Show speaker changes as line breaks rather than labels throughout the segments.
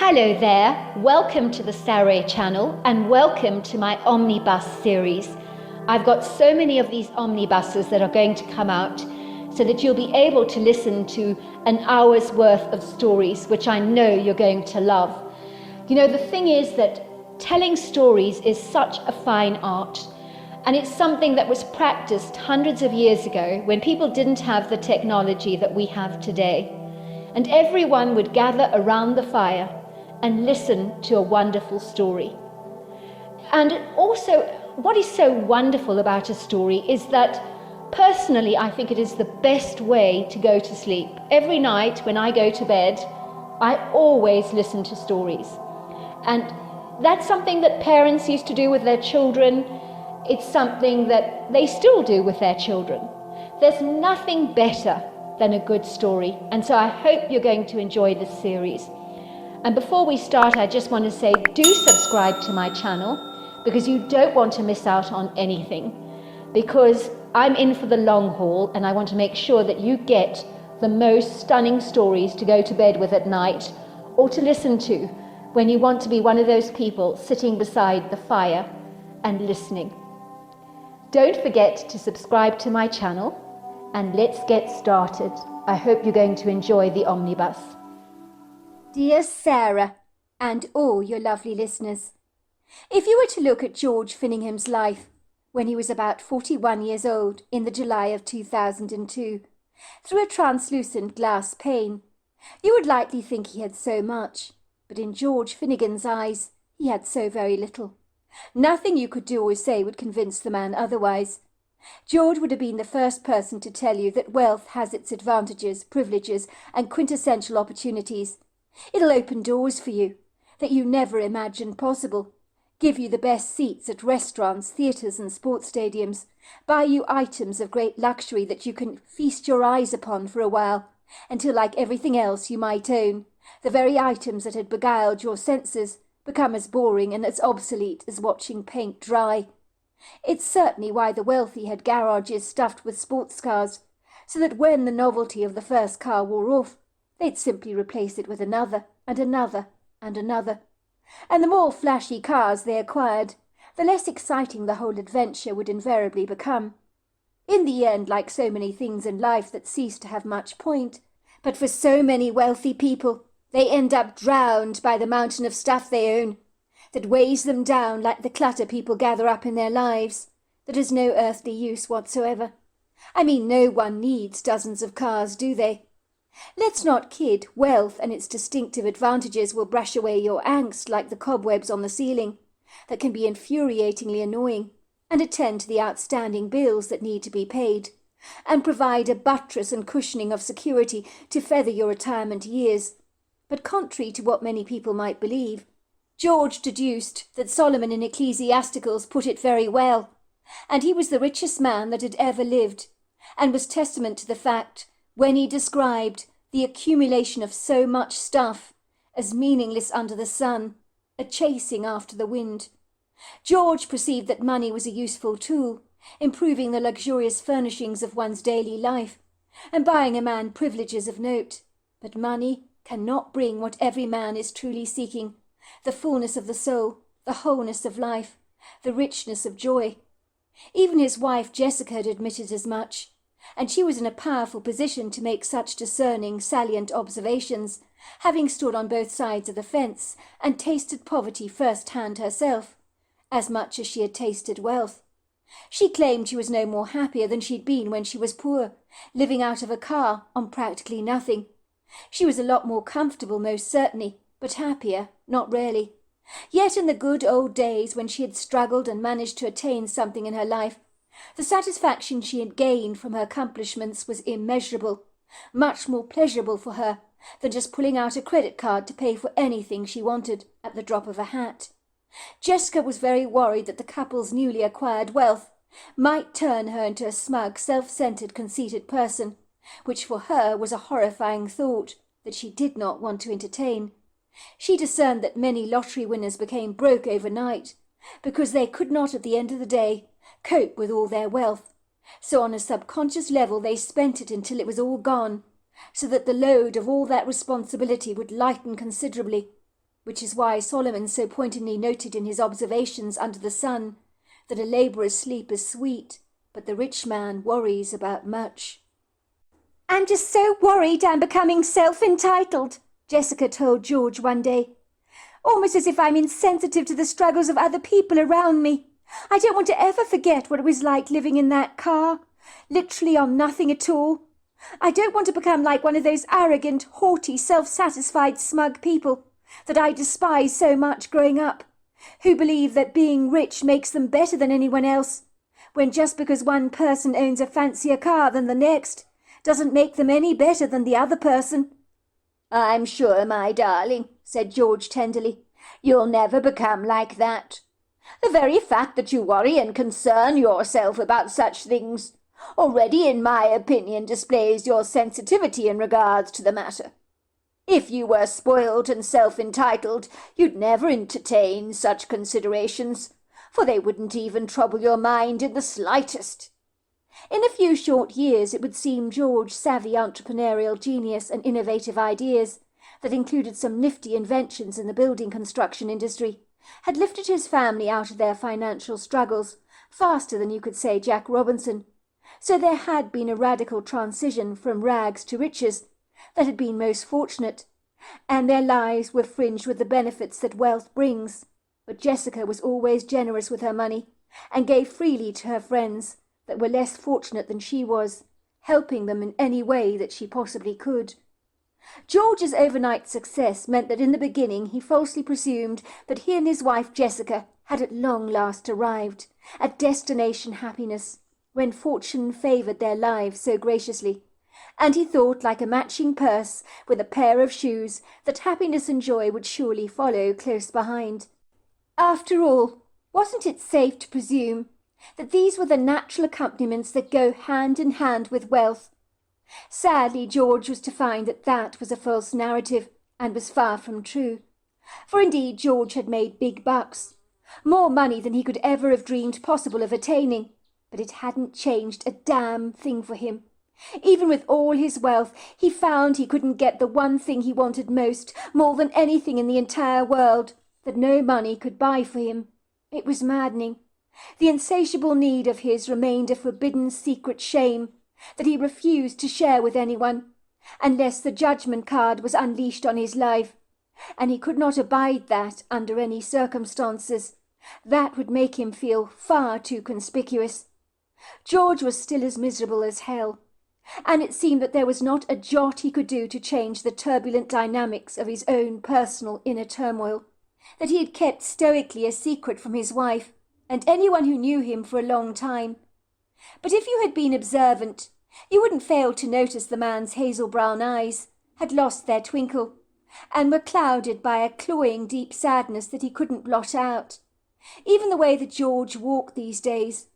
Hello there, welcome to the Saroy channel and welcome to my Omnibus series. I've got so many of these omnibuses that are going to come out so that you'll be able to listen to an hour's worth of stories, which I know you're going to love. You know, the thing is that telling stories is such a fine art, and it's something that was practiced hundreds of years ago when people didn't have the technology that we have today. And everyone would gather around the fire and listen to a wonderful story. And also, what is so wonderful about a story is that personally, I think it is the best way to go to sleep. Every night when I go to bed, I always listen to stories. And that's something that parents used to do with their children. It's something that they still do with their children. There's nothing better than a good story. And so I hope you're going to enjoy this series. And before we start, I just want to say, do subscribe to my channel because you don't want to miss out on anything. Because I'm in for the long haul and I want to make sure that you get the most stunning stories to go to bed with at night or to listen to when you want to be one of those people sitting beside the fire and listening. Don't forget to subscribe to my channel and let's get started. I hope you're going to enjoy the omnibus.
Dear Sarah, and all your lovely listeners, if you were to look at George Finningham's life when he was about 41 years old in the July of 2002, through a translucent glass pane, you would likely think he had so much, but in George Finningham's eyes, he had so very little. Nothing you could do or say would convince the man otherwise. George would have been the first person to tell you that wealth has its advantages, privileges, and quintessential opportunities. It'll open doors for you that you never imagined possible, give you the best seats at restaurants, theatres and sports stadiums, buy you items of great luxury that you can feast your eyes upon for a while, until, like everything else you might own, the very items that had beguiled your senses become as boring and as obsolete as watching paint dry. It's certainly why the wealthy had garages stuffed with sports cars, so that when the novelty of the first car wore off, they'd simply replace it with another, and another, and another. And the more flashy cars they acquired, the less exciting the whole adventure would invariably become. In the end, like so many things in life that cease to have much point, but for so many wealthy people, they end up drowned by the mountain of stuff they own, that weighs them down like the clutter people gather up in their lives, that has no earthly use whatsoever. I mean, no one needs dozens of cars, do they? Let's not kid, wealth and its distinctive advantages will brush away your angst like the cobwebs on the ceiling, that can be infuriatingly annoying, and attend to the outstanding bills that need to be paid, and provide a buttress and cushioning of security to feather your retirement years. But contrary to what many people might believe, George deduced that Solomon in Ecclesiasticals put it very well, and he was the richest man that had ever lived, and was testament to the fact when he described the accumulation of so much stuff as meaningless under the sun, a chasing after the wind. George perceived that money was a useful tool, improving the luxurious furnishings of one's daily life, and buying a man privileges of note. But money cannot bring what every man is truly seeking, the fullness of the soul, the wholeness of life, the richness of joy. Even his wife Jessica had admitted as much, and she was in a powerful position to make such discerning, salient observations, having stood on both sides of the fence and tasted poverty first-hand herself, as much as she had tasted wealth. She claimed she was no more happier than she'd been when she was poor, living out of a car on practically nothing. She was a lot more comfortable, most certainly, but happier, not really. Yet in the good old days when she had struggled and managed to attain something in her life, the satisfaction she had gained from her accomplishments was immeasurable, much more pleasurable for her than just pulling out a credit card to pay for anything she wanted at the drop of a hat. Jessica was very worried that the couple's newly acquired wealth might turn her into a smug, self-centered, conceited person, which for her was a horrifying thought that she did not want to entertain. She discerned that many lottery winners became broke overnight because they could not at the end of the day cope with all their wealth, so on a subconscious level they spent it until it was all gone, so that the load of all that responsibility would lighten considerably. which is why Solomon so pointedly noted in his observations under the sun that a labourer's sleep is sweet, but the rich man worries about much. "I'm just so worried I'm becoming self-entitled," Jessica told George one day. "Almost as if I'm insensitive to the struggles of other people around me. I don't want to ever forget what it was like living in that car, literally on nothing at all. I don't want to become like one of those arrogant, haughty, self-satisfied, smug people that I despised so much growing up, who believe that being rich makes them better than anyone else, when just because one person owns a fancier car than the next doesn't make them any better than the other person." "I'm sure, my darling," said George tenderly, "you'll never become like that. The very fact that you worry and concern yourself about such things already, in my opinion, displays your sensitivity in regards to the matter. If you were spoiled and self-entitled, you'd never entertain such considerations, for they wouldn't even trouble your mind in the slightest." In a few short years, it would seem George's savvy entrepreneurial genius and innovative ideas, that included some nifty inventions in the building construction industry, had lifted his family out of their financial struggles faster than you could say Jack Robinson. So there had been a radical transition from rags to riches that had been most fortunate, and their lives were fringed with the benefits that wealth brings. But Jessica was always generous with her money, and gave freely to her friends that were less fortunate than she was, helping them in any way that she possibly could. George's overnight success meant that in the beginning he falsely presumed that he and his wife Jessica had at long last arrived at destination happiness, when fortune favoured their lives so graciously, and he thought, like a matching purse with a pair of shoes, that happiness and joy would surely follow close behind. After all, wasn't it safe to presume that these were the natural accompaniments that go hand in hand with wealth? Sadly, George was to find that that was a false narrative, and was far from true. For indeed George had made big bucks, more money than he could ever have dreamed possible of attaining, but it hadn't changed a damn thing for him. Even with all his wealth, he found he couldn't get the one thing he wanted most, more than anything in the entire world, that no money could buy for him. It was maddening. The insatiable need of his remained a forbidden secret shame that he refused to share with anyone, unless the judgment card was unleashed on his life, and he could not abide that under any circumstances. That would make him feel far too conspicuous. George was still as miserable as hell, and it seemed that there was not a jot he could do to change the turbulent dynamics of his own personal inner turmoil, that he had kept stoically a secret from his wife and anyone who knew him for a long time. But if you had been observant, you wouldn't fail to notice the man's hazel-brown eyes had lost their twinkle, and were clouded by a cloying deep sadness that he couldn't blot out. Even the way that George walked these days,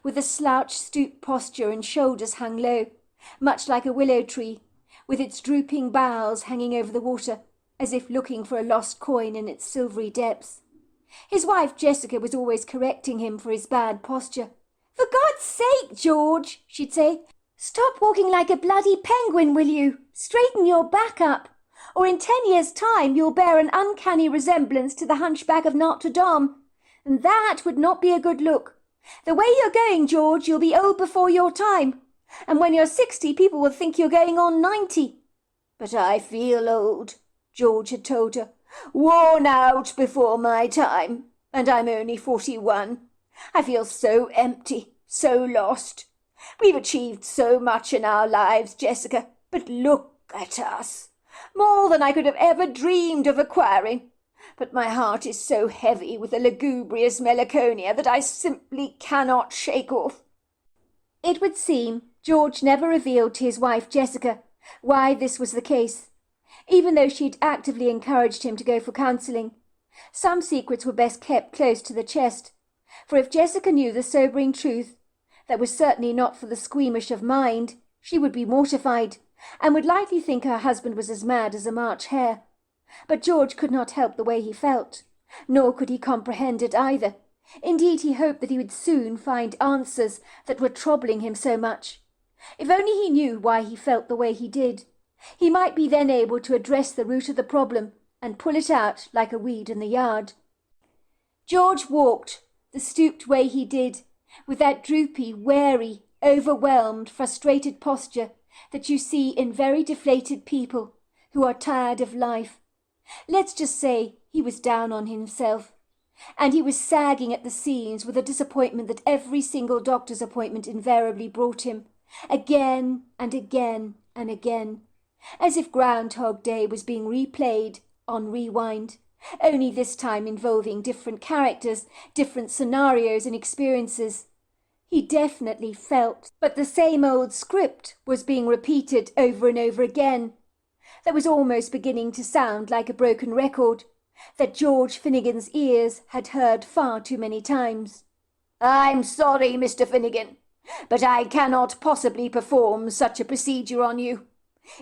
with a slouched stooped posture and shoulders hung low, much like a willow tree, with its drooping boughs hanging over the water, as if looking for a lost coin in its silvery depths. His wife Jessica was always correcting him for his bad posture. "For God's sake, George," she'd say, "stop walking like a bloody penguin, will you? Straighten your back up, or in 10 years' time you'll bear an uncanny resemblance to the Hunchback of Notre Dame, and that would not be a good look. The way you're going, George, you'll be old before your time, and when you're 60, people will think you're going on 90. "But I feel old," George had told her, "worn out before my time, and I'm only 41. I feel so empty, so lost. We've achieved so much in our lives, Jessica, but look at us. More than I could have ever dreamed of acquiring. But my heart is so heavy with a lugubrious melancholia that I simply cannot shake off." It would seem George never revealed to his wife Jessica why this was the case, even though she'd actively encouraged him to go for counselling. Some secrets were best kept close to the chest, for if Jessica knew the sobering truth, that was certainly not for the squeamish of mind, she would be mortified, and would likely think her husband was as mad as a March hare. But George could not help the way he felt, nor could he comprehend it either. Indeed, he hoped that he would soon find answers that were troubling him so much. If only he knew why he felt the way he did, he might be then able to address the root of the problem and pull it out like a weed in the yard. George walked the stooped way he did, with that droopy, wary, overwhelmed, frustrated posture that you see in very deflated people who are tired of life. Let's just say he was down on himself, and he was sagging at the seams with a disappointment that every single doctor's appointment invariably brought him, again and again and again, as if Groundhog Day was being replayed on rewind, only this time involving different characters, different scenarios and experiences. He definitely felt, but the same old script was being repeated over and over again. That was almost beginning to sound like a broken record that George Finnegan's ears had heard far too many times. "I'm sorry, Mr. Finnegan, but I cannot possibly perform such a procedure on you.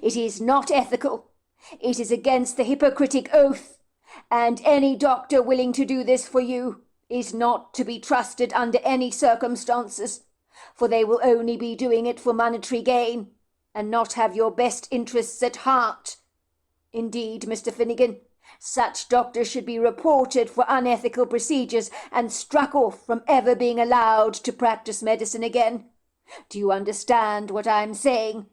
It is not ethical. It is against the Hippocratic Oath, and any doctor willing to do this for you is not to be trusted under any circumstances, for they will only be doing it for monetary gain, and not have your best interests at heart. Indeed, Mr. Finnegan, such doctors should be reported for unethical procedures and struck off from ever being allowed to practice medicine again. Do you understand what I'm saying?"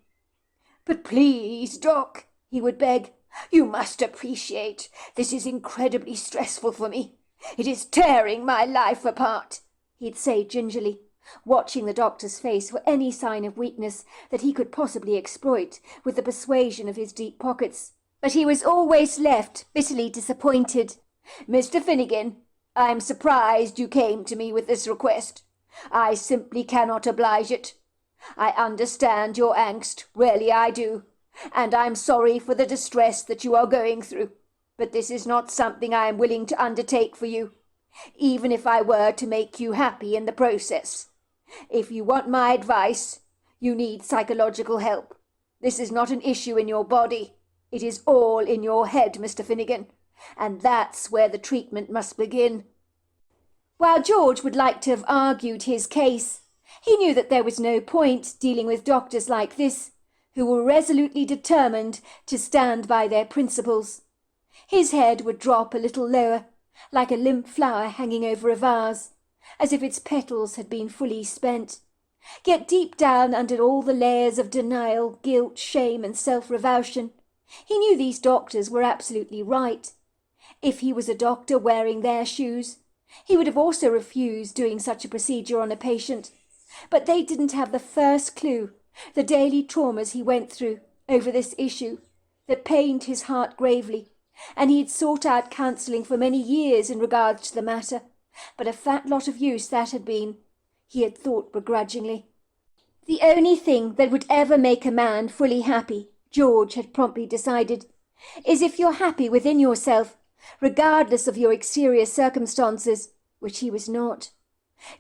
"But please, Doc," he would beg, "you must appreciate this is incredibly stressful for me. It is tearing my life apart," he'd say gingerly, watching the doctor's face for any sign of weakness that he could possibly exploit with the persuasion of his deep pockets. But he was always left bitterly disappointed. "Mr. Finnegan, I'm surprised you came to me with this request. I simply cannot oblige it. I understand your angst, really I do, and I'm sorry for the distress that you are going through. But this is not something I am willing to undertake for you, even if I were to make you happy in the process. If you want my advice, you need psychological help. This is not an issue in your body. It is all in your head, Mr. Finnegan, and that's where the treatment must begin." While George would like to have argued his case, he knew that there was no point dealing with doctors like this, who were resolutely determined to stand by their principles. His head would drop a little lower, like a limp flower hanging over a vase, as if its petals had been fully spent. Yet deep down under all the layers of denial, guilt, shame and self-revulsion, he knew these doctors were absolutely right. If he was a doctor wearing their shoes, he would have also refused doing such a procedure on a patient. But they didn't have the first clue, the daily traumas he went through over this issue that pained his heart gravely, and he had sought out counselling for many years in regards to the matter, but a fat lot of use that had been, he had thought begrudgingly. The only thing that would ever make a man fully happy, George had promptly decided, is if you're happy within yourself, regardless of your exterior circumstances, which he was not.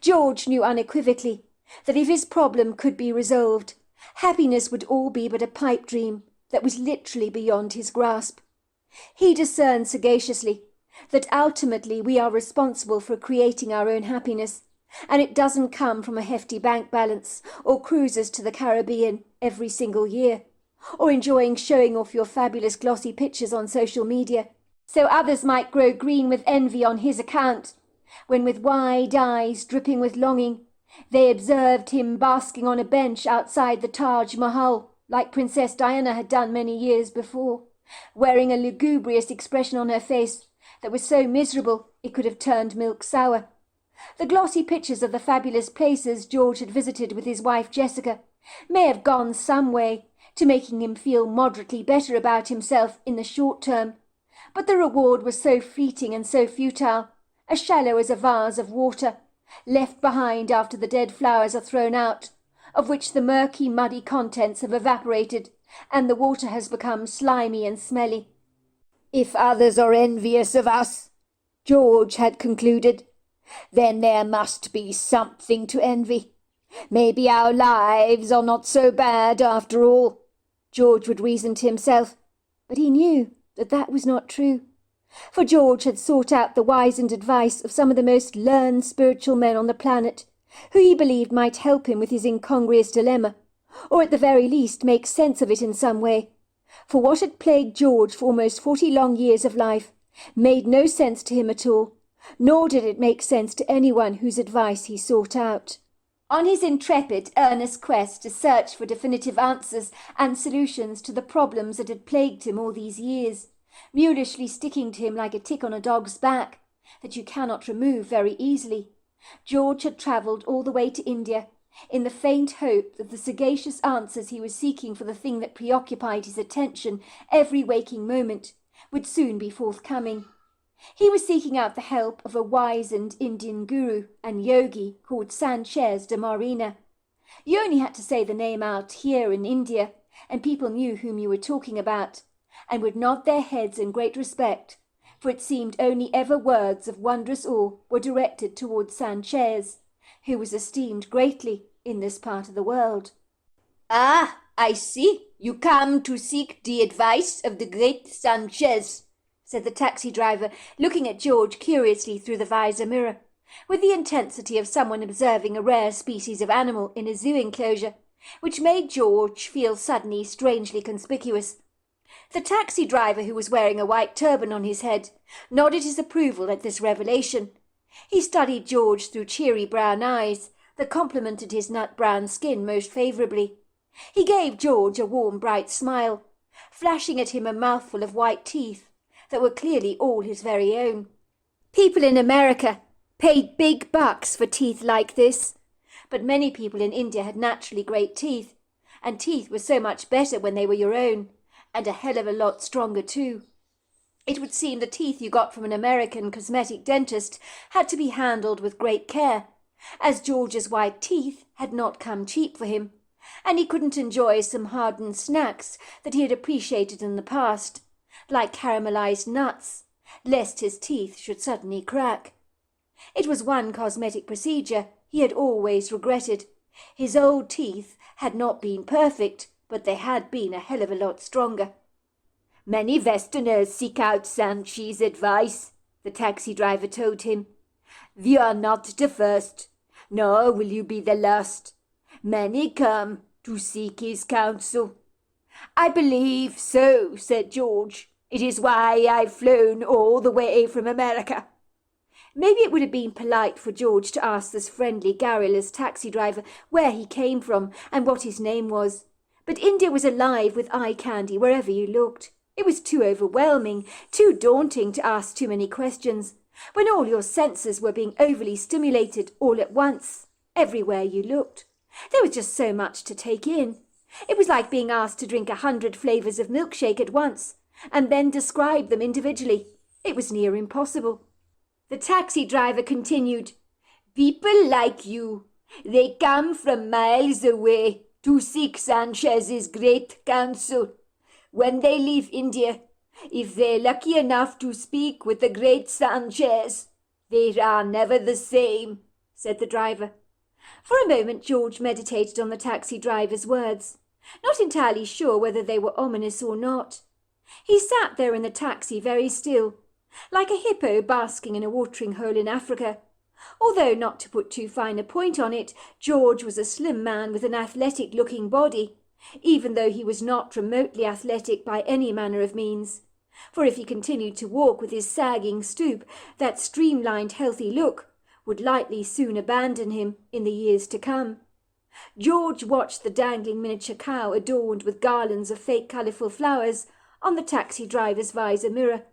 George knew unequivocally that if his problem could be resolved, happiness would all be but a pipe dream that was literally beyond his grasp. He discerned sagaciously that ultimately we are responsible for creating our own happiness, and it doesn't come from a hefty bank balance or cruises to the Caribbean every single year, or enjoying showing off your fabulous glossy pictures on social media, so others might grow green with envy on his account, when with wide eyes dripping with longing, they observed him basking on a bench outside the Taj Mahal, like Princess Diana had done many years before, wearing a lugubrious expression on her face that was so miserable it could have turned milk sour. The glossy pictures of the fabulous places George had visited with his wife Jessica may have gone some way to making him feel moderately better about himself in the short term, but the reward was so fleeting and so futile, as shallow as a vase of water, left behind after the dead flowers are thrown out, of which the murky, muddy contents have evaporated, and the water has become slimy and smelly. "If others are envious of us," George had concluded, "then there must be something to envy. Maybe our lives are not so bad after all," George would reason to himself, but he knew that that was not true. For George had sought out the wizened advice of some of the most learned spiritual men on the planet, who he believed might help him with his incongruous dilemma, or at the very least make sense of it in some way, For what had plagued George for almost 40 long years of life made no sense to him at all, nor did it make sense to anyone whose advice he sought out. On his intrepid, earnest quest to search for definitive answers and solutions to the problems that had plagued him all these years, mulishly sticking to him like a tick on a dog's back, that you cannot remove very easily, George had travelled all the way to India, in the faint hope that the sagacious answers he was seeking for the thing that preoccupied his attention every waking moment would soon be forthcoming. He was seeking out the help of a wizened Indian guru and yogi called Sanchez de Marina. You only had to say the name out here in India, and people knew whom you were talking about, and would nod their heads in great respect, for it seemed only ever words of wondrous awe were directed towards Sanchez, who was esteemed greatly in this part of the world. "Ah, I see. You come to seek the advice of the great Sanchez," said the taxi driver, looking at George curiously through the visor mirror, with the intensity of someone observing a rare species of animal in a zoo enclosure, which made George feel suddenly strangely conspicuous. The taxi driver, who was wearing a white turban on his head, nodded his approval at this revelation. He studied George through cheery brown eyes that complemented his nut-brown skin most favourably. He gave George a warm, bright smile, flashing at him a mouthful of white teeth that were clearly all his very own. People in America paid big bucks for teeth like this, but many people in India had naturally great teeth, and teeth were so much better when they were your own, and a hell of a lot stronger too. It would seem the teeth you got from an American cosmetic dentist had to be handled with great care, as George's white teeth had not come cheap for him, and he couldn't enjoy some hardened snacks that he had appreciated in the past, like caramelized nuts, lest his teeth should suddenly crack. It was one cosmetic procedure he had always regretted. His old teeth had not been perfect, but they had been a hell of a lot stronger. "Many Westerners seek out Sanchi's advice," the taxi driver told him. "We are not the first, nor will you be the last. Many come to seek his counsel." "I believe so," said George. "It is why I've flown all the way from America." Maybe it would have been polite for George to ask this friendly, garrulous taxi driver where he came from and what his name was. But India was alive with eye candy wherever you looked. It was too overwhelming, too daunting to ask too many questions, when all your senses were being overly stimulated all at once, everywhere you looked. There was just so much to take in. It was like being asked to drink 100 flavours of milkshake at once, and then describe them individually. It was near impossible. The taxi driver continued, "People like you, they come from miles away to seek Sanchez's great counsel. When they leave India, if they're lucky enough to speak with the great Sanchez, they are never the same," said the driver. For a moment George meditated on the taxi driver's words, not entirely sure whether they were ominous or not. He sat there in the taxi very still, like a hippo basking in a watering hole in Africa. Although, not to put too fine a point on it, George was a slim man with an athletic-looking body, even though he was not remotely athletic by any manner of means. For if he continued to walk with his sagging stoop, that streamlined, healthy look would likely soon abandon him in the years to come. George watched the dangling miniature cow adorned with garlands of fake colourful flowers on the taxi driver's visor mirror,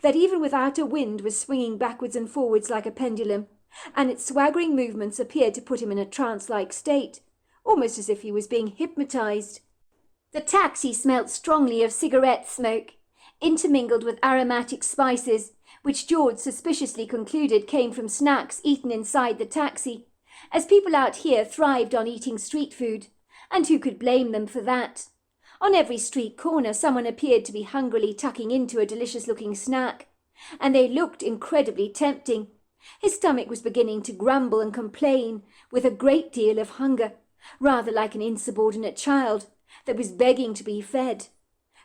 that even without a wind was swinging backwards and forwards like a pendulum, and its swaggering movements appeared to put him in a trance-like state, almost as if he was being hypnotized. The taxi smelt strongly of cigarette smoke, intermingled with aromatic spices, which George suspiciously concluded came from snacks eaten inside the taxi, as people out here thrived on eating street food, and who could blame them for that? On every street corner someone appeared to be hungrily tucking into a delicious-looking snack, and they looked incredibly tempting. His stomach was beginning to grumble and complain with a great deal of hunger, rather like an insubordinate child that was begging to be fed.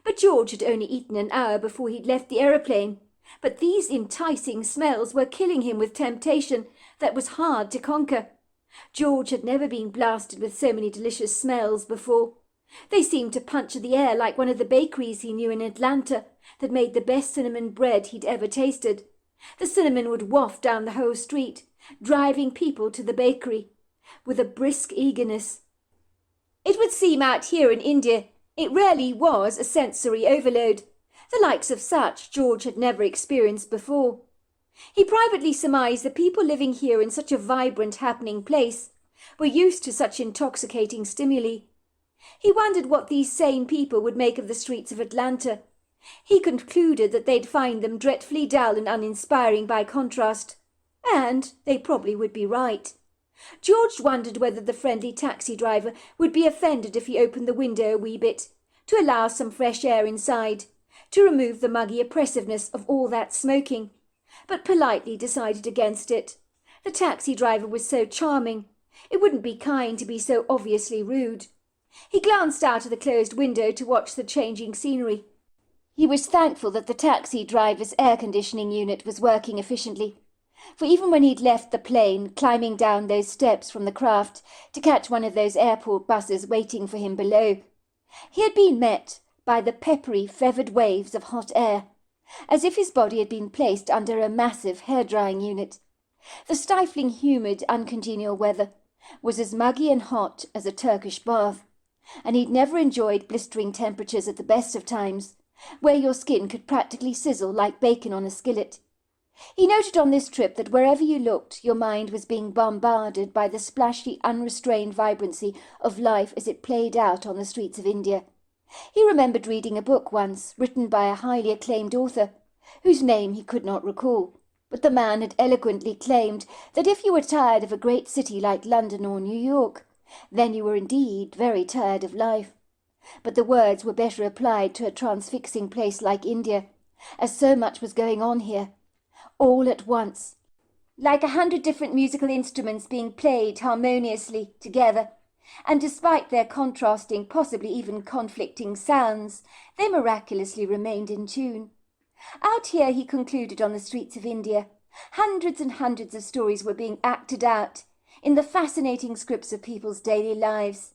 But George had only eaten an hour before he'd left the aeroplane, but these enticing smells were killing him with temptation that was hard to conquer. George had never been blasted with so many delicious smells before. They seemed to puncture the air like one of the bakeries he knew in Atlanta that made the best cinnamon bread he'd ever tasted. The cinnamon would waft down the whole street, driving people to the bakery with a brisk eagerness. It would seem out here in India it really was a sensory overload, the likes of such George had never experienced before. He privately surmised the people living here in such a vibrant, happening place were used to such intoxicating stimuli. He wondered what these sane people would make of the streets of Atlanta. He concluded that they'd find them dreadfully dull and uninspiring by contrast. And they probably would be right. George wondered whether the friendly taxi driver would be offended if he opened the window a wee bit, to allow some fresh air inside, to remove the muggy oppressiveness of all that smoking, but politely decided against it. The taxi driver was so charming. It wouldn't be kind to be so obviously rude. He glanced out of the closed window to watch the changing scenery. He was thankful that the taxi driver's air conditioning unit was working efficiently, for even when he'd left the plane, climbing down those steps from the craft to catch one of those airport buses waiting for him below, he had been met by the peppery, feathered waves of hot air, as if his body had been placed under a massive hair-drying unit. The stifling, humid, uncongenial weather was as muggy and hot as a Turkish bath, and he'd never enjoyed blistering temperatures at the best of times, where your skin could practically sizzle like bacon on a skillet. He noted on this trip that wherever you looked, your mind was being bombarded by the splashy, unrestrained vibrancy of life as it played out on the streets of India. He remembered reading a book once, written by a highly acclaimed author, whose name he could not recall, but the man had eloquently claimed that if you were tired of a great city like London or New York, then you were indeed very tired of life. But the words were better applied to a transfixing place like India, as so much was going on here, all at once, like 100 different musical instruments being played harmoniously together, and despite their contrasting, possibly even conflicting sounds, they miraculously remained in tune. Out here, he concluded, on the streets of India, hundreds and hundreds of stories were being acted out in the fascinating scripts of people's daily lives.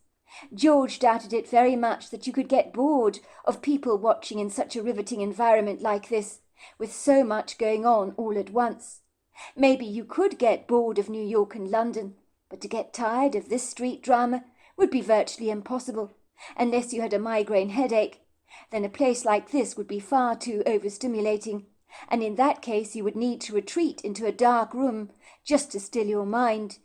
George doubted it very much that you could get bored of people watching in such a riveting environment like this, with so much going on all at once. Maybe you could get bored of New York and London, but to get tired of this street drama would be virtually impossible, unless you had a migraine headache. Then a place like this would be far too overstimulating, and in that case you would need to retreat into a dark room just to still your mind.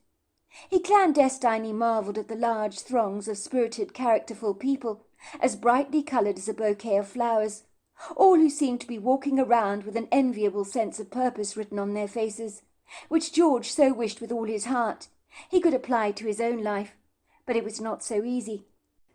He clandestinely marvelled at the large throngs of spirited, characterful people, as brightly coloured as a bouquet of flowers, all who seemed to be walking around with an enviable sense of purpose written on their faces, which George so wished with all his heart he could apply to his own life, but it was not so easy.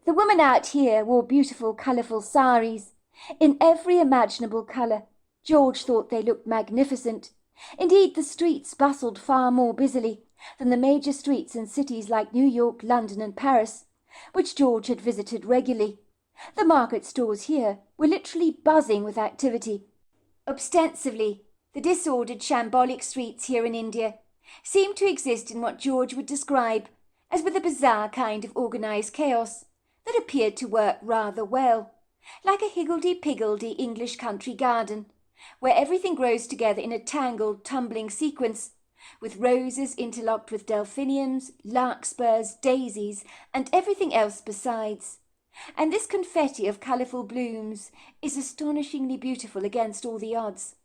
The women out here wore beautiful, colourful saris, in every imaginable colour. George thought they looked magnificent. Indeed, the streets bustled far more busily than the major streets in cities like New York, London and Paris, which George had visited regularly. The market stores here were literally buzzing with activity. Ostensibly, the disordered, shambolic streets here in India seemed to exist in what George would describe as with a bizarre kind of organised chaos that appeared to work rather well, like a higgledy-piggledy English country garden, where everything grows together in a tangled, tumbling sequence, with roses interlocked with delphiniums, larkspurs, daisies, and everything else besides. And this confetti of colourful blooms is astonishingly beautiful against all the odds,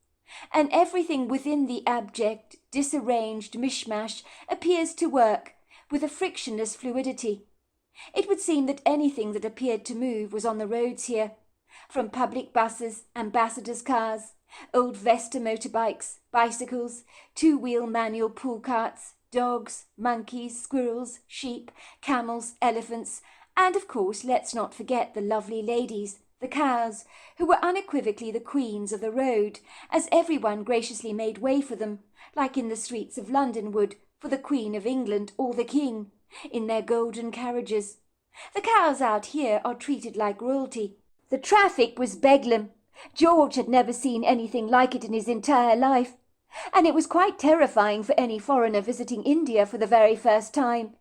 and everything within the abject, disarranged mishmash appears to work with a frictionless fluidity. It would seem that anything that appeared to move was on the roads here, from public buses, ambassadors' cars, old Vesta motorbikes, bicycles, two-wheel manual pull carts, dogs, monkeys, squirrels, sheep, camels, elephants, and of course let's not forget the lovely ladies, the cows, who were unequivocally the queens of the road, as everyone graciously made way for them, like in the streets of London would for the Queen of England or the King, in their golden carriages. The cows out here are treated like royalty. The traffic was bedlam. George had never seen anything like it in his entire life, and it was quite terrifying for any foreigner visiting India for the very first time,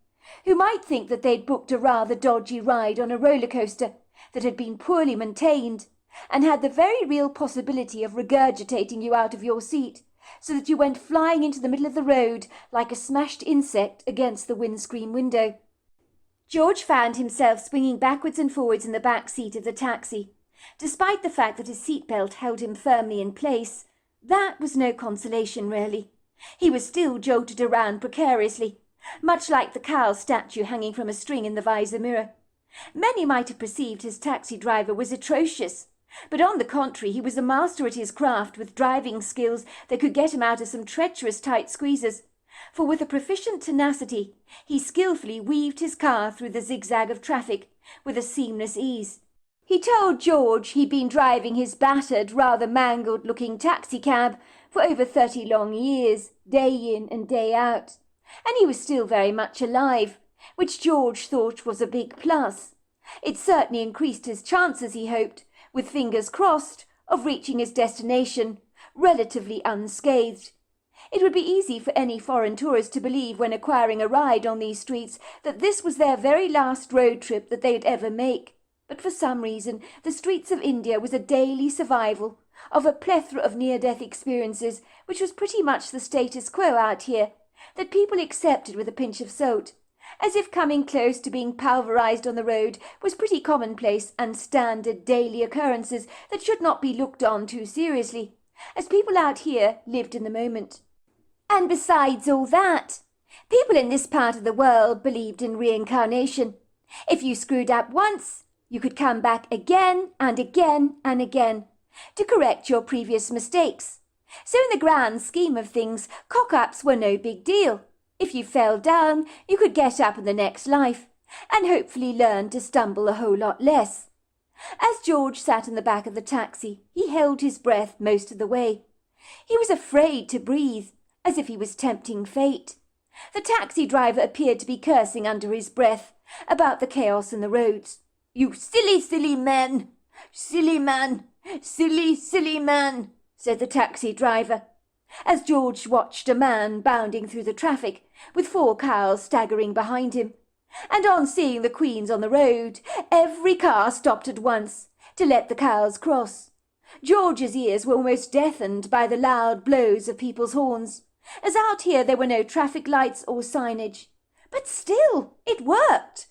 who might think that they'd booked a rather dodgy ride on a roller coaster that had been poorly maintained and had the very real possibility of regurgitating you out of your seat, so that you went flying into the middle of the road like a smashed insect against the windscreen window. George found himself swinging backwards and forwards in the back seat of the taxi. Despite the fact that his seatbelt held him firmly in place, that was no consolation, really. He was still jolted around precariously, much like the cow statue hanging from a string in the visor mirror. Many might have perceived his taxi driver was atrocious, but on the contrary he was a master at his craft, with driving skills that could get him out of some treacherous tight squeezes, for with a proficient tenacity he skillfully weaved his car through the zigzag of traffic with a seamless ease. He told George he'd been driving his battered, rather mangled-looking taxicab for over 30 long years, day in and day out, and he was still very much alive, which George thought was a big plus. It certainly increased his chances, he hoped, with fingers crossed, of reaching his destination relatively unscathed. It would be easy for any foreign tourist to believe when acquiring a ride on these streets that this was their very last road trip that they'd ever make. But for some reason the streets of India was a daily survival of a plethora of near-death experiences, which was pretty much the status quo out here, that people accepted with a pinch of salt, as if coming close to being pulverized on the road was pretty commonplace and standard daily occurrences that should not be looked on too seriously, as people out here lived in the moment. And besides all that, people in this part of the world believed in reincarnation. If you screwed up once, you could come back again and again and again to correct your previous mistakes. So in the grand scheme of things, cock-ups were no big deal. If you fell down, you could get up in the next life, and hopefully learn to stumble a whole lot less. As George sat in the back of the taxi, he held his breath most of the way. He was afraid to breathe, as if he was tempting fate. The taxi driver appeared to be cursing under his breath about the chaos in the roads. "You silly, silly man! Silly man! Silly, silly man!" said the taxi driver, as George watched a man bounding through the traffic, with 4 cows staggering behind him. And on seeing the queens on the road, every car stopped at once to let the cows cross. George's ears were almost deafened by the loud blows of people's horns, as out here there were no traffic lights or signage. But still, it worked.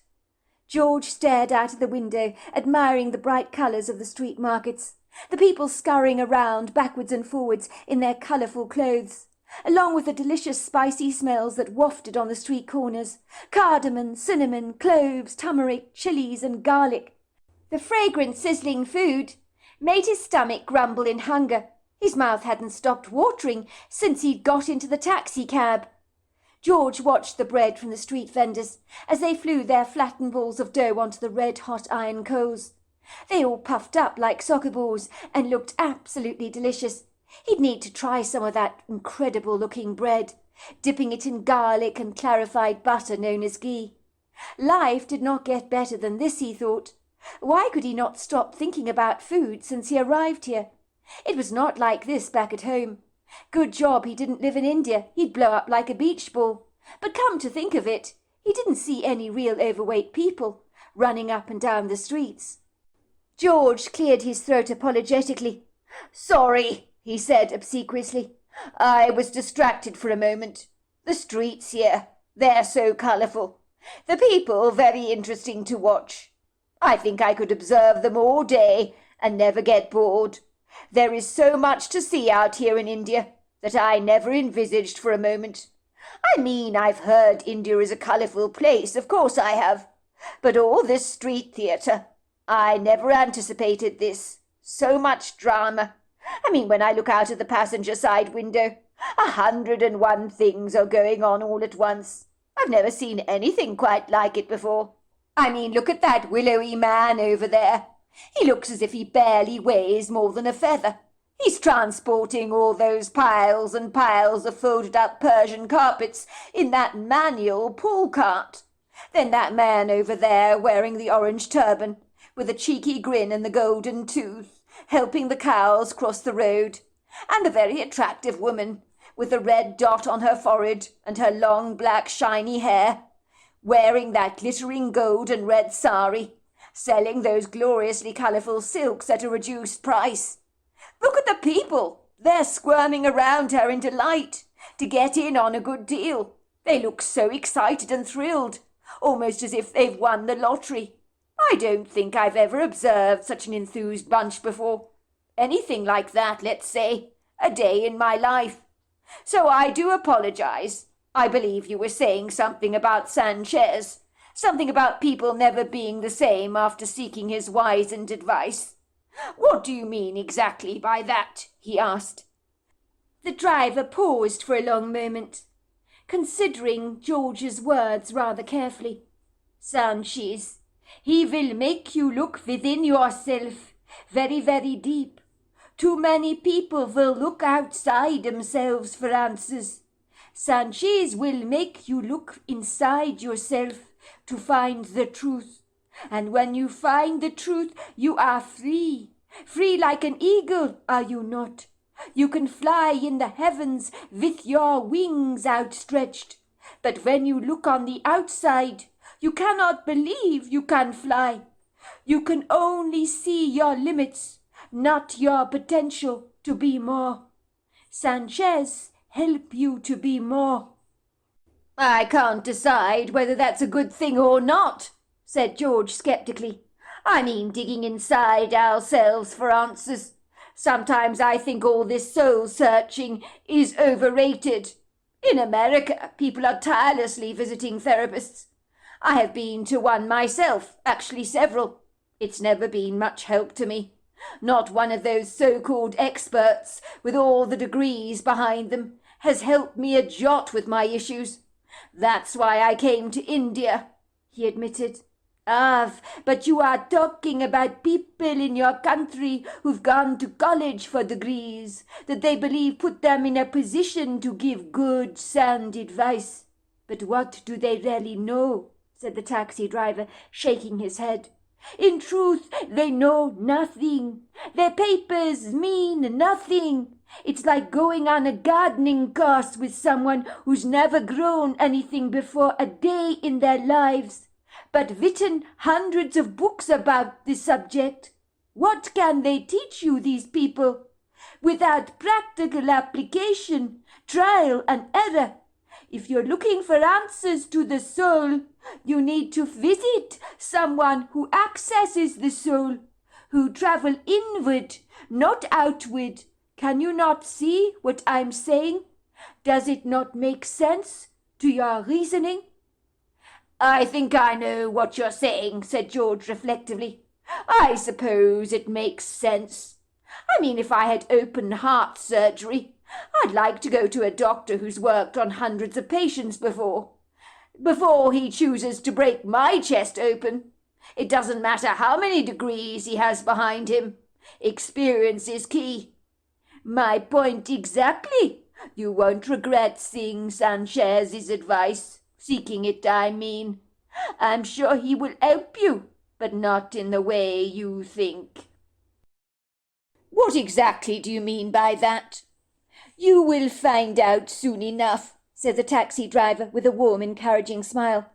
George stared out of the window, admiring the bright colours of the street markets, the people scurrying around backwards and forwards in their colourful clothes, along with the delicious spicy smells that wafted on the street corners: cardamom, cinnamon, cloves, turmeric, chilies and garlic. The fragrant, sizzling food made his stomach grumble in hunger. His mouth hadn't stopped watering since he'd got into the taxi-cab. George watched the bread from the street vendors as they flew their flattened balls of dough onto the red-hot iron coals. They all puffed up like soccer balls and looked absolutely delicious. He'd need to try some of that incredible-looking bread, dipping it in garlic and clarified butter known as ghee. Life did not get better than this, he thought. Why could he not stop thinking about food since he arrived here? It was not like this back at home. Good job he didn't live in India. He'd blow up like a beach ball. But come to think of it, he didn't see any real overweight people running up and down the streets. George cleared his throat apologetically. "Sorry," he said obsequiously. "I was distracted for a moment. The streets here, they're so colourful. The people very interesting to watch. I think I could observe them all day and never get bored. There is so much to see out here in India that I never envisaged for a moment. I mean, I've heard India is a colourful place, of course I have. But all this street theatre, I never anticipated this. So much drama. I mean, when I look out of the passenger side window, 101 things are going on all at once. I've never seen anything quite like it before. I mean, look at that willowy man over there. He looks as if he barely weighs more than a feather. He's transporting all those piles and piles of folded-up Persian carpets in that manual pull cart. Then that man over there wearing the orange turban, with a cheeky grin and the golden tooth, helping the cows cross the road, and the very attractive woman with the red dot on her forehead and her long black shiny hair,
wearing that glittering gold and red sari, selling those gloriously colourful silks at a reduced price. Look at the people. They're squirming around her in delight to get in on a good deal. They look so excited and thrilled, almost as if they've won the lottery. I don't think I've ever observed such an enthused bunch before. Anything like that, let's say, a day in my life. So I do apologize. I believe you were saying something about Sanchez, something about people never being the same after seeking his wizened advice. What do you mean exactly by that? He asked.
The driver paused for a long moment, considering George's words rather carefully.
Sanchez, he will make you look within yourself very, very deep. Too many people will look outside themselves for answers. Sanchez will make you look inside yourself to find the truth. And when you find the truth, you are free. Free like an eagle, are you not? You can fly in the heavens with your wings outstretched. But when you look on the outside, you cannot believe you can fly. You can only see your limits, not your potential to be more. Sanchez help you to be more. I can't decide whether that's a good thing or not, said George sceptically. I mean, digging inside ourselves for answers. Sometimes I think all this soul-searching is overrated. In America, people are tirelessly visiting therapists. I have been to one myself, actually several. It's never been much help to me. Not one of those so-called experts with all the degrees behind them has helped me a jot with my issues. That's why I came to India, he admitted. Ah, but you are talking about people in your country who've gone to college for degrees that they believe put them in a position to give good, sound advice. But what do they really know? Said the taxi driver, shaking his head. In truth, they know nothing. Their papers mean nothing. It's like going on a gardening course with someone who's never grown anything before a day in their lives, but written hundreds of books about the subject. What can they teach you, these people? Without practical application, trial and error. If you're looking for answers to the soul, you need to visit someone who accesses the soul, who travel inward, not outward. Can you not see what I'm saying? Does it not make sense to your reasoning? I think I know what you're saying, said George reflectively. I suppose it makes sense. I mean, if I had open heart surgery, I'd like to go to a doctor who's worked on hundreds of patients before he chooses to break my chest open. It doesn't matter how many degrees he has behind him. Experience is key. My point exactly. You won't regret seeing Sanchez's advice, seeking it, I mean. I'm sure he will help you, but not in the way you think. What exactly do you mean by that? You will find out soon enough, said the taxi driver with a warm, encouraging smile.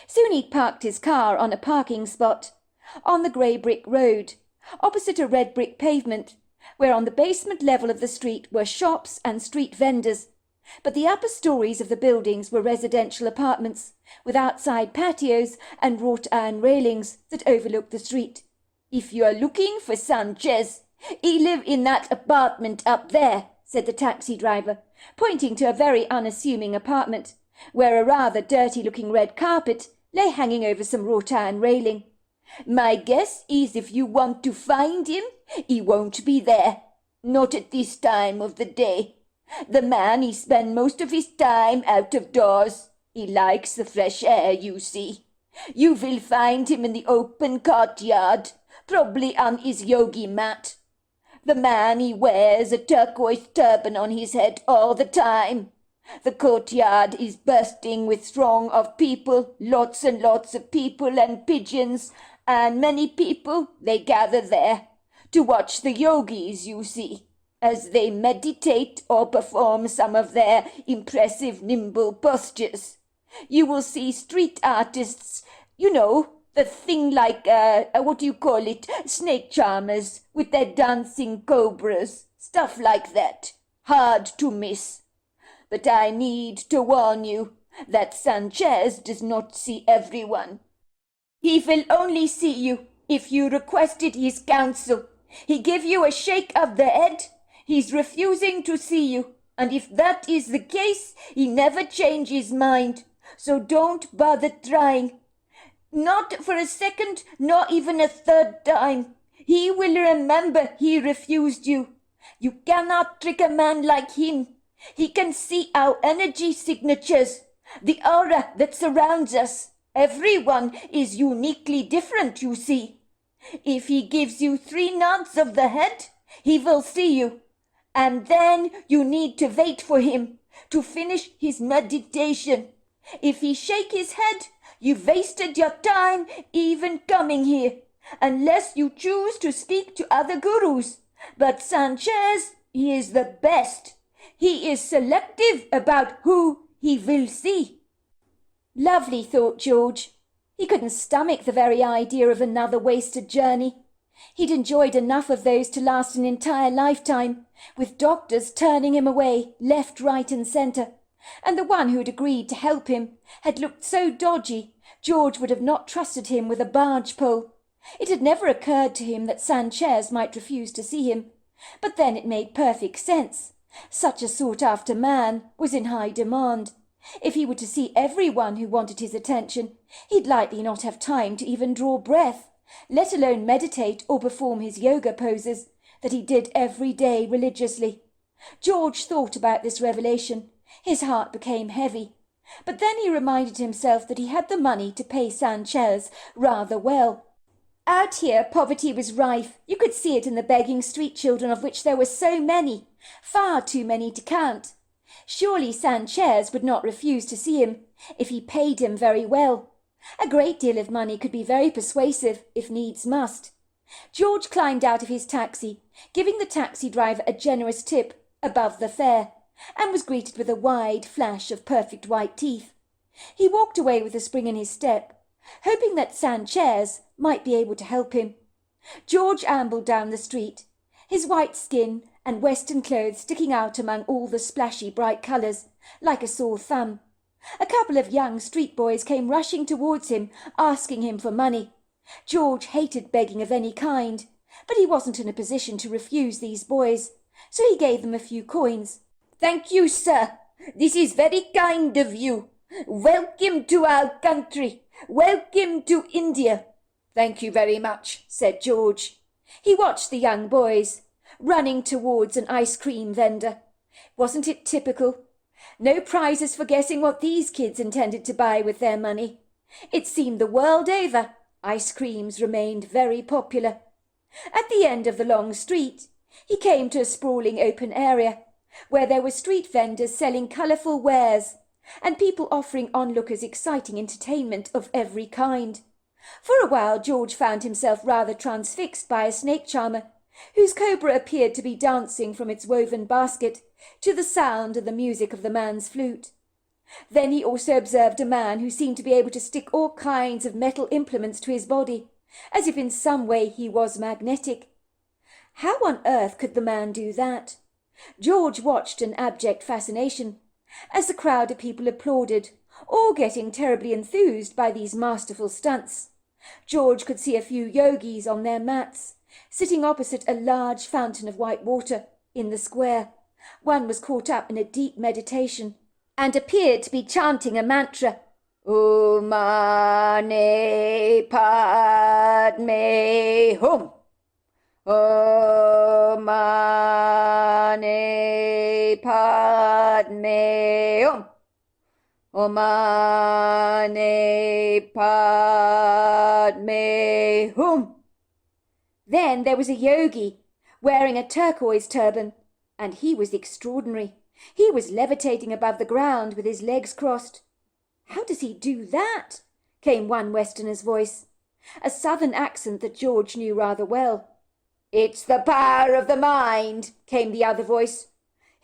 Soon he'd parked his car on a parking spot, on the grey brick road, opposite a red brick pavement, where on the basement level of the street were shops and street vendors, but the upper stories of the buildings were residential apartments, with outside patios and wrought iron railings that overlooked the street. If you are looking for Sanchez, he live in that apartment up there, said the taxi driver, pointing to a very unassuming apartment, where a rather dirty-looking red carpet lay hanging over some wrought iron railing. My guess is if you want to find him, he won't be there. Not at this time of the day. The man, he spend most of his time out of doors. He likes the fresh air, you see. You will find him in the open courtyard, probably on his yogi mat. The man, he wears a turquoise turban on his head all the time. The courtyard is bursting with throng of people, lots and lots of people and pigeons, and many people, they gather there to watch the yogis, you see, as they meditate or perform some of their impressive nimble postures. You will see street artists, you know, the thing like, what do you call it, snake charmers with their dancing cobras, stuff like that. Hard to miss. But I need to warn you that Sanchez does not see everyone. He will only see you if you requested his counsel. He give you a shake of the head. He's refusing to see you. And if that is the case, he never change his mind. So don't bother trying. Not for a second, nor even a third time. He will remember he refused you. You cannot trick a man like him. He can see our energy signatures, the aura that surrounds us. Everyone is uniquely different, you see. If he gives you 3 nods of the head, he will see you. And then you need to wait for him to finish his meditation. If he shake his head, you've wasted your time even coming here, unless you choose to speak to other gurus. But Sanchez, he is the best. He is selective about who he will see.
Lovely, thought George. He couldn't stomach the very idea of another wasted journey. He'd enjoyed enough of those to last an entire lifetime, with doctors turning him away left, right and centre. And the one who had agreed to help him had looked so dodgy, George would have not trusted him with a barge pole. It had never occurred to him that Sanchez might refuse to see him, but then it made perfect sense. Such a sought-after man was in high demand. If he were to see everyone who wanted his attention, he'd likely not have time to even draw breath, let alone meditate or perform his yoga poses that he did every day religiously. George thought about this revelation. His heart became heavy. But then he reminded himself that he had the money to pay Sanchez rather well. Out here poverty was rife. You could see it in the begging street children, of which there were so many, far too many to count. Surely Sanchez would not refuse to see him if he paid him very well. A great deal of money could be very persuasive, if needs must. George climbed out of his taxi, giving the taxi driver a generous tip above the fare, and was greeted with a wide flash of perfect white teeth. He walked away with a spring in his step, hoping that Sanchez might be able to help him. George ambled down the street, his white skin and western clothes sticking out among all the splashy bright colours, like a sore thumb. A couple of young street boys came rushing towards him, asking him for money. George hated begging of any kind, but he wasn't in a position to refuse these boys, so he gave them a few coins.
Thank you, sir. This is very kind of you. Welcome to our country. Welcome to India.
Thank you very much, said George. He watched the young boys, running towards an ice cream vendor. Wasn't it typical? No prizes for guessing what these kids intended to buy with their money. It seemed the world over, ice creams remained very popular. At the end of the long street, he came to a sprawling open area, where there were street vendors selling colourful wares, and people offering onlookers exciting entertainment of every kind. For a while George found himself rather transfixed by a snake charmer, whose cobra appeared to be dancing from its woven basket to the sound and the music of the man's flute. Then he also observed a man who seemed to be able to stick all kinds of metal implements to his body, as if in some way he was magnetic. How on earth could the man do that? George watched in abject fascination, as the crowd of people applauded, all getting terribly enthused by these masterful stunts. George could see a few yogis on their mats, sitting opposite a large fountain of white water in the square. One was caught up in a deep meditation, and appeared to be chanting a mantra. Om Mani Padme Hum. Om Mani Padme Hum. Om Mani Padme Hum. Then there was a yogi, wearing a turquoise turban, and he was extraordinary. He was levitating above the ground with his legs crossed. "How does he do that?" came one Westerner's voice, a southern accent that George knew rather well. "It's the power of the mind," came the other voice.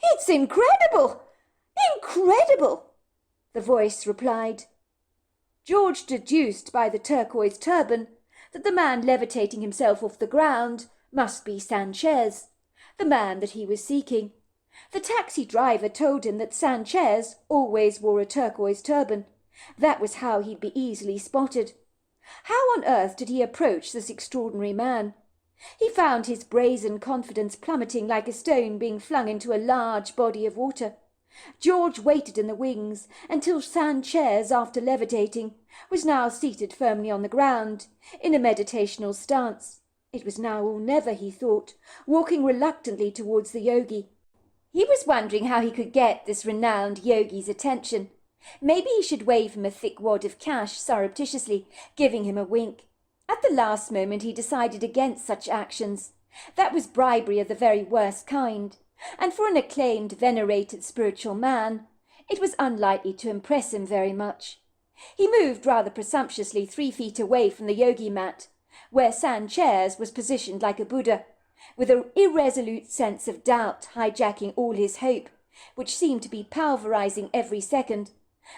"It's incredible! Incredible!" the voice replied. George deduced by the turquoise turban that the man levitating himself off the ground must be Sanchez, the man that he was seeking. The taxi driver told him that Sanchez always wore a turquoise turban. That was how he'd be easily spotted. How on earth did he approach this extraordinary man? He found his brazen confidence plummeting like a stone being flung into a large body of water. George waited in the wings until Sanchez, after levitating, was now seated firmly on the ground, in a meditational stance. It was now or never, he thought, walking reluctantly towards the yogi. He was wondering how he could get this renowned yogi's attention. Maybe he should wave him a thick wad of cash surreptitiously, giving him a wink. At the last moment he decided against such actions. That was bribery of the very worst kind, and for an acclaimed, venerated spiritual man, it was unlikely to impress him very much. He moved rather presumptuously 3 feet away from the yogi mat, where Sanchez was positioned like a Buddha, with an irresolute sense of doubt hijacking all his hope, which seemed to be pulverizing every second.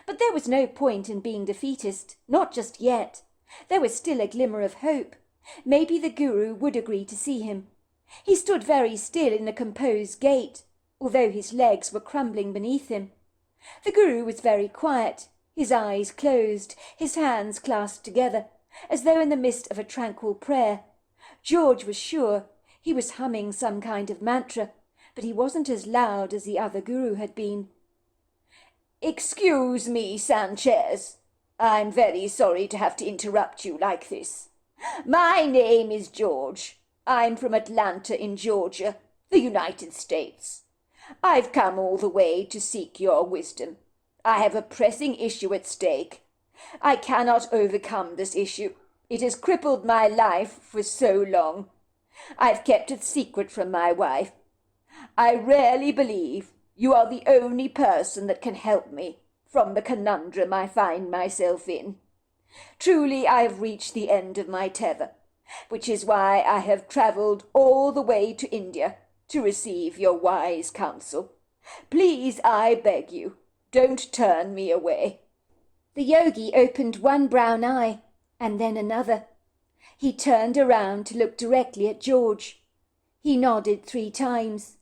But there was no point in being defeatist, not just yet. There was still a glimmer of hope. Maybe the guru would agree to see him. He stood very still in a composed gait, although his legs were crumbling beneath him. The guru was very quiet, his eyes closed, his hands clasped together, as though in the midst of a tranquil prayer. George was sure he was humming some kind of mantra, but he wasn't as loud as the other guru had been. "Excuse me, Sanchez. I'm very sorry to have to interrupt you like this. My name is George. I'm from Atlanta in Georgia, the United States. I've come all the way to seek your wisdom. I have a pressing issue at stake. I cannot overcome this issue. It has crippled my life for so long. I've kept it secret from my wife. I rarely believe you are the only person that can help me from the conundrum I find myself in. Truly, I have reached the end of my tether, which is why I have travelled all the way to India to receive your wise counsel. Please, I beg you, don't turn me away." The yogi opened one brown eye, and then another. He turned around to look directly at George. He nodded 3 times,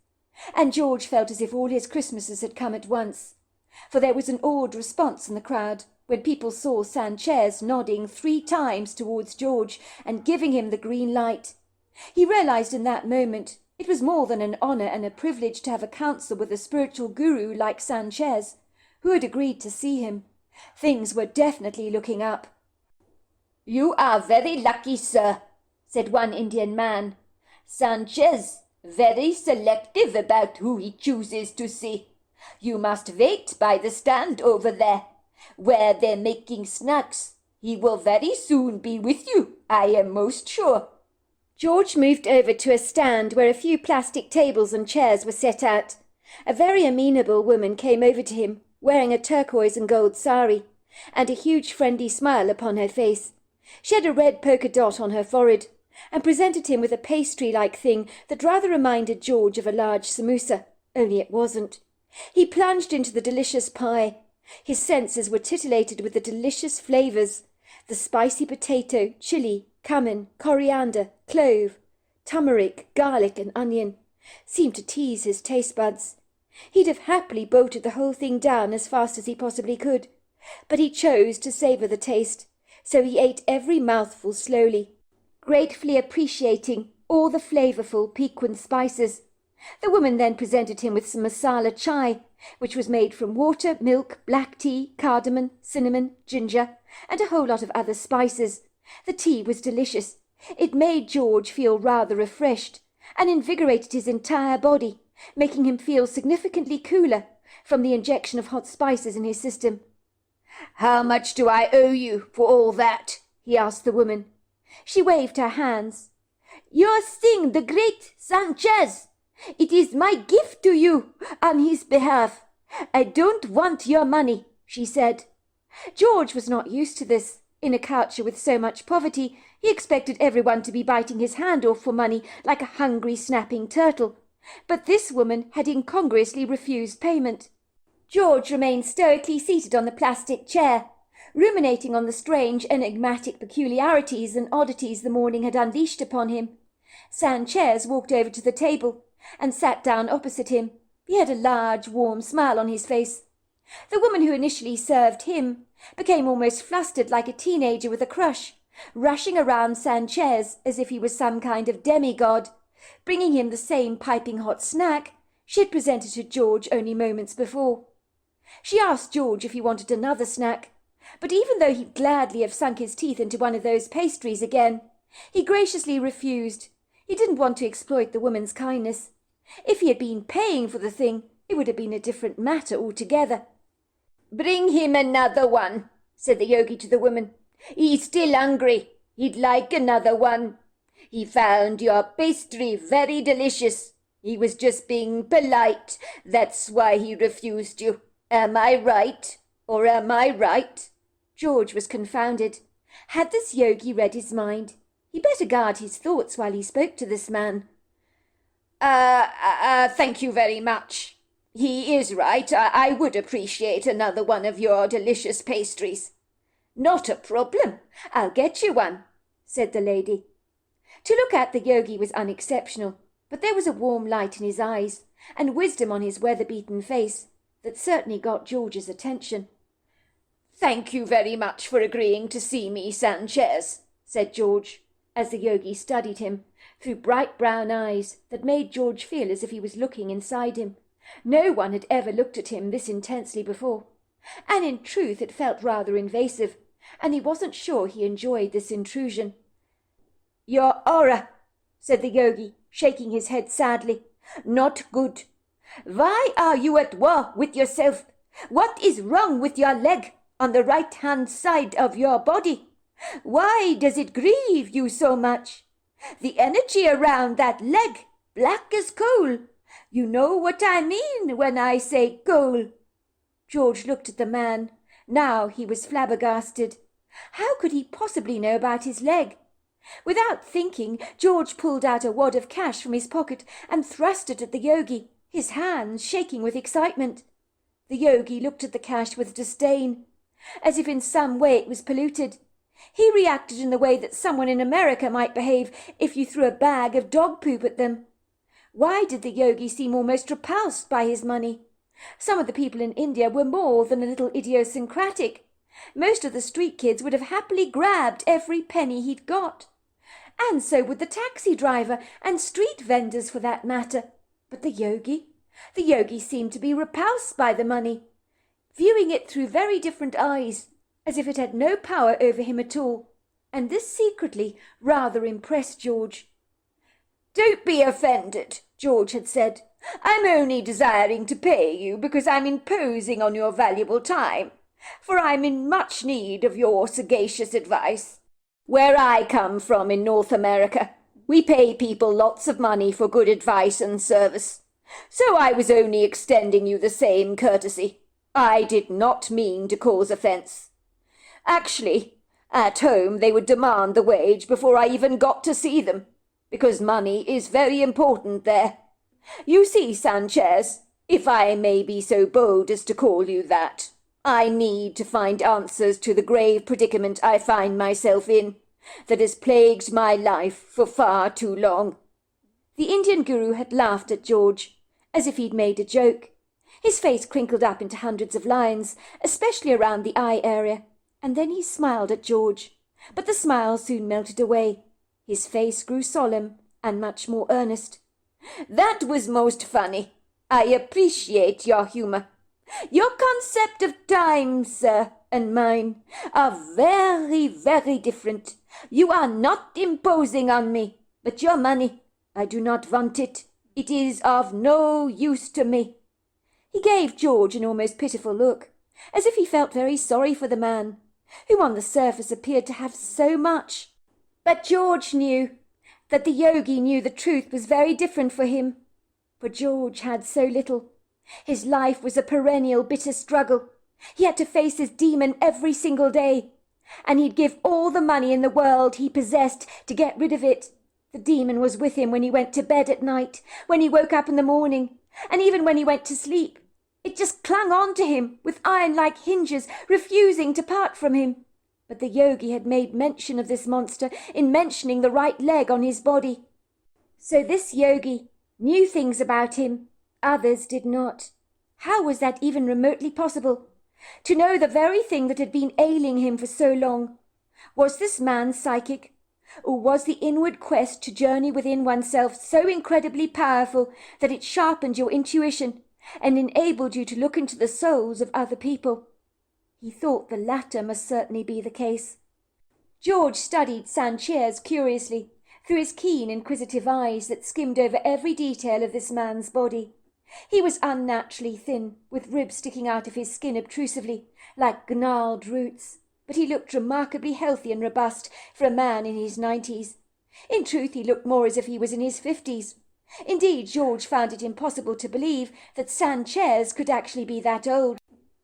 and George felt as if all his Christmases had come at once, for there was an awed response in the crowd when people saw Sanchez nodding 3 times towards George and giving him the green light. He realized in that moment it was more than an honor and a privilege to have a counsel with a spiritual guru like Sanchez, who had agreed to see him. Things were definitely looking up. "You are very lucky, sir," said one Indian man. "Sanchez very selective about who he chooses to see. You must wait by the stand over there, where they're making snacks. He will very soon be with you, I am most sure." George moved over to a stand where a few plastic tables and chairs were set out. A very amenable woman came over to him, wearing a turquoise and gold sari, and a huge friendly smile upon her face. She had a red polka dot on her forehead, and presented him with a pastry-like thing that rather reminded George of a large samosa, only it wasn't. He plunged into the delicious pie. His senses were titillated with the delicious flavours. The spicy potato, chili, cumin, coriander, clove, turmeric, garlic and onion seemed to tease his taste buds. He'd have happily bolted the whole thing down as fast as he possibly could, but he chose to savour the taste, so he ate every mouthful slowly, gratefully appreciating all the flavourful, piquant spices. The woman then presented him with some masala chai, which was made from water, milk, black tea, cardamom, cinnamon, ginger, and a whole lot of other spices. The tea was delicious. It made George feel rather refreshed, and invigorated his entire body, making him feel significantly cooler from the injection of hot spices in his system. "How much do I owe you for all that?" he asked the woman. She waved her hands. "Your thing, the great Sanchez. It is my gift to you on his behalf. I don't want your money," she said. George was not used to this. In a culture with so much poverty, he expected everyone to be biting his hand off for money like a hungry, snapping turtle. But this woman had incongruously refused payment. George remained stoically seated on the plastic chair, ruminating on the strange, enigmatic peculiarities and oddities the morning had unleashed upon him. Sanchez walked over to the table and sat down opposite him. He had a large, warm smile on his face. The woman who initially served him became almost flustered like a teenager with a crush, rushing around Sanchez as if he was some kind of demigod, bringing him the same piping hot snack she had presented to George only moments before. She asked George if he wanted another snack, but even though he'd gladly have sunk his teeth into one of those pastries again, he graciously refused. He didn't want to exploit the woman's kindness. If he had been paying for the thing, it would have been a different matter altogether.
"Bring him another one," said the yogi to the woman. "He's still hungry. He'd like another one. He found your pastry very delicious. He was just being polite. That's why he refused you. Am I right? Or am I right?"
George was confounded. Had this yogi read his mind? He better guard his thoughts while he spoke to this man.
Thank you very much. He is right. I would appreciate another one of your delicious pastries." "Not a problem. I'll get you one,"
said the lady. To look at, the yogi was unexceptional, but there was a warm light in his eyes and wisdom on his weather-beaten face that certainly got George's attention.
"Thank you very much for agreeing to see me, Sanchez," said George,
as the yogi studied him through bright brown eyes that made George feel as if he was looking inside him. No one had ever looked at him this intensely before, and in truth it felt rather invasive, and he wasn't sure he enjoyed this intrusion.
"Your aura," said the yogi, shaking his head sadly. "Not good. Why are you at war with yourself? What is wrong with your leg on the right-hand side of your body? Why does it grieve you so much? The energy around that leg, black as coal. You know what I mean when I say coal."
George looked at the man. Now he was flabbergasted. How could he possibly know about his leg? Without thinking, George pulled out a wad of cash from his pocket and thrust it at the yogi, his hands shaking with excitement. The yogi looked at the cash with disdain, as if in some way it was polluted. He reacted in the way that someone in America might behave if you threw a bag of dog poop at them. Why did the yogi seem almost repulsed by his money? Some of the people in India were more than a little idiosyncratic. Most of the street kids would have happily grabbed every penny he'd got. And so would the taxi driver and street vendors for that matter. But the yogi seemed to be repulsed by the money, viewing it through very different eyes, as if it had no power over him at all, and this secretly rather impressed George.
"Don't be offended," George had said. "I'm only desiring to pay you because I'm imposing on your valuable time, for I'm in much need of your sagacious advice. Where I come from in North America, we pay people lots of money for good advice and service, so I was only extending you the same courtesy. I did not mean to cause offence. Actually, at home they would demand the wage before I even got to see them, because money is very important there. You see, Sanchez, if I may be so bold as to call you that, I need to find answers to the grave predicament I find myself in, that has plagued my life for far too long."
The Indian guru had laughed at George, as if he'd made a joke. His face crinkled up into hundreds of lines, especially around the eye area, and then he smiled at George, but the smile soon melted away. His face grew solemn and much more earnest.
"That was most funny. I appreciate your humour. Your concept of time, sir, and mine are very, very different. You are not imposing on me, but your money, I do not want it. It is of no use to me."
He gave George an almost pitiful look, as if he felt very sorry for the man, who on the surface appeared to have so much. But George knew that the yogi knew the truth was very different for him, for George had so little. His life was a perennial bitter struggle. He had to face his demon every single day, and he'd give all the money in the world he possessed to get rid of it. The demon was with him when he went to bed at night, when he woke up in the morning, and even when he went to sleep. It just clung on to him with iron-like hinges, refusing to part from him. But the yogi had made mention of this monster in mentioning the right leg on his body. So this yogi knew things about him others did not. How was that even remotely possible? To know the very thing that had been ailing him for so long. Was this man psychic? Or was the inward quest to journey within oneself so incredibly powerful that it sharpened your intuition and enabled you to look into the souls of other people? He thought the latter must certainly be the case. George studied Sanchez curiously, through his keen, inquisitive eyes that skimmed over every detail of this man's body. He was unnaturally thin, with ribs sticking out of his skin obtrusively, like gnarled roots, but he looked remarkably healthy and robust for a man in his 90s. In truth, he looked more as if he was in his 50s. Indeed, George found it impossible to believe that Sanchez could actually be that old.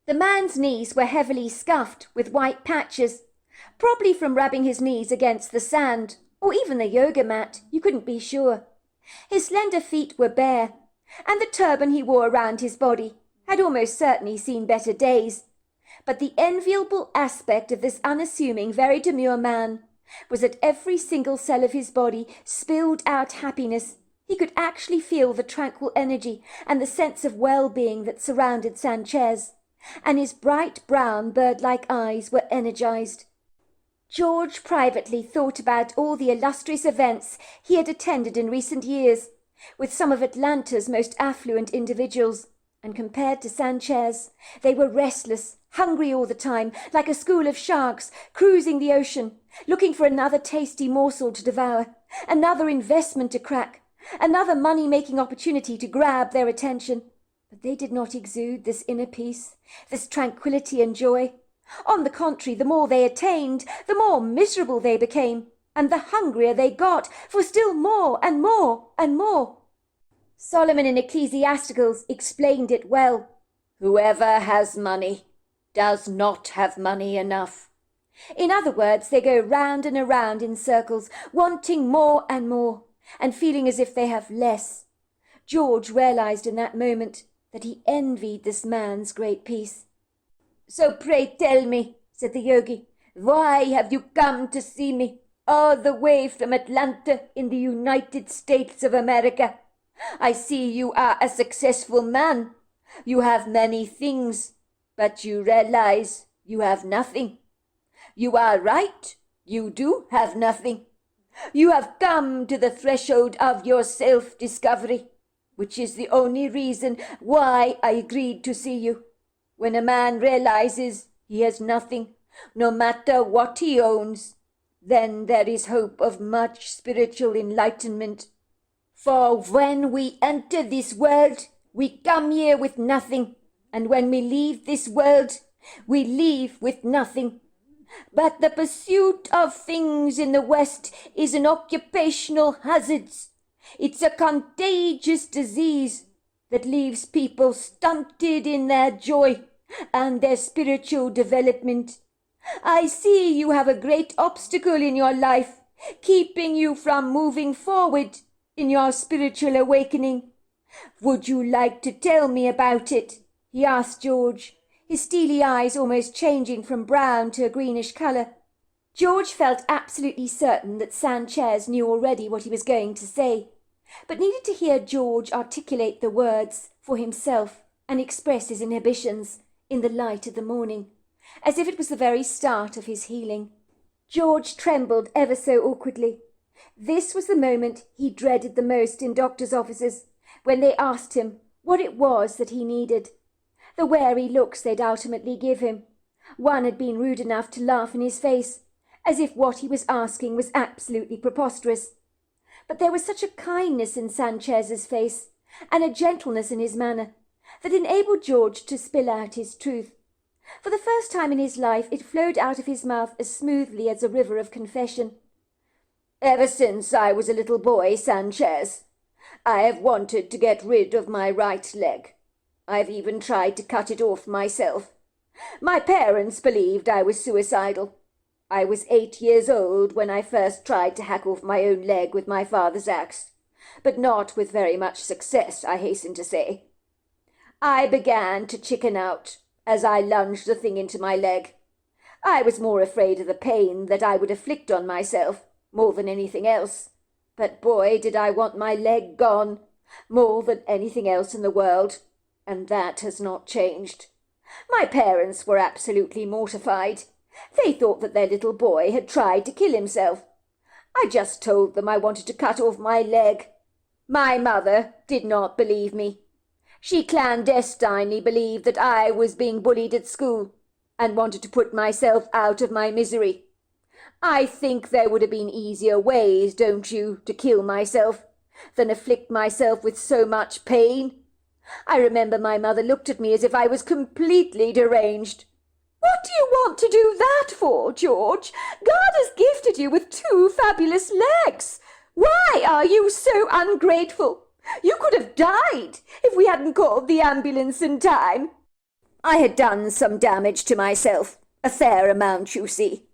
The man's knees were heavily scuffed with white patches, probably from rubbing his knees against the sand, or even the yoga mat, you couldn't be sure. His slender feet were bare, and the turban he wore around his body had almost certainly seen better days. But the enviable aspect of this unassuming, very demure man was that every single cell of his body spilled out happiness. He could actually feel the tranquil energy and the sense of well-being that surrounded Sanchez, and his bright brown bird-like eyes were energized. George privately thought about all the illustrious events he had attended in recent years, with some of Atlanta's most affluent individuals, and compared to Sanchez, they were restless, hungry all the time, like a school of sharks cruising the ocean, looking for another tasty morsel to devour, another investment to crack, another money-making opportunity to grab their attention. But they did not exude this inner peace, this tranquility and joy. On the contrary, the more they attained, the more miserable they became, and the hungrier they got for still more and more and more. Solomon in Ecclesiasticals explained it well. Whoever has money does not have money enough. In other words, they go round and around in circles, wanting more and more, and feeling as if they have less. George realized in that moment that he envied this man's great peace. "So pray tell me," said the yogi, "why have you come to see me, all the way from Atlanta in the United States of America? I see you are a successful man. You have many things, but you realize you have nothing. You are right, you do have nothing. You have come to the threshold of your self-discovery, which is the only reason why I agreed to see you. When a man realizes he has nothing, no matter what he owns, then there is hope of much spiritual enlightenment. For when we enter this world, we come here with nothing, and when we leave this world, we leave with nothing. But the pursuit of things in the West is an occupational hazard. It's a contagious disease that leaves people stunted in their joy and their spiritual development. I see you have a great obstacle in your life, keeping you from moving forward in your spiritual awakening. Would you like to tell me about it?" he asked George, his steely eyes almost changing from brown to a greenish colour. George felt absolutely certain that Sanchez knew already what he was going to say, but needed to hear George articulate the words for himself and express his inhibitions in the light of the morning, as if it was the very start of his healing. George trembled ever so awkwardly. This was the moment he dreaded the most in doctors' offices, when they asked him what it was that he needed. The wary looks they'd ultimately give him. One had been rude enough to laugh in his face, as if what he was asking was absolutely preposterous. But there was such a kindness in Sanchez's face, and a gentleness in his manner, that enabled George to spill out his truth. For the first time in his life it flowed out of his mouth as smoothly as a river of confession. "Ever since I was a little boy, Sanchez, I have wanted to get rid of my right leg. I've even tried to cut it off myself. My parents believed I was suicidal. I was 8 years old when I first tried to hack off my own leg with my father's axe, but not with very much success, I hasten to say.
I began to chicken out as I lunged the thing into my leg. I was more afraid of the pain that I would inflict on myself, more than anything else. But boy, did I want my leg gone, more than anything else in the world, and that has not changed. My parents were absolutely mortified. They thought that their little boy had tried to kill himself. I just told them I wanted to cut off my leg. My mother did not believe me. She clandestinely believed that I was being bullied at school and wanted to put myself out of my misery. I think there would have been easier ways, don't you, to kill myself than afflict myself with so much pain. I remember my mother looked at me as if I was completely deranged. "What do you want to do that for, George? God has gifted you with 2 fabulous legs. Why are you so ungrateful? You could have died if we hadn't called the ambulance in time." I had done some damage to myself, a fair amount, you see,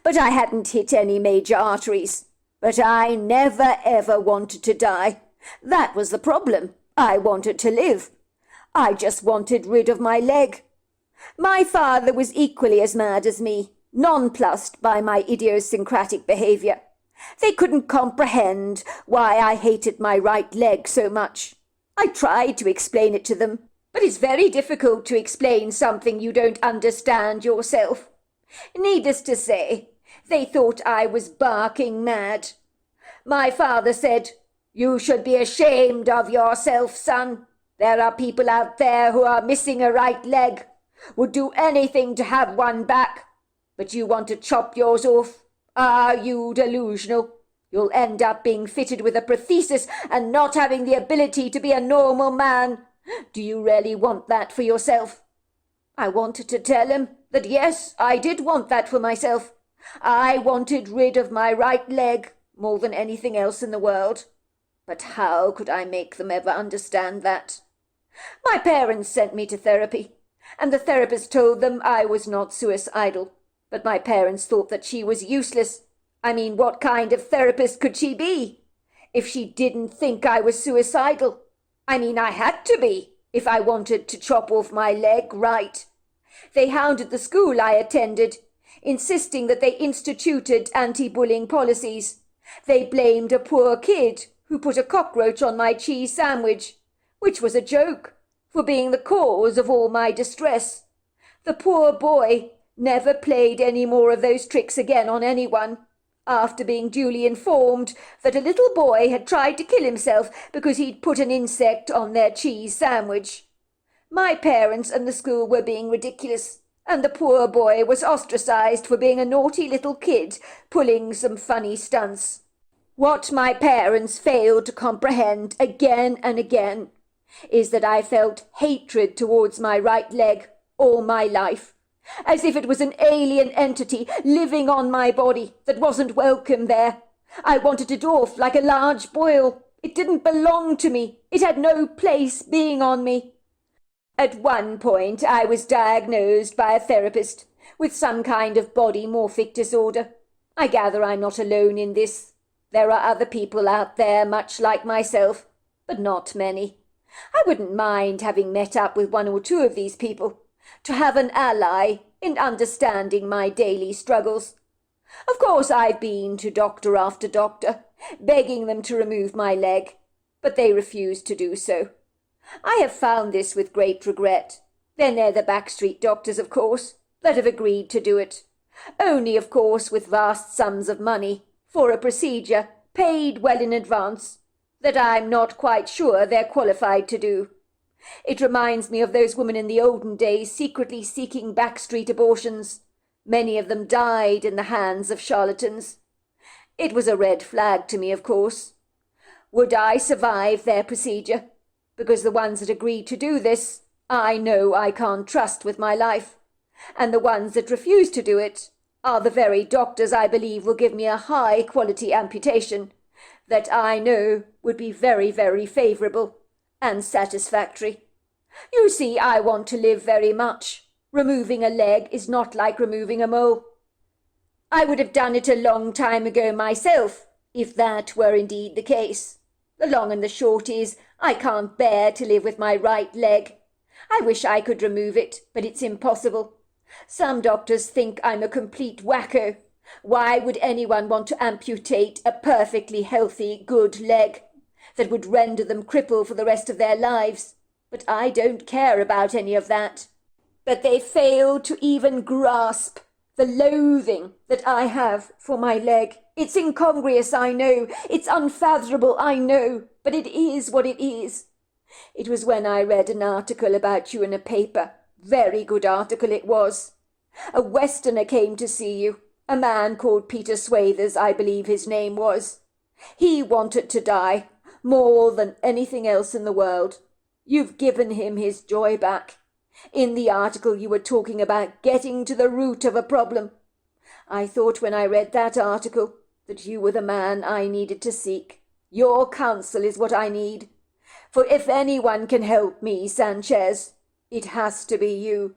but I hadn't hit any major arteries. But I never ever wanted to die. That was the problem. I wanted to live. I just wanted rid of my leg. My father was equally as mad as me, nonplussed by my idiosyncratic behaviour. They couldn't comprehend why I hated my right leg so much. I tried to explain it to them, but it's very difficult to explain something you don't understand yourself. Needless to say, they thought I was barking mad. My father said, "You should be ashamed of yourself, son. There are people out there who are missing a right leg, would do anything to have one back, but you want to chop yours off. Are you delusional? You'll end up being fitted with a prosthesis and not having the ability to be a normal man. Do you really want that for yourself?" I wanted to tell him that yes, I did want that for myself. I wanted rid of my right leg more than anything else in the world. But how could I make them ever understand that? My parents sent me to therapy, and the therapist told them I was not suicidal. But my parents thought that she was useless. I mean, what kind of therapist could she be if she didn't think I was suicidal? I mean, I had to be if I wanted to chop off my leg right. They hounded the school I attended, insisting that they instituted anti-bullying policies. They blamed a poor kid who put a cockroach on my cheese sandwich, which was a joke, for being the cause of all my distress. The poor boy never played any more of those tricks again on anyone, after being duly informed that a little boy had tried to kill himself because he'd put an insect on their cheese sandwich. My parents and the school were being ridiculous, and the poor boy was ostracized for being a naughty little kid pulling some funny stunts. What my parents failed to comprehend again and again is that I felt hatred towards my right leg all my life, as if it was an alien entity living on my body that wasn't welcome there. I wanted it off like a large boil. It didn't belong to me. It had no place being on me. At one point I was diagnosed by a therapist with some kind of body morphic disorder. I gather I'm not alone in this. There are other people out there much like myself, but not many. I wouldn't mind having met up with 1 or 2 of these people, to have an ally in understanding my daily struggles. Of course, I've been to doctor after doctor, begging them to remove my leg, but they refused to do so. I have found this with great regret. Then they're the backstreet doctors, of course, that have agreed to do it. Only, of course, with vast sums of money, for a procedure paid well in advance, that I'm not quite sure they're qualified to do. It reminds me of those women in the olden days secretly seeking backstreet abortions. Many of them died in the hands of charlatans. It was a red flag to me, of course. Would I survive their procedure? Because the ones that agreed to do this, I know I can't trust with my life. And the ones that refuse to do it are the very doctors I believe will give me a high-quality amputation that I know would be very, very favourable and satisfactory. You see, I want to live very much. Removing a leg is not like removing a mole. I would have done it a long time ago myself, if that were indeed the case. The long and the short is, I can't bear to live with my right leg. I wish I could remove it, but it's impossible. Some doctors think I'm a complete wacko. Why would anyone want to amputate a perfectly healthy, good leg that would render them crippled for the rest of their lives? But I don't care about any of that. But they fail to even grasp the loathing that I have for my leg. It's incongruous, I know. It's unfathomable, I know. But it is what it is. It was when I read an article about you in a paper. Very good article it was. A Westerner came to see you. A man called Peter Swathers, I believe his name was. He wanted to die more than anything else in the world. You've given him his joy back. In the article you were talking about getting to the root of a problem. I thought when I read that article that you were the man I needed to seek. Your counsel is what I need. For if anyone can help me, Sanchez, it has to be you,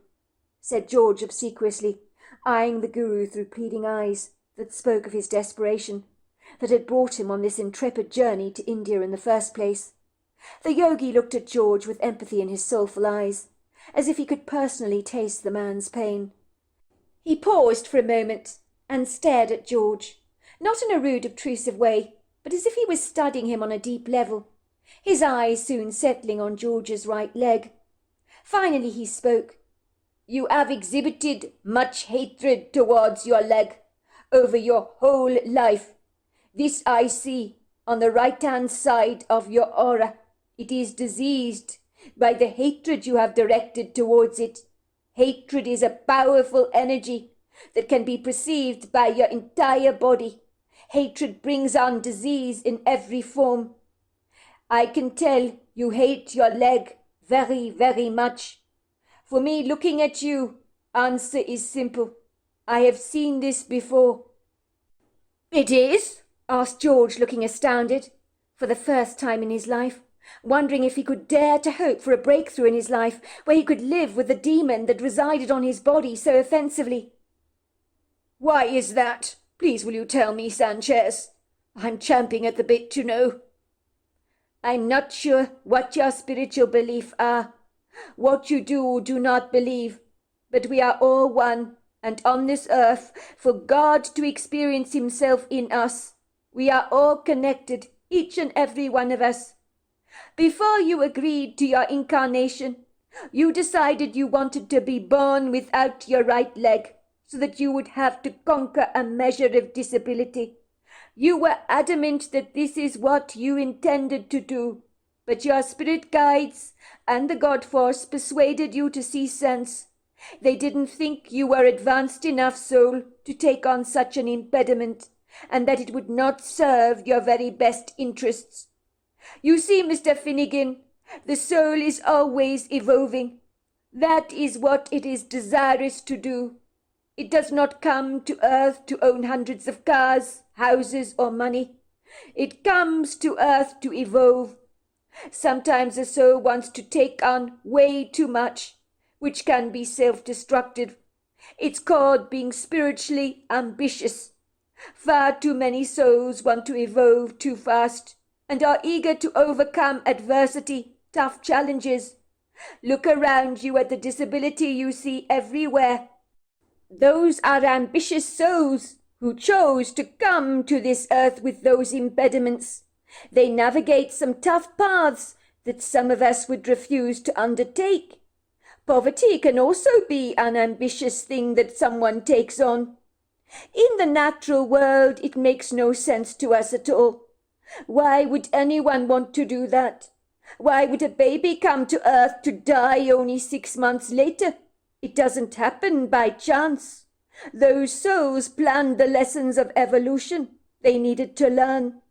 said George obsequiously, eyeing the guru through pleading eyes that spoke of his desperation, that had brought him on this intrepid journey to India in the first place. The yogi looked at George with empathy in his soulful eyes, as if he could personally taste the man's pain. He paused for a moment and stared at George, not in a rude, obtrusive way, but as if he was studying him on a deep level, his eyes soon settling on George's right leg. Finally he spoke. You have exhibited much hatred towards your leg over your whole life. This I see on the right-hand side of your aura. It is diseased by the hatred you have directed towards it. Hatred is a powerful energy that can be perceived by your entire body. Hatred brings on disease in every form. I can tell you hate your leg very, very much. For me, looking at you, answer is simple. I have seen this before. It is? Asked George, looking astounded, for the first time in his life, wondering if he could dare to hope for a breakthrough in his life where he could live with the demon that resided on his body so offensively. Why is that? Please will you tell me, Sanchez? I'm champing at the bit to know. I'm not sure what your spiritual beliefs are, what you do or do not believe, but we are all one, and on this earth, for God to experience himself in us, we are all connected, each and every one of us. Before you agreed to your incarnation, you decided you wanted to be born without your right leg, so that you would have to conquer a measure of disability. You were adamant that this is what you intended to do, but your spirit guides and the God Force persuaded you to see sense. They didn't think you were advanced enough soul to take on such an impediment, and that it would not serve your very best interests. You see, Mr. Finnegan, the soul is always evolving. That is what it is desirous to do. It does not come to earth to own hundreds of cars, houses, or money. It comes to earth to evolve. Sometimes the soul wants to take on way too much, which can be self-destructive. It's called being spiritually ambitious. Far too many souls want to evolve too fast and are eager to overcome adversity, tough challenges. Look around you at the disability you see everywhere. Those are ambitious souls who chose to come to this earth with those impediments. They navigate some tough paths that some of us would refuse to undertake. Poverty can also be an ambitious thing that someone takes on. In the natural world, it makes no sense to us at all. Why would anyone want to do that? Why would a baby come to earth to die only 6 months later? It doesn't happen by chance. Those souls planned the lessons of evolution they needed to learn.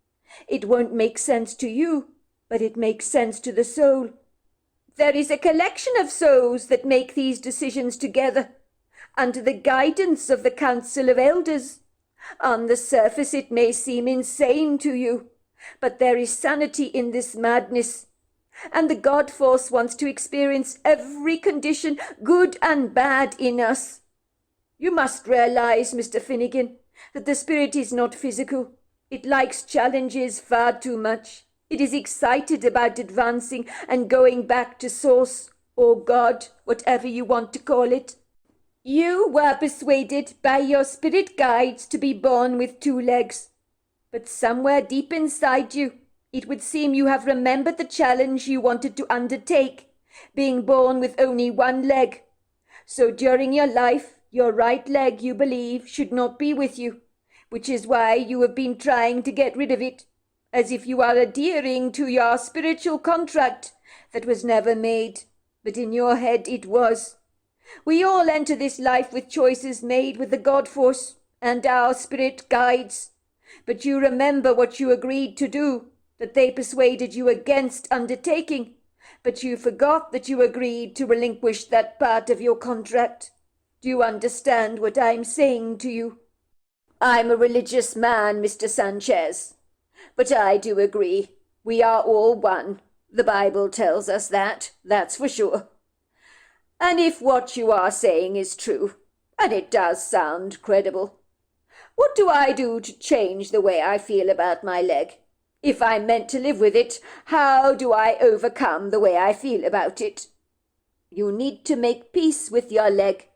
It won't make sense to you, but it makes sense to the soul. There is a collection of souls that make these decisions together, under the guidance of the Council of Elders. On the surface it may seem insane to you, but there is sanity in this madness, and the God Force wants to experience every condition, good and bad, in us. You must realize, Mr. Finnegan, that the spirit is not physical. It likes challenges far too much. It is excited about advancing and going back to source, or God, whatever you want to call it. You were persuaded by your spirit guides to be born with 2 legs. But somewhere deep inside you, it would seem you have remembered the challenge you wanted to undertake, being born with only 1 leg. So during your life, your right leg, you believe, should not be with you, which is why you have been trying to get rid of it, as if you are adhering to your spiritual contract that was never made, but in your head it was. We all enter this life with choices made with the God Force and our spirit guides. But you remember what you agreed to do, that they persuaded you against undertaking, but you forgot that you agreed to relinquish that part of your contract. Do you understand what I'm saying to you? I'm a religious man, Mr. Sanchez, but I do agree. We are all one. The Bible tells us that, that's for sure. And if what you are saying is true, and it does sound credible, what do I do to change the way I feel about my leg? If I'm meant to live with it, how do I overcome the way I feel about it? You need to make peace with your leg.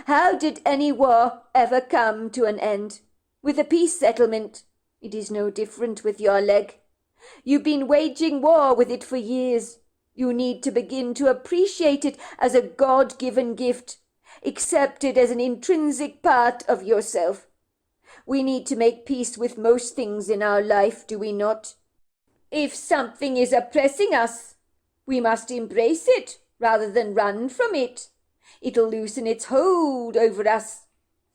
How did any war ever come to an end? With a peace settlement. It is no different with your leg. You've been waging war with it for years. You need to begin to appreciate it as a God-given gift, accept it as an intrinsic part of yourself. We need to make peace with most things in our life, do we not? If something is oppressing us, we must embrace it rather than run from it. It'll loosen its hold over us.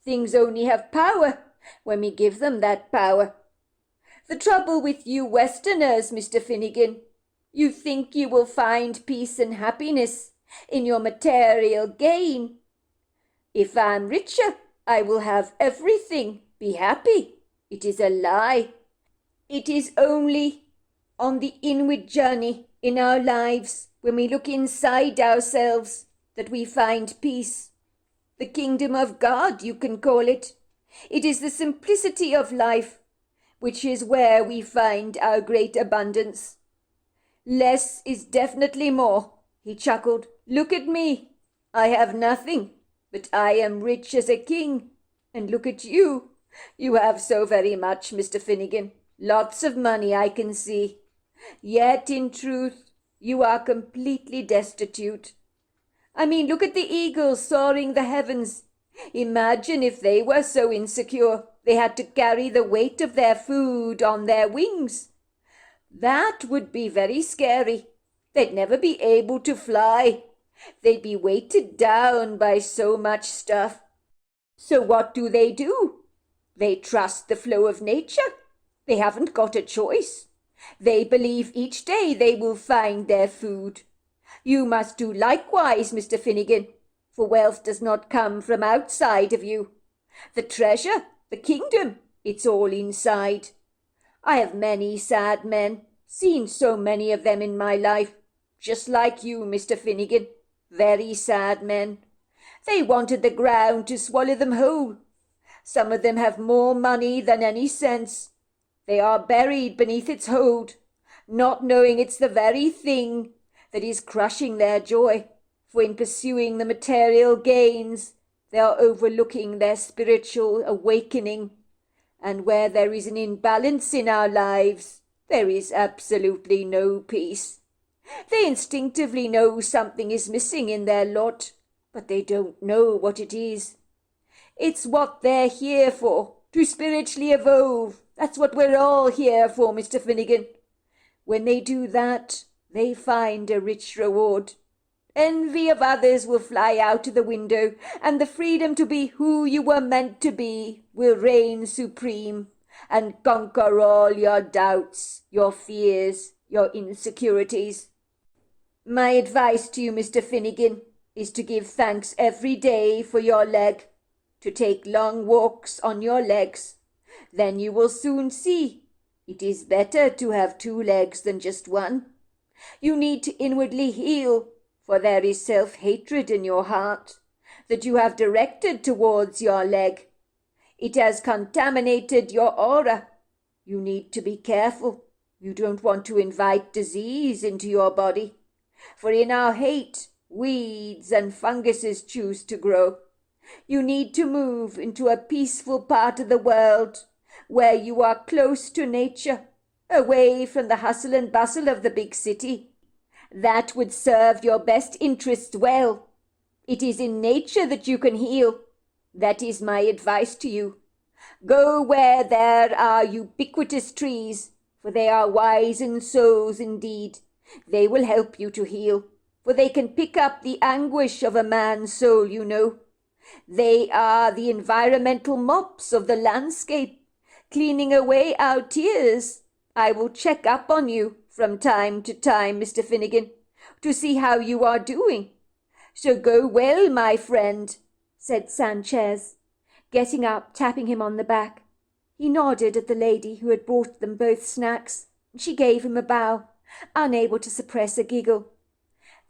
Things only have power when we give them that power. The trouble with you Westerners, Mr. Finnegan, you think you will find peace and happiness in your material gain. If I'm richer, I will have everything. Be happy. It is a lie. It is only on the inward journey in our lives, when we look inside ourselves, that we find peace. The kingdom of God, you can call it. It is the simplicity of life, which is where we find our great abundance. Less is definitely more, he chuckled. Look at me. I have nothing, but I am rich as a king. And look at you. You have so very much, Mr. Finnegan. Lots of money, I can see. Yet, in truth, you are completely destitute. I mean, look at the eagles soaring the heavens. Imagine if they were so insecure they had to carry the weight of their food on their wings. That would be very scary. They'd never be able to fly. They'd be weighted down by so much stuff. So what do? They trust the flow of nature. They haven't got a choice. They believe each day they will find their food. You must do likewise, Mr. Finnegan, for wealth does not come from outside of you. The treasure, the kingdom, it's all inside. I have many sad men, seen so many of them in my life, just like you, Mr. Finnegan, very sad men. They wanted the ground to swallow them whole. Some of them have more money than any sense. They are buried beneath its hold, not knowing it's the very thing that is crushing their joy, for in pursuing the material gains, they are overlooking their spiritual awakening. And where there is an imbalance in our lives, there is absolutely no peace. They instinctively know something is missing in their lot, but they don't know what it is. It's what they're here for, to spiritually evolve. That's what we're all here for, Mr. Finnegan. When they do that, they find a rich reward. Envy of others will fly out of the window, and the freedom to be who you were meant to be will reign supreme and conquer all your doubts, your fears, your insecurities. My advice to you, Mr. Finnegan, is to give thanks every day for your leg, to take long walks on your legs. Then you will soon see it is better to have 2 legs than just 1. You need to inwardly heal, for there is self-hatred in your heart that you have directed towards your leg. It has contaminated your aura. You need to be careful. You don't want to invite disease into your body, for in our hate weeds and funguses choose to grow. You need to move into a peaceful part of the world where you are close to nature, away from the hustle and bustle of the big city. That would serve your best interests well. It is in nature that you can heal. That is my advice to you. Go where there are ubiquitous trees, for they are wizened souls indeed. They will help you to heal, for they can pick up the anguish of a man's soul, you know. They are the environmental mops of the landscape, cleaning away our tears. I will check up on you from time to time, Mr. Finnegan, to see how you are doing. So go well, my friend, said Sanchez, getting up, tapping him on the back. He nodded at the lady who had brought them both snacks. She gave him a bow, unable to suppress a giggle.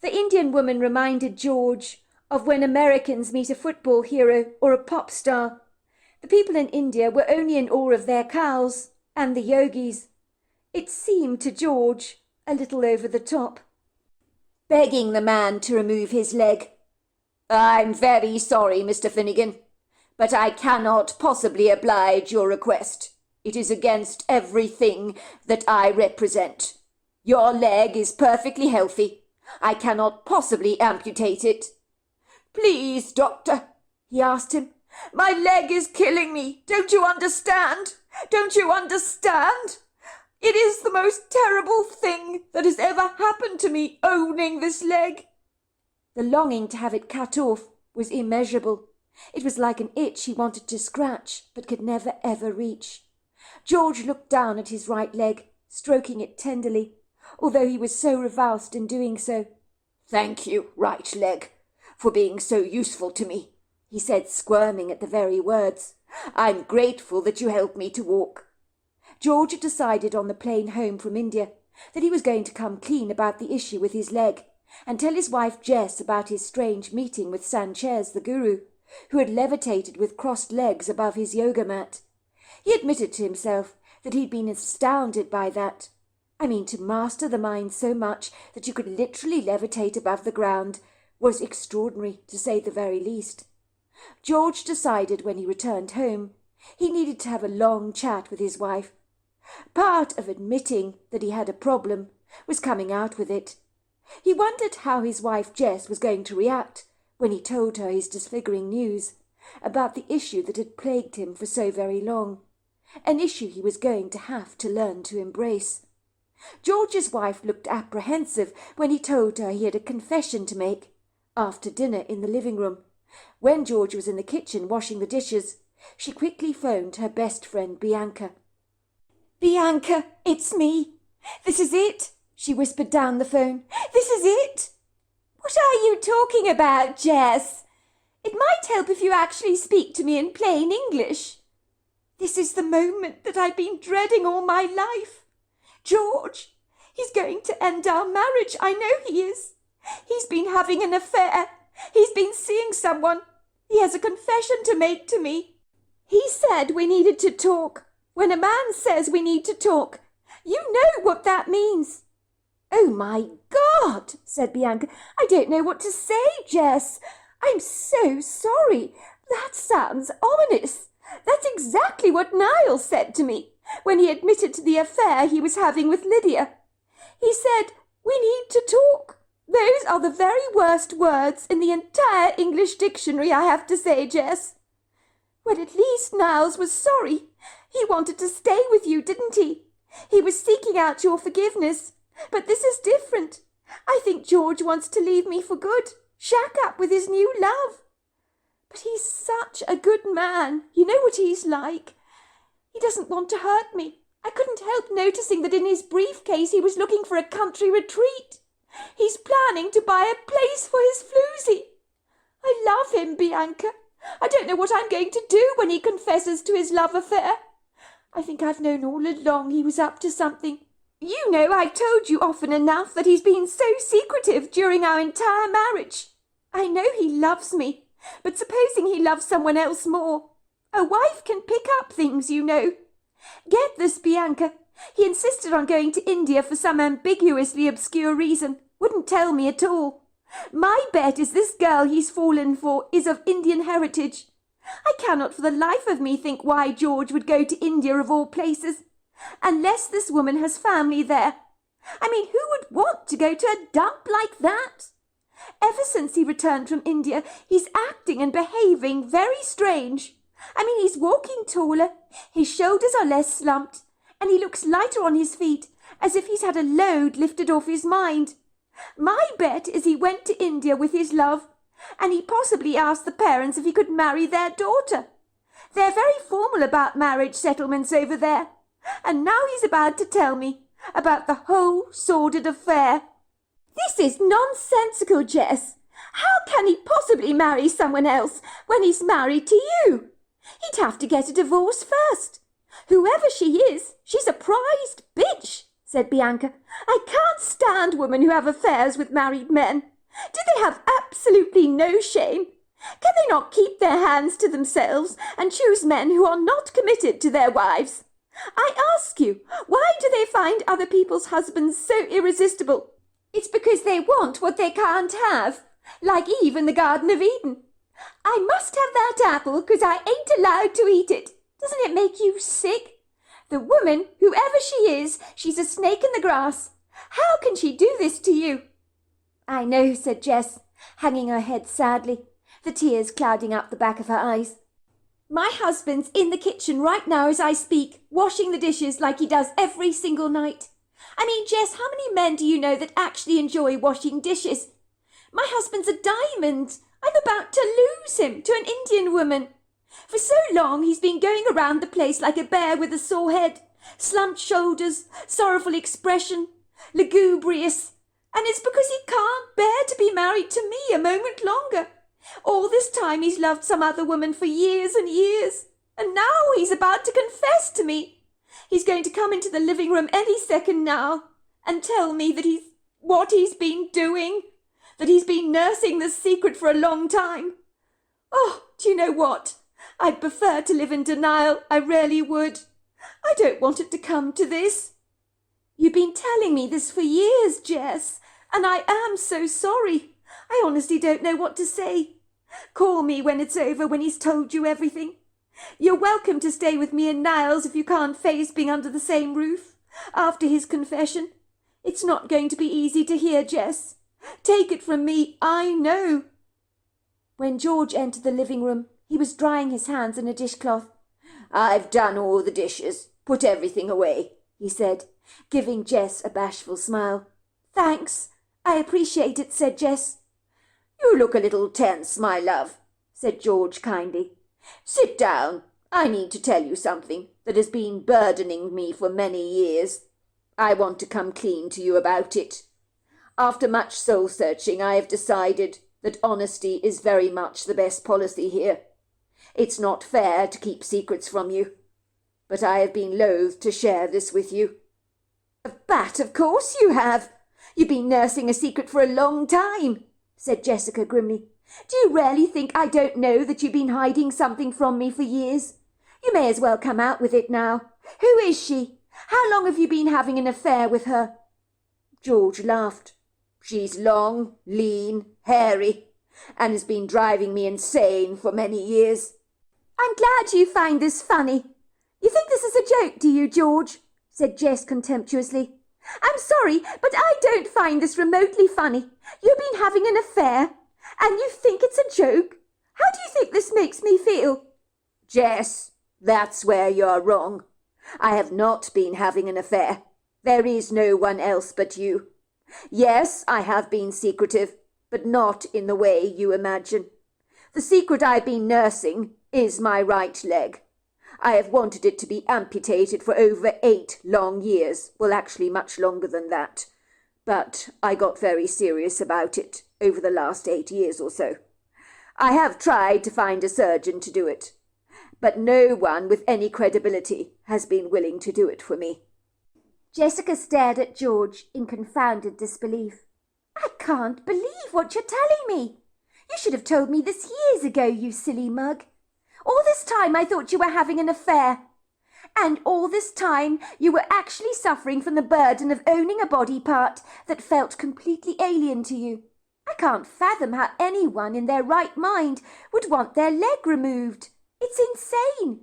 The Indian woman reminded George of when Americans meet a football hero or a pop star. The people in India were only in awe of their cows and the yogis. It seemed to George a little over the top. Begging the man to remove his leg. I'm very sorry, Mr. Finnegan, but I cannot possibly oblige your request. It is against everything that I represent. Your leg is perfectly healthy. I cannot possibly amputate it. Please, doctor, he asked him. My leg is killing me. Don't you understand? Don't you understand? It is the most terrible thing that has ever happened to me, owning this leg. The longing to have it cut off was immeasurable. It was like an itch he wanted to scratch, but could never ever reach. George looked down at his right leg, stroking it tenderly, although he was so revulsed in doing so. Thank you, right leg, for being so useful to me, he said, squirming at the very words. I'm grateful that you helped me to walk. George had decided on the plane home from India that he was going to come clean about the issue with his leg and tell his wife Jess about his strange meeting with Sanchez, the guru, who had levitated with crossed legs above his yoga mat. He admitted to himself that he'd been astounded by that. I mean, to master the mind so much that you could literally levitate above the ground was extraordinary, to say the very least. George decided when he returned home he needed to have a long chat with his wife. Part of admitting that he had a problem was coming out with it. He wondered how his wife Jess was going to react when he told her his disfiguring news about the issue that had plagued him for so very long, an issue he was going to have to learn to embrace. George's wife looked apprehensive when he told her he had a confession to make. After dinner in the living room, when George was in the kitchen washing the dishes, she quickly phoned her best friend Bianca. Bianca, it's me. This is it, she whispered down the phone. This is it. What are you talking about, Jess? It might help if you actually speak to me in plain English. This is the moment that I've been dreading all my life. George, he's going to end our marriage. I know he is. He's been having an affair. He's been seeing someone. He has a confession to make to me. He said we needed to talk. When a man says we need to talk, you know what that means. Oh, my God, said Bianca. I don't know what to say, Jess. I'm so sorry. That sounds ominous. That's exactly what Niall said to me when he admitted to the affair he was having with Lydia. He said, we need to talk. Those are the very worst words in the entire English dictionary, I have to say, Jess. Well, at least Niles was sorry. He wanted to stay with you, didn't he? He was seeking out your forgiveness. But this is different. I think George wants to leave me for good, shack up with his new love. But he's such a good man. You know what he's like. He doesn't want to hurt me. I couldn't help noticing that in his briefcase he was looking for a country retreat. He's planning to buy a place for his floozy. I love him, Bianca. I don't know what I'm going to do when he confesses to his love affair. I think I've known all along he was up to something. You know, I've told you often enough that he's been so secretive during our entire marriage. I know he loves me, but supposing he loves someone else more. A wife can pick up things, you know. Get this, Bianca. He insisted on going to India for some ambiguously obscure reason. Wouldn't tell me at all. My bet is this girl he's fallen for is of Indian heritage. I cannot for the life of me think why George would go to India of all places, unless this woman has family there. I mean, who would want to go to a dump like that? Ever since he returned from India, he's acting and behaving very strange. I mean, he's walking taller, his shoulders are less slumped, and he looks lighter on his feet, as if he's had a load lifted off his mind. My bet is he went to India with his love, and he possibly asked the parents if he could marry their daughter. They're very formal about marriage settlements over there, and now he's about to tell me about the whole sordid affair. This is nonsensical, Jess. How can he possibly marry someone else when he's married to you? He'd have to get a divorce first. Whoever she is, she's a prized bitch, said Bianca. I can't stand women who have affairs with married men. Do they have absolutely no shame? Can they not keep their hands to themselves and choose men who are not committed to their wives? I ask you, why do they find other people's husbands so irresistible? It's because they want what they can't have, like Eve in the Garden of Eden. I must have that apple because I ain't allowed to eat it. Doesn't it make you sick? The woman, whoever she is, she's a snake in the grass. How can she do this to you? I know, said Jess, hanging her head sadly, the tears clouding up the back of her eyes. My husband's in the kitchen right now as I speak, washing the dishes like he does every single night. I mean, Jess, how many men do you know that actually enjoy washing dishes? My husband's a diamond. I'm about to lose him to an Indian woman. For so long he's been going around the place like a bear with a sore head, slumped shoulders, sorrowful expression, lugubrious, and it's because he can't bear to be married to me a moment longer. All this time he's loved some other woman for years and years, and now he's about to confess to me. He's going to come into the living room any second now and tell me that what he's been doing, that he's been nursing this secret for a long time. Oh, do you know what? I'd prefer to live in denial, I really would. I don't want it to come to this. You've been telling me this for years, Jess, and I am so sorry. I honestly don't know what to say. Call me when it's over, when he's told you everything. You're welcome to stay with me and Niles if you can't face being under the same roof. After his confession, it's not going to be easy to hear, Jess. Take it from me, I know. When George entered the living room, he was drying his hands in a dishcloth. I've done all the dishes, put everything away, he said, giving Jess a bashful smile. Thanks, I appreciate it, said Jess. You look a little tense, my love, said George kindly. Sit down. I need to tell you something that has been burdening me for many years. I want to come clean to you about it. After much soul-searching, I have decided that honesty is very much the best policy here. It's not fair to keep secrets from you, but I have been loath to share this with you. But of course you have. You've been nursing a secret for a long time, said Jessica grimly. Do you really think I don't know that you've been hiding something from me for years? You may as well come out with it now. Who is she? How long have you been having an affair with her? George laughed. She's long, lean, hairy, and has been driving me insane for many years. I'm glad you find this funny. You think this is a joke, do you, George? Said Jess contemptuously. I'm sorry, but I don't find this remotely funny. You've been having an affair, and you think it's a joke? How do you think this makes me feel? Jess, that's where you're wrong. I have not been having an affair. There is no one else but you. Yes, I have been secretive, but not in the way you imagine. The secret I've been nursing is my right leg. I have wanted it to be amputated for over 8 long years, well, actually much longer than that. But I got very serious about it over the last 8 years or so. I have tried to find a surgeon to do it, but no one with any credibility has been willing to do it for me. Jessica stared at George in confounded disbelief. I can't believe what you're telling me. You should have told me this years ago, you silly mug. All this time I thought you were having an affair. And all this time you were actually suffering from the burden of owning a body part that felt completely alien to you.
I can't fathom how anyone in their right mind would want their leg removed. It's insane.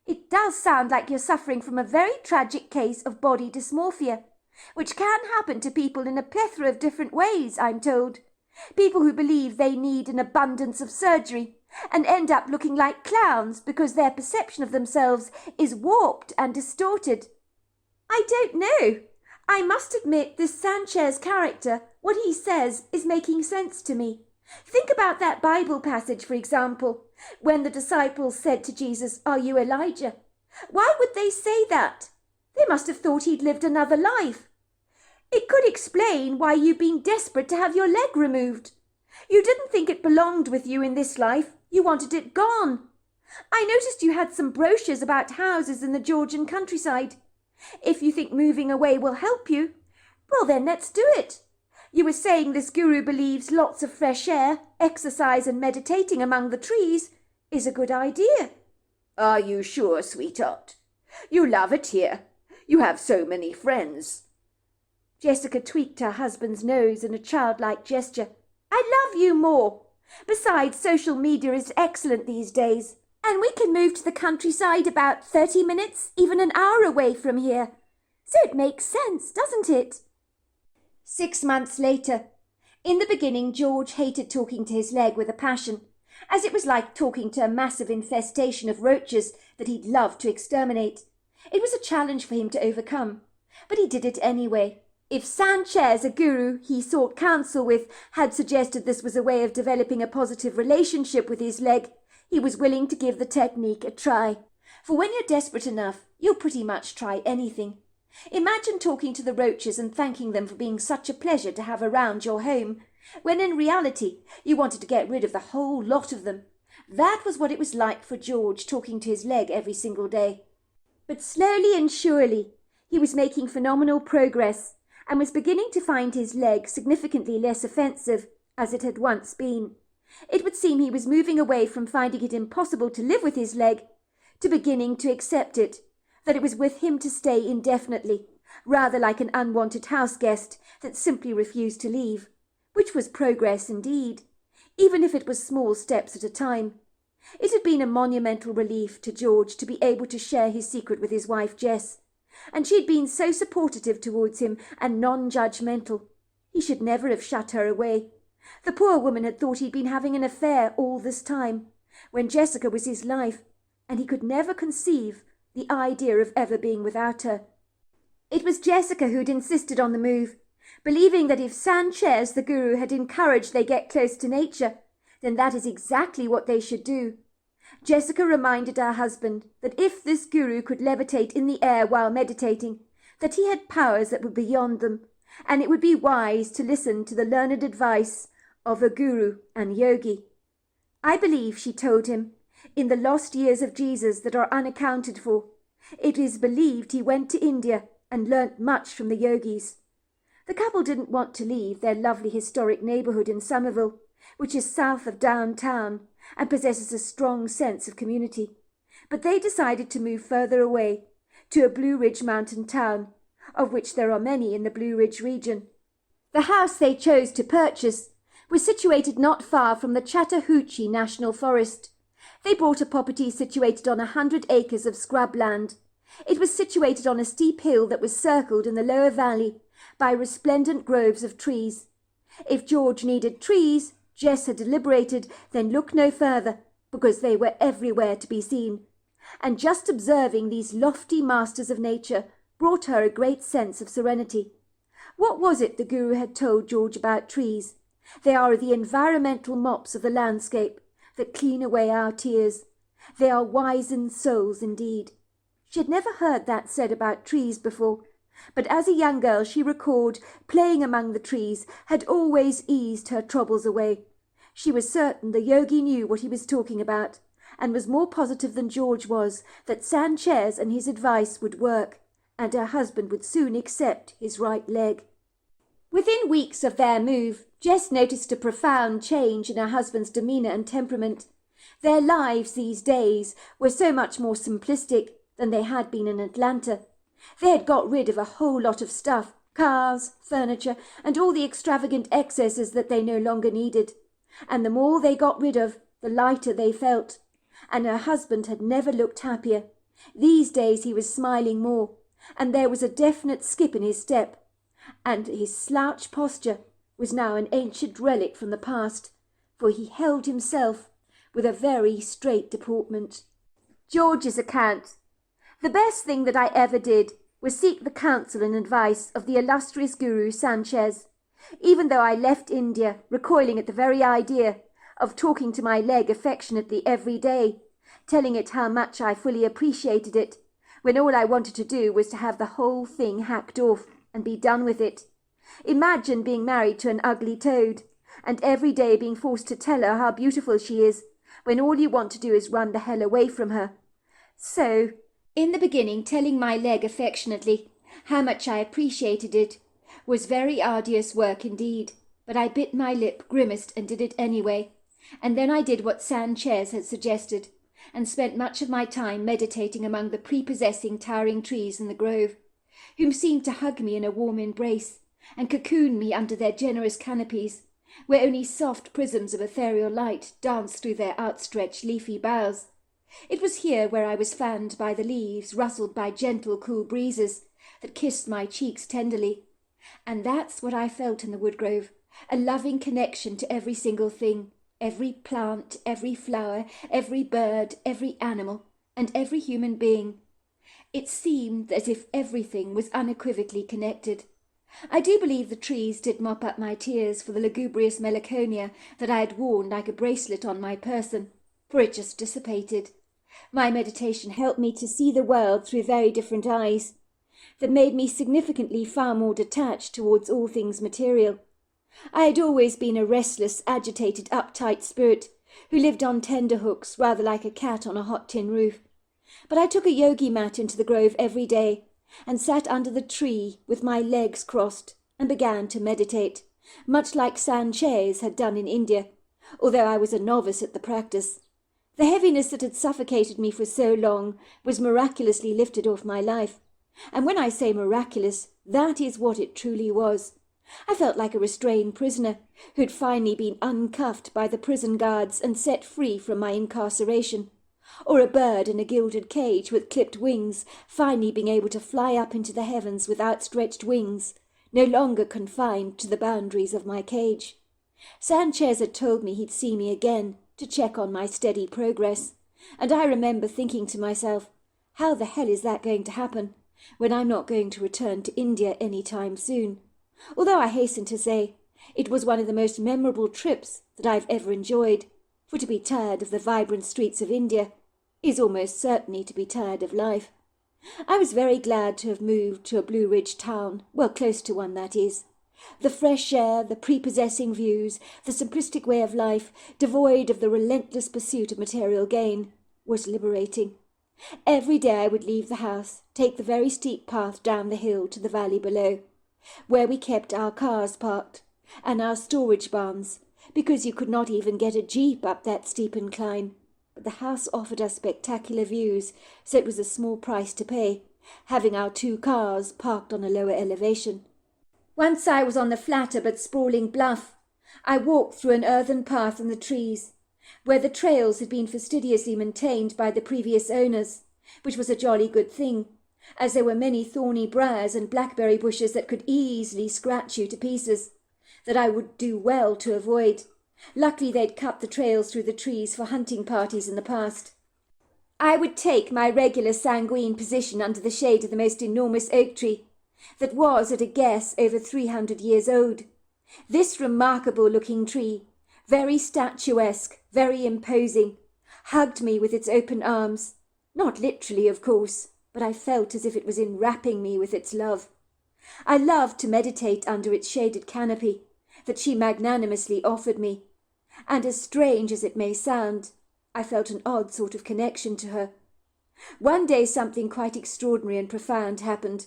It does sound like you're suffering from a very tragic case of body dysmorphia, which can happen to people in a plethora of different ways, I'm told. People who believe they need an abundance of surgery and end up looking like clowns because their perception of themselves is warped and distorted. I don't know. I must admit this Sanchez character, what he says, is making sense to me. Think about that Bible passage, for example, when the disciples said to Jesus, "Are you Elijah?" Why would they say that? They must have thought he'd lived another life. It could explain why you've been desperate to have your leg removed. You didn't think it belonged with you in this life. You wanted it gone. I noticed you had some brochures about houses in the Georgian countryside. If you think moving away will help you, well then let's do it. You were saying this guru believes lots of fresh air, exercise and meditating among the trees is a good idea.
Are you sure, sweetheart? You love it here. You have so many friends.
Jessica tweaked her husband's nose in a childlike gesture. I love you more. Besides, social media is excellent these days, and we can move to the countryside about 30 minutes, even an hour away from here. So it makes sense, doesn't it? 6 months later. In the beginning, George hated talking to his leg with a passion, as it was like talking to a massive infestation of roaches that he'd love to exterminate. It was a challenge for him to overcome, but he did it anyway. If Sanchez, a guru he sought counsel with, had suggested this was a way of developing a positive relationship with his leg, he was willing to give the technique a try. For when you're desperate enough, you'll pretty much try anything. Imagine talking to the roaches and thanking them for being such a pleasure to have around your home, when in reality you wanted to get rid of the whole lot of them. That was what it was like for George talking to his leg every single day. But slowly and surely he was making phenomenal progress, and was beginning to find his leg significantly less offensive as it had once been. It would seem he was moving away from finding it impossible to live with his leg to beginning to accept it, that it was with him to stay indefinitely, rather like an unwanted house guest that simply refused to leave, which was progress indeed, even if it was small steps at a time. It had been a monumental relief to George to be able to share his secret with his wife Jess, and she had been so supportive towards him and non-judgmental. He should never have shut her away. The poor woman had thought he'd been having an affair all this time, when Jessica was his life, and he could never conceive the idea of ever being without her. It was Jessica who'd insisted on the move, believing that if Sanchez, the guru, had encouraged they get close to nature, then that is exactly what they should do. Jessica reminded her husband that if this guru could levitate in the air while meditating, that he had powers that were beyond them, and it would be wise to listen to the learned advice of a guru and yogi. I believe, she told him, in the lost years of Jesus that are unaccounted for, it is believed he went to India and learnt much from the yogis. The couple didn't want to leave their lovely historic neighbourhood in Somerville, which is south of downtown and possesses a strong sense of community, but they decided to move further away, to a Blue Ridge mountain town, of which there are many in the Blue Ridge region. The house they chose to purchase was situated not far from the Chattahoochee National Forest. They bought a property situated on 100 acres of scrubland. It was situated on a steep hill that was circled in the lower valley by resplendent groves of trees. If George needed trees, Jess had deliberated, then look no further, because they were everywhere to be seen. And just observing these lofty masters of nature brought her a great sense of serenity. What was it the guru had told George about trees? They are the environmental mops of the landscape that clean away our tears. They are wizened souls indeed. She had never heard that said about trees before, but as a young girl she recalled playing among the trees had always eased her troubles away. She was certain the yogi knew what he was talking about, and was more positive than George was that Sanchez and his advice would work, and her husband would soon accept his right leg. Within weeks of their move, Jess noticed a profound change in her husband's demeanour and temperament. Their lives these days were so much more simplistic than they had been in Atlanta. They had got rid of a whole lot of stuff cars, furniture, and all the extravagant excesses that they no longer needed. And the more they got rid of, the lighter they felt. And her husband had never looked happier. These days he was smiling more, and there was a definite skip in his step, and his slouch posture was now an ancient relic from the past, for he held himself with a very straight deportment. George's account. The best thing that I ever did was seek the counsel and advice of the illustrious guru Sanchez, even though I left India recoiling at the very idea of talking to my leg affectionately every day, telling it how much I fully appreciated it, when all I wanted to do was to have the whole thing hacked off and be done with it. Imagine being married to an ugly toad, and every day being forced to tell her how beautiful she is, when all you want to do is run the hell away from her. So, in the beginning, telling my leg affectionately how much I appreciated it was very arduous work indeed, but I bit my lip, grimaced, and did it anyway. And then I did what Sanchez had suggested, and spent much of my time meditating among the prepossessing towering trees in the grove, whom seemed to hug me in a warm embrace, and cocoon me under their generous canopies, where only soft prisms of ethereal light danced through their outstretched leafy boughs. It was here where I was fanned by the leaves, rustled by gentle, cool breezes that kissed my cheeks tenderly. And that's what I felt in the woodgrove, a loving connection to every single thing, every plant, every flower, every bird, every animal, and every human being. It seemed as if everything was unequivocally connected. I do believe the trees did mop up my tears for the lugubrious melancholia that I had worn like a bracelet on my person, for it just dissipated. My meditation helped me to see the world through very different eyes, that made me significantly far more detached towards all things material. I had always been a restless, agitated, uptight spirit, who lived on tenterhooks rather like a cat on a hot tin roof. But I took a yogi mat into the grove every day, and sat under the tree with my legs crossed, and began to meditate, much like Sanchez had done in India, although I was a novice at the practice. The heaviness that had suffocated me for so long was miraculously lifted off my life, and when I say miraculous, that is what it truly was. I felt like a restrained prisoner who had finally been uncuffed by the prison guards and set free from my incarceration, or a bird in a gilded cage with clipped wings finally being able to fly up into the heavens with outstretched wings, no longer confined to the boundaries of my cage. Sanchez had told me he'd see me again to check on my steady progress, and I remember thinking to myself, how the hell is that going to happen when I'm not going to return to India any time soon? Although I hasten to say it was one of the most memorable trips that I've ever enjoyed, for to be tired of the vibrant streets of India is almost certainly to be tired of life. I was very glad to have moved to a Blue Ridge town, well, close to one, that is. The fresh air, the prepossessing views, the simplistic way of life, devoid of the relentless pursuit of material gain, was liberating. Every day I would leave the house, take the very steep path down the hill to the valley below, where we kept our cars parked, and our storage barns, because you could not even get a jeep up that steep incline. But the house offered us spectacular views, so it was a small price to pay, having our 2 cars parked on a lower elevation. Once I was on the flatter but sprawling bluff, I walked through an earthen path in the trees, where the trails had been fastidiously maintained by the previous owners, which was a jolly good thing, as there were many thorny briars and blackberry bushes that could easily scratch you to pieces, that I would do well to avoid. Luckily they'd cut the trails through the trees for hunting parties in the past. I would take my regular sanguine position under the shade of the most enormous oak tree, that was, at a guess, over 300 years old. This remarkable-looking tree, very statuesque, very imposing, hugged me with its open arms. Not literally, of course, but I felt as if it was enwrapping me with its love. I loved to meditate under its shaded canopy that she magnanimously offered me, and as strange as it may sound, I felt an odd sort of connection to her. One day something quite extraordinary and profound happened,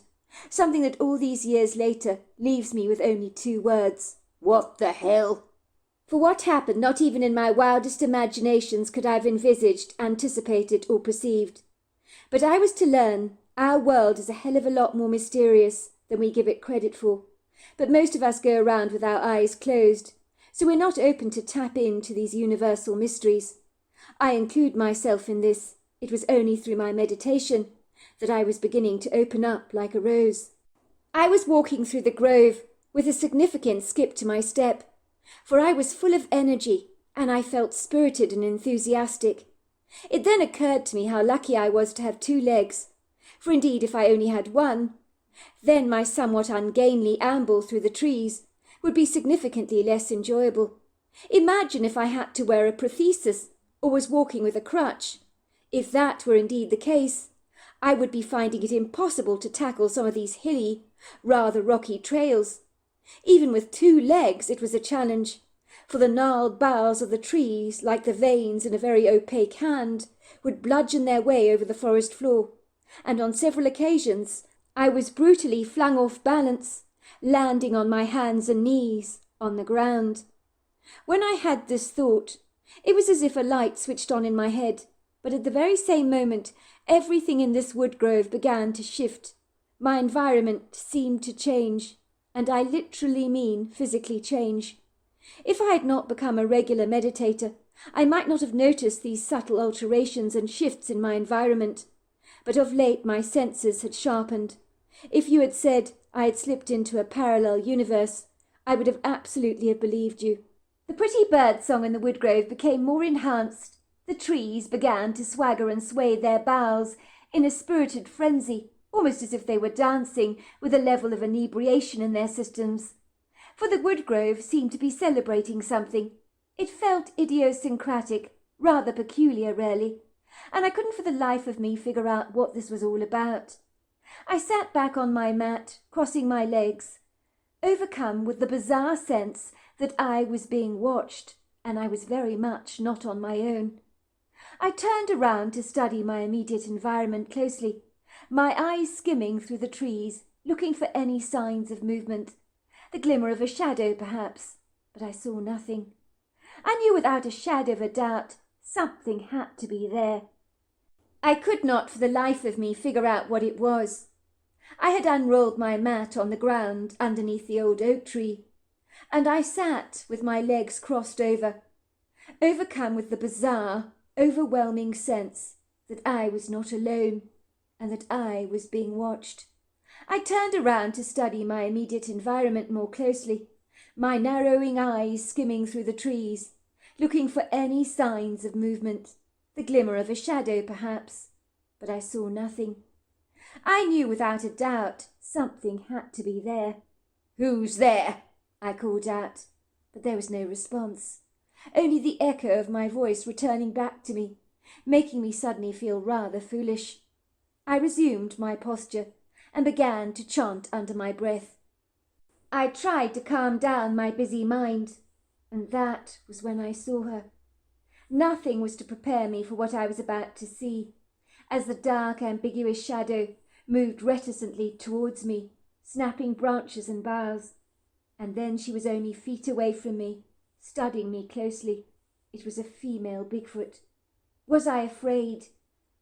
something that all these years later leaves me with only 2 words. What the hell? For what happened, not even in my wildest imaginations could I have envisaged, anticipated, or perceived. But I was to learn our world is a hell of a lot more mysterious than we give it credit for, but most of us go around with our eyes closed, so we're not open to tap into these universal mysteries. I include myself in this. It was only through my meditation that I was beginning to open up like a rose. I was walking through the grove with a significant skip to my step, for I was full of energy and I felt spirited and enthusiastic. It then occurred to me how lucky I was to have 2 legs, for indeed if I only had one, then my somewhat ungainly amble through the trees would be significantly less enjoyable. Imagine if I had to wear a prosthesis or was walking with a crutch. If that were indeed the case, I would be finding it impossible to tackle some of these hilly, rather rocky trails. Even with 2 legs it was a challenge, for the gnarled boughs of the trees, like the veins in a very opaque hand, would bludgeon their way over the forest floor, and on several occasions I was brutally flung off balance, landing on my hands and knees on the ground. When I had this thought, it was as if a light switched on in my head, but at the very same moment everything in this wood grove began to shift. My environment seemed to change, and I literally mean physically change. If I had not become a regular meditator, I might not have noticed these subtle alterations and shifts in my environment, but of late my senses had sharpened. If you had said I had slipped into a parallel universe, I would have absolutely believed you. The pretty bird song in the woodgrove became more enhanced. The trees began to swagger and sway their boughs in a spirited frenzy, almost as if they were dancing with a level of inebriation in their systems. For the woodgrove seemed to be celebrating something. It felt idiosyncratic, rather peculiar really, and I couldn't for the life of me figure out what this was all about. I sat back on my mat, crossing my legs, overcome with the bizarre sense that I was being watched, and I was very much not on my own. I turned around to study my immediate environment closely, my eyes skimming through the trees, looking for any signs of movement, the glimmer of a shadow perhaps, but I saw nothing. I knew without a shadow of a doubt something had to be there. I could not for the life of me figure out what it was. I had unrolled my mat on the ground underneath the old oak tree, and I sat with my legs crossed over, overcome with the bizarre, overwhelming sense that I was not alone and that I was being watched. I turned around to study my immediate environment more closely, my narrowing eyes skimming through the trees, looking for any signs of movement, the glimmer of a shadow perhaps, but I saw nothing. I knew without a doubt something had to be there. "Who's there?" I called out, but there was no response, only the echo of my voice returning back to me, making me suddenly feel rather foolish. I resumed my posture and began to chant under my breath. I tried to calm down my busy mind, and that was when I saw her. Nothing was to prepare me for what I was about to see, as the dark, ambiguous shadow moved reticently towards me, snapping branches and boughs. And then she was only feet away from me, studying me closely. It was a female Bigfoot. Was I afraid?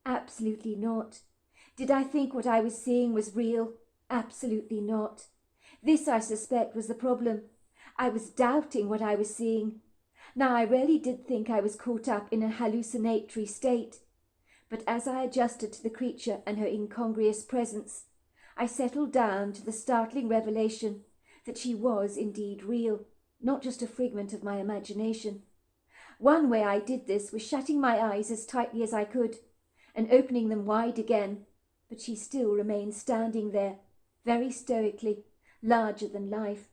Absolutely not. Did I think what I was seeing was real? Absolutely not. This, I suspect, was the problem. I was doubting what I was seeing. Now, I really did think I was caught up in a hallucinatory state, but as I adjusted to the creature and her incongruous presence, I settled down to the startling revelation that she was indeed real, not just a figment of my imagination. One way I did this was shutting my eyes as tightly as I could and opening them wide again, but she still remained standing there, very stoically, larger than life.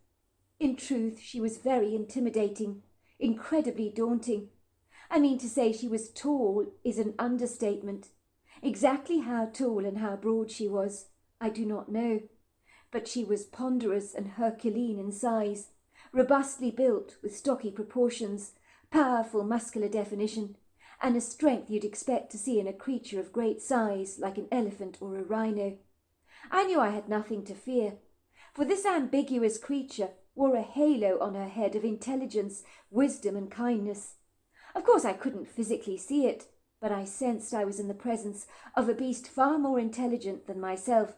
In truth, she was very intimidating, incredibly daunting. I mean, to say she was tall is an understatement. Exactly how tall and how broad she was, I do not know, but she was ponderous and Herculean in size, robustly built with stocky proportions, powerful muscular definition, and a strength you'd expect to see in a creature of great size like an elephant or a rhino. I knew I had nothing to fear, for this ambiguous creature wore a halo on her head of intelligence, wisdom, and kindness. Of course I couldn't physically see it, but I sensed I was in the presence of a beast far more intelligent than myself,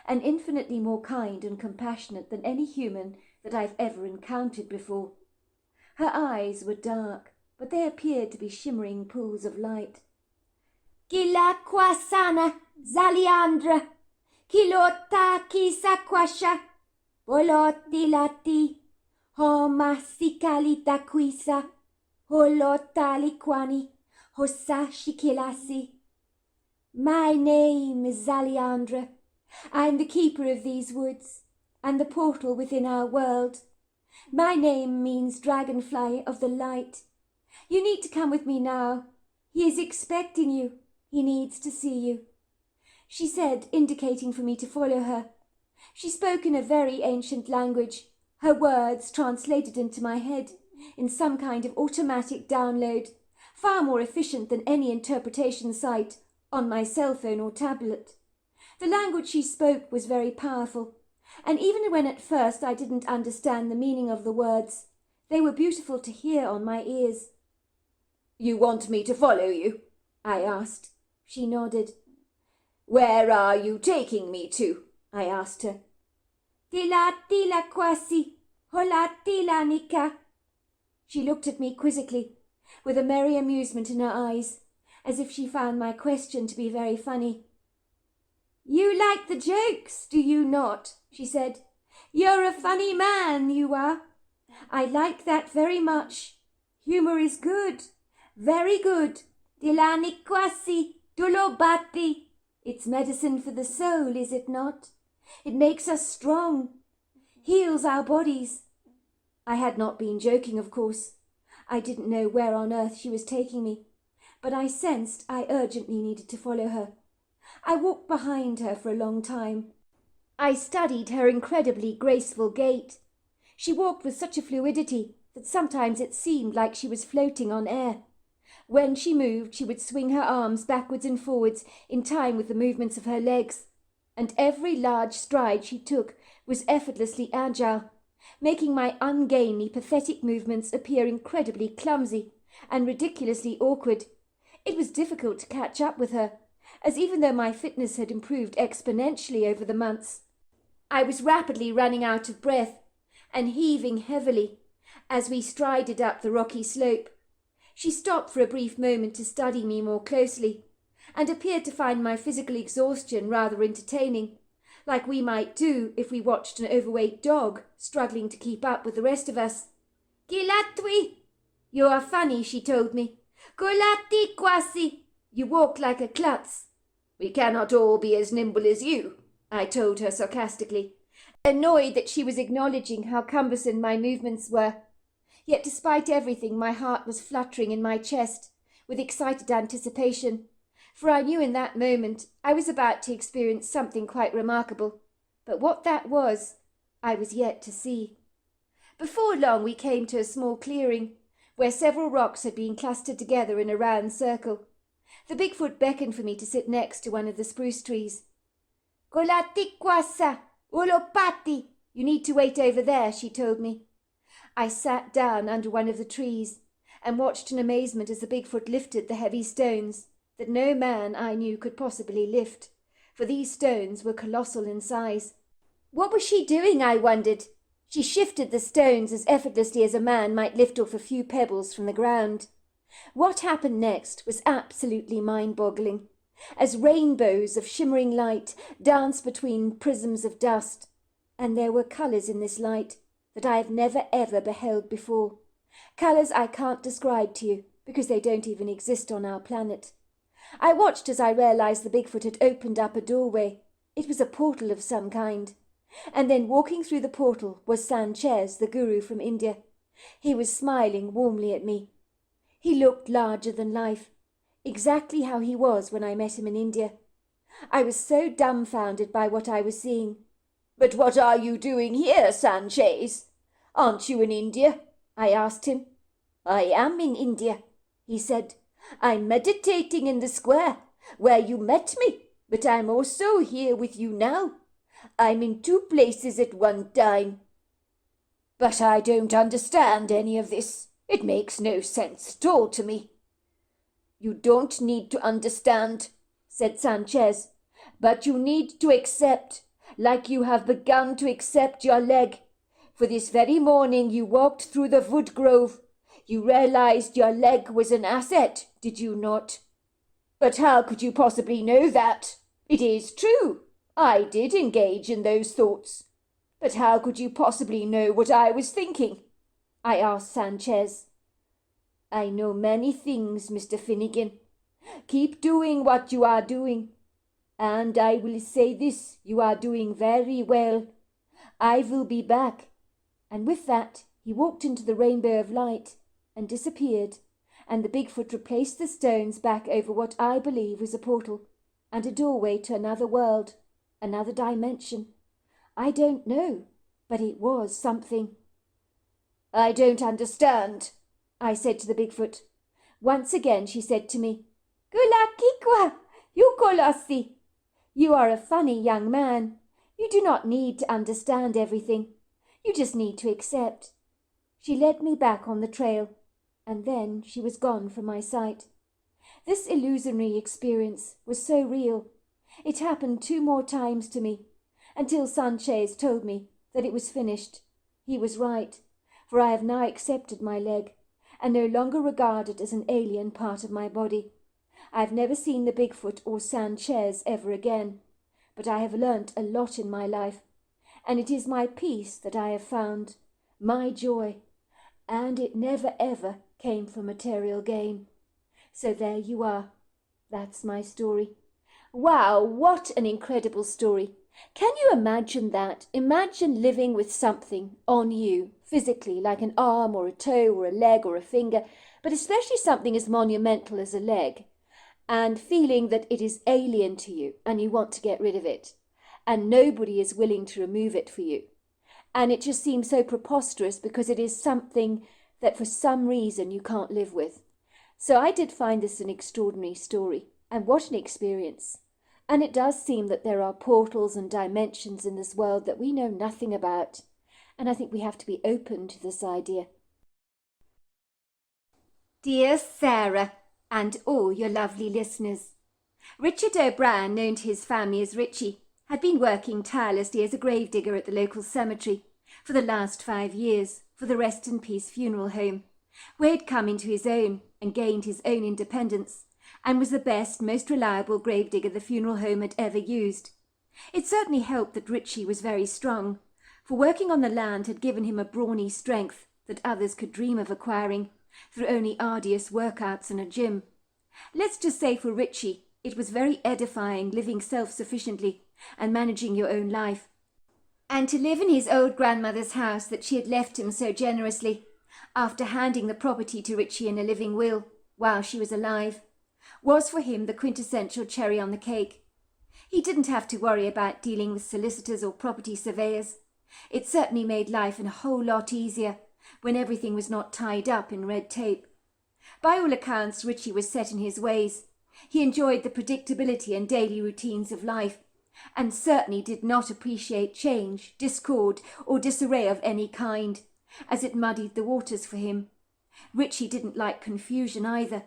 and infinitely more kind and compassionate than any human that I've ever encountered before. Her eyes were dark, but they appeared to be shimmering pools of light.
Kila kwasana Zaliandra, kilota kisakwasha, boloti lati, homa sikalita kwisa, holota likwani, hosa shikilasi. My name is Zaliandra. I am the keeper of these woods, and the portal within our world. My name means dragonfly of the light. You need to come with me now. He is expecting you. He needs to see you, she said, indicating for me to follow her. She spoke in a very ancient language, her words translated into my head in some kind of automatic download, far more efficient than any interpretation site on my cell phone or tablet. The language she spoke was very powerful, and even when at first I didn't understand the meaning of the words, they were beautiful to hear on my ears. "You want me to follow you?" I asked. She nodded. "Where are you taking me to?" I asked her. "Tila kwasi, hola tila nika." She looked at me quizzically, with a merry amusement in her eyes, as if she found my question to be very funny. "You like the jokes, do you not?" she said. "You're a funny man, you are. I like that very much. Humour is good, very good. Tilani kwasi, dulobati. It's medicine for the soul, is it not? It makes us strong, heals our bodies." I had not been joking, of course. I didn't know where on earth she was taking me, but I sensed I urgently needed to follow her. I walked behind her for a long time. I studied her incredibly graceful gait. She walked with such a fluidity that sometimes it seemed like she was floating on air. When she moved, she would swing her arms backwards and forwards in time with the movements of her legs, and every large stride she took was effortlessly agile, making my ungainly, pathetic movements appear incredibly clumsy and ridiculously awkward. It was difficult to catch up with her, as even though my fitness had improved exponentially over the months, I was rapidly running out of breath and heaving heavily as we strided up the rocky slope. She stopped for a brief moment to study me more closely, and appeared to find my physical exhaustion rather entertaining, like we might do if we watched an overweight dog struggling to keep up with the rest of us. "Kilatwi! You are funny," she told me. "Kulati kwasi! You walk like a klutz." "We cannot all be as nimble as you," I told her sarcastically, annoyed that she was acknowledging how cumbersome my movements were. Yet despite everything, my heart was fluttering in my chest with excited anticipation, for I knew in that moment I was about to experience something quite remarkable. But what that was, I was yet to see. Before long we came to a small clearing, where several rocks had been clustered together in a round circle. The Bigfoot beckoned for me to sit next to one of the spruce trees. "Kolatikwasa, ulopati. You need to wait over there," she told me. I sat down under one of the trees and watched in amazement as the Bigfoot lifted the heavy stones that no man I knew could possibly lift, for these stones were colossal in size. What was she doing, I wondered? She shifted the stones as effortlessly as a man might lift off a few pebbles from the ground. What happened next was absolutely mind-boggling, as rainbows of shimmering light danced between prisms of dust, and there were colours in this light that I have never ever beheld before. Colours I can't describe to you, because they don't even exist on our planet. I watched as I realized the Bigfoot had opened up a doorway. It was a portal of some kind. And then walking through the portal was Sanchez, the guru from India. He was smiling warmly at me. He looked larger than life, exactly how he was when I met him in India. I was so dumbfounded by what I was seeing. "But what are you doing here, Sanchez? Aren't you in India?" I asked him. "I am in India," he said. "I'm meditating in the square where you met me, but I'm also here with you now. I'm in two places at one time." "But I don't understand any of this. It makes no sense at all to me." "You don't need to understand," said Sanchez, "but you need to accept like you have begun to accept your leg. For this very morning you walked through the wood grove. You realized your leg was an asset, did you not? But how could you possibly know that? It is true. I did engage in those thoughts. But how could you possibly know what I was thinking? I asked Sanchez. I know many things, Mr. Finnegan. Keep doing what you are doing. And I will say this, you are doing very well. I will be back. And with that, he walked into the rainbow of light and disappeared, and the Bigfoot replaced the stones back over what I believe was a portal and a doorway to another world, another dimension. I don't know, but it was something. I don't understand, I said to the Bigfoot. Once again she said to me, Kulakikwa, yukolasi. You are a funny young man. You do not need to understand everything. You just need to accept. She led me back on the trail, and then she was gone from my sight. This illusionary experience was so real. It happened 2 more times to me, until Sanchez told me that it was finished. He was right, for I have now accepted my leg, and no longer regard it as an alien part of my body. I have never seen the Bigfoot or Sanchez ever again, but I have learnt a lot in my life, and it is my peace that I have found, my joy, and it never ever came from material gain. So there you are. That's my story. Wow, what an incredible story. Can you imagine that? Imagine living with something on you, physically, like an arm or a toe or a leg or a finger, but especially something as monumental as a leg, and feeling that it is alien to you and you want to get rid of it, and nobody is willing to remove it for you. And it just seems so preposterous because it is something that for some reason you can't live with. So I did find this an extraordinary story, and what an experience. And it does seem that there are portals and dimensions in this world that we know nothing about, and I think we have to be open to this idea. Dear Sarah, and all your lovely listeners, Richard O'Brien, known to his family as Richie, had been working tirelessly as a gravedigger at the local cemetery for the last 5 years for the Rest in Peace funeral home, where he'd come into his own and gained his own independence, and was the best, most reliable gravedigger the funeral home had ever used. It certainly helped that Richie was very strong, for working on the land had given him a brawny strength that others could dream of acquiring through only arduous workouts and a gym. Let's just say for Richie, it was very edifying living self-sufficiently and managing your own life. And to live in his old grandmother's house that she had left him so generously, after handing the property to Richie in a living will while she was alive, was for him the quintessential cherry on the cake. He didn't have to worry about dealing with solicitors or property surveyors. It certainly made life a whole lot easier when everything was not tied up in red tape. By all accounts, Richie was set in his ways. He enjoyed the predictability and daily routines of life, and certainly did not appreciate change, discord, or disarray of any kind, as it muddied the waters for him. Richie didn't like confusion either.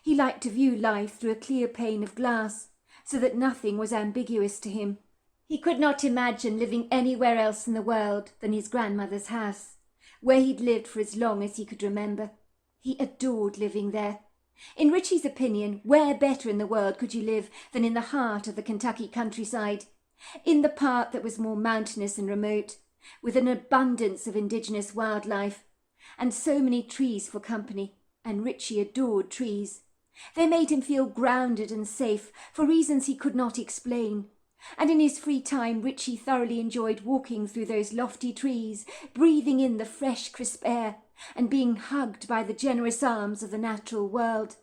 He liked to view life through a clear pane of glass, so that nothing was ambiguous to him. He could not imagine living anywhere else in the world than his grandmother's house, where he'd lived for as long as he could remember. He adored living there. In Richie's opinion, where better in the world could you live than in the heart of the Kentucky countryside, in the part that was more mountainous and remote, with an abundance of indigenous wildlife, and so many trees for company, and Richie adored trees. They made him feel grounded and safe for reasons he could not explain, and in his free time Richie thoroughly enjoyed walking through those lofty trees, breathing in the fresh, crisp air, and being hugged by the generous arms of the natural world.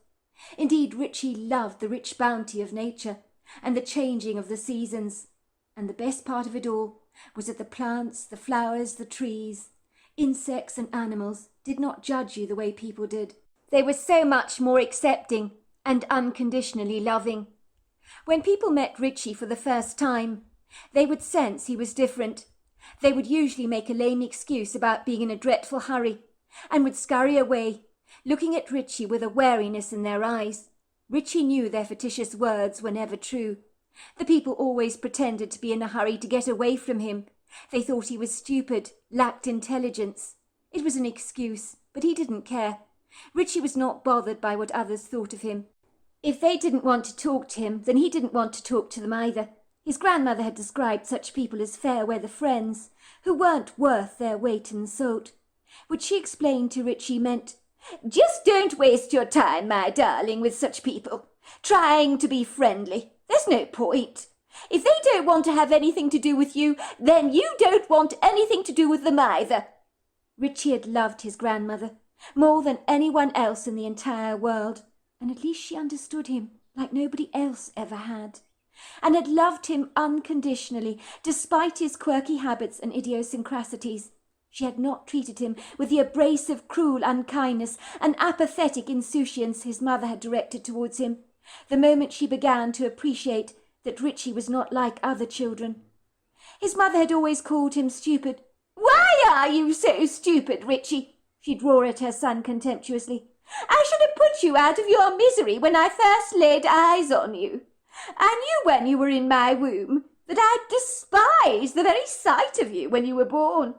Indeed, Richie loved the rich bounty of nature and the changing of the seasons, and the best part of it all was that the plants, the flowers, the trees, insects and animals did not judge you the way people did. They were so much more accepting and unconditionally loving. When people met Richie for the first time, they would sense he was different. They would usually make a lame excuse about being in a dreadful hurry, and would scurry away, looking at Richie with a wariness in their eyes. Richie knew their fictitious words were never true,
The people always pretended to be in a hurry to get away from him. They thought he was stupid, lacked intelligence. It was an excuse, but he didn't care. Richie was not bothered by what others thought of him. If they didn't want to talk to him, then he didn't want to talk to them either. His grandmother had described such people as fair-weather friends, who weren't worth their weight in salt, which she explained to Richie meant, "Just don't waste your time, my darling, with such people, trying to be friendly. There's no point. If they don't want to have anything to do with you, then you don't want anything to do with them either." Richie had loved his grandmother more than anyone else in the entire world, and at least she understood him like nobody else ever had, and had loved him unconditionally, despite his quirky habits and idiosyncrasies. She had not treated him with the abrasive, cruel unkindness and apathetic insouciance his mother had directed towards him, the moment she began to appreciate that Richie was not like other children. His mother had always called him stupid. "Why are you so stupid, Richie?" she'd roar at her son contemptuously. "I should have put you out of your misery when I first laid eyes on you. I knew when you were in my womb that I despised the very sight of you when you were born.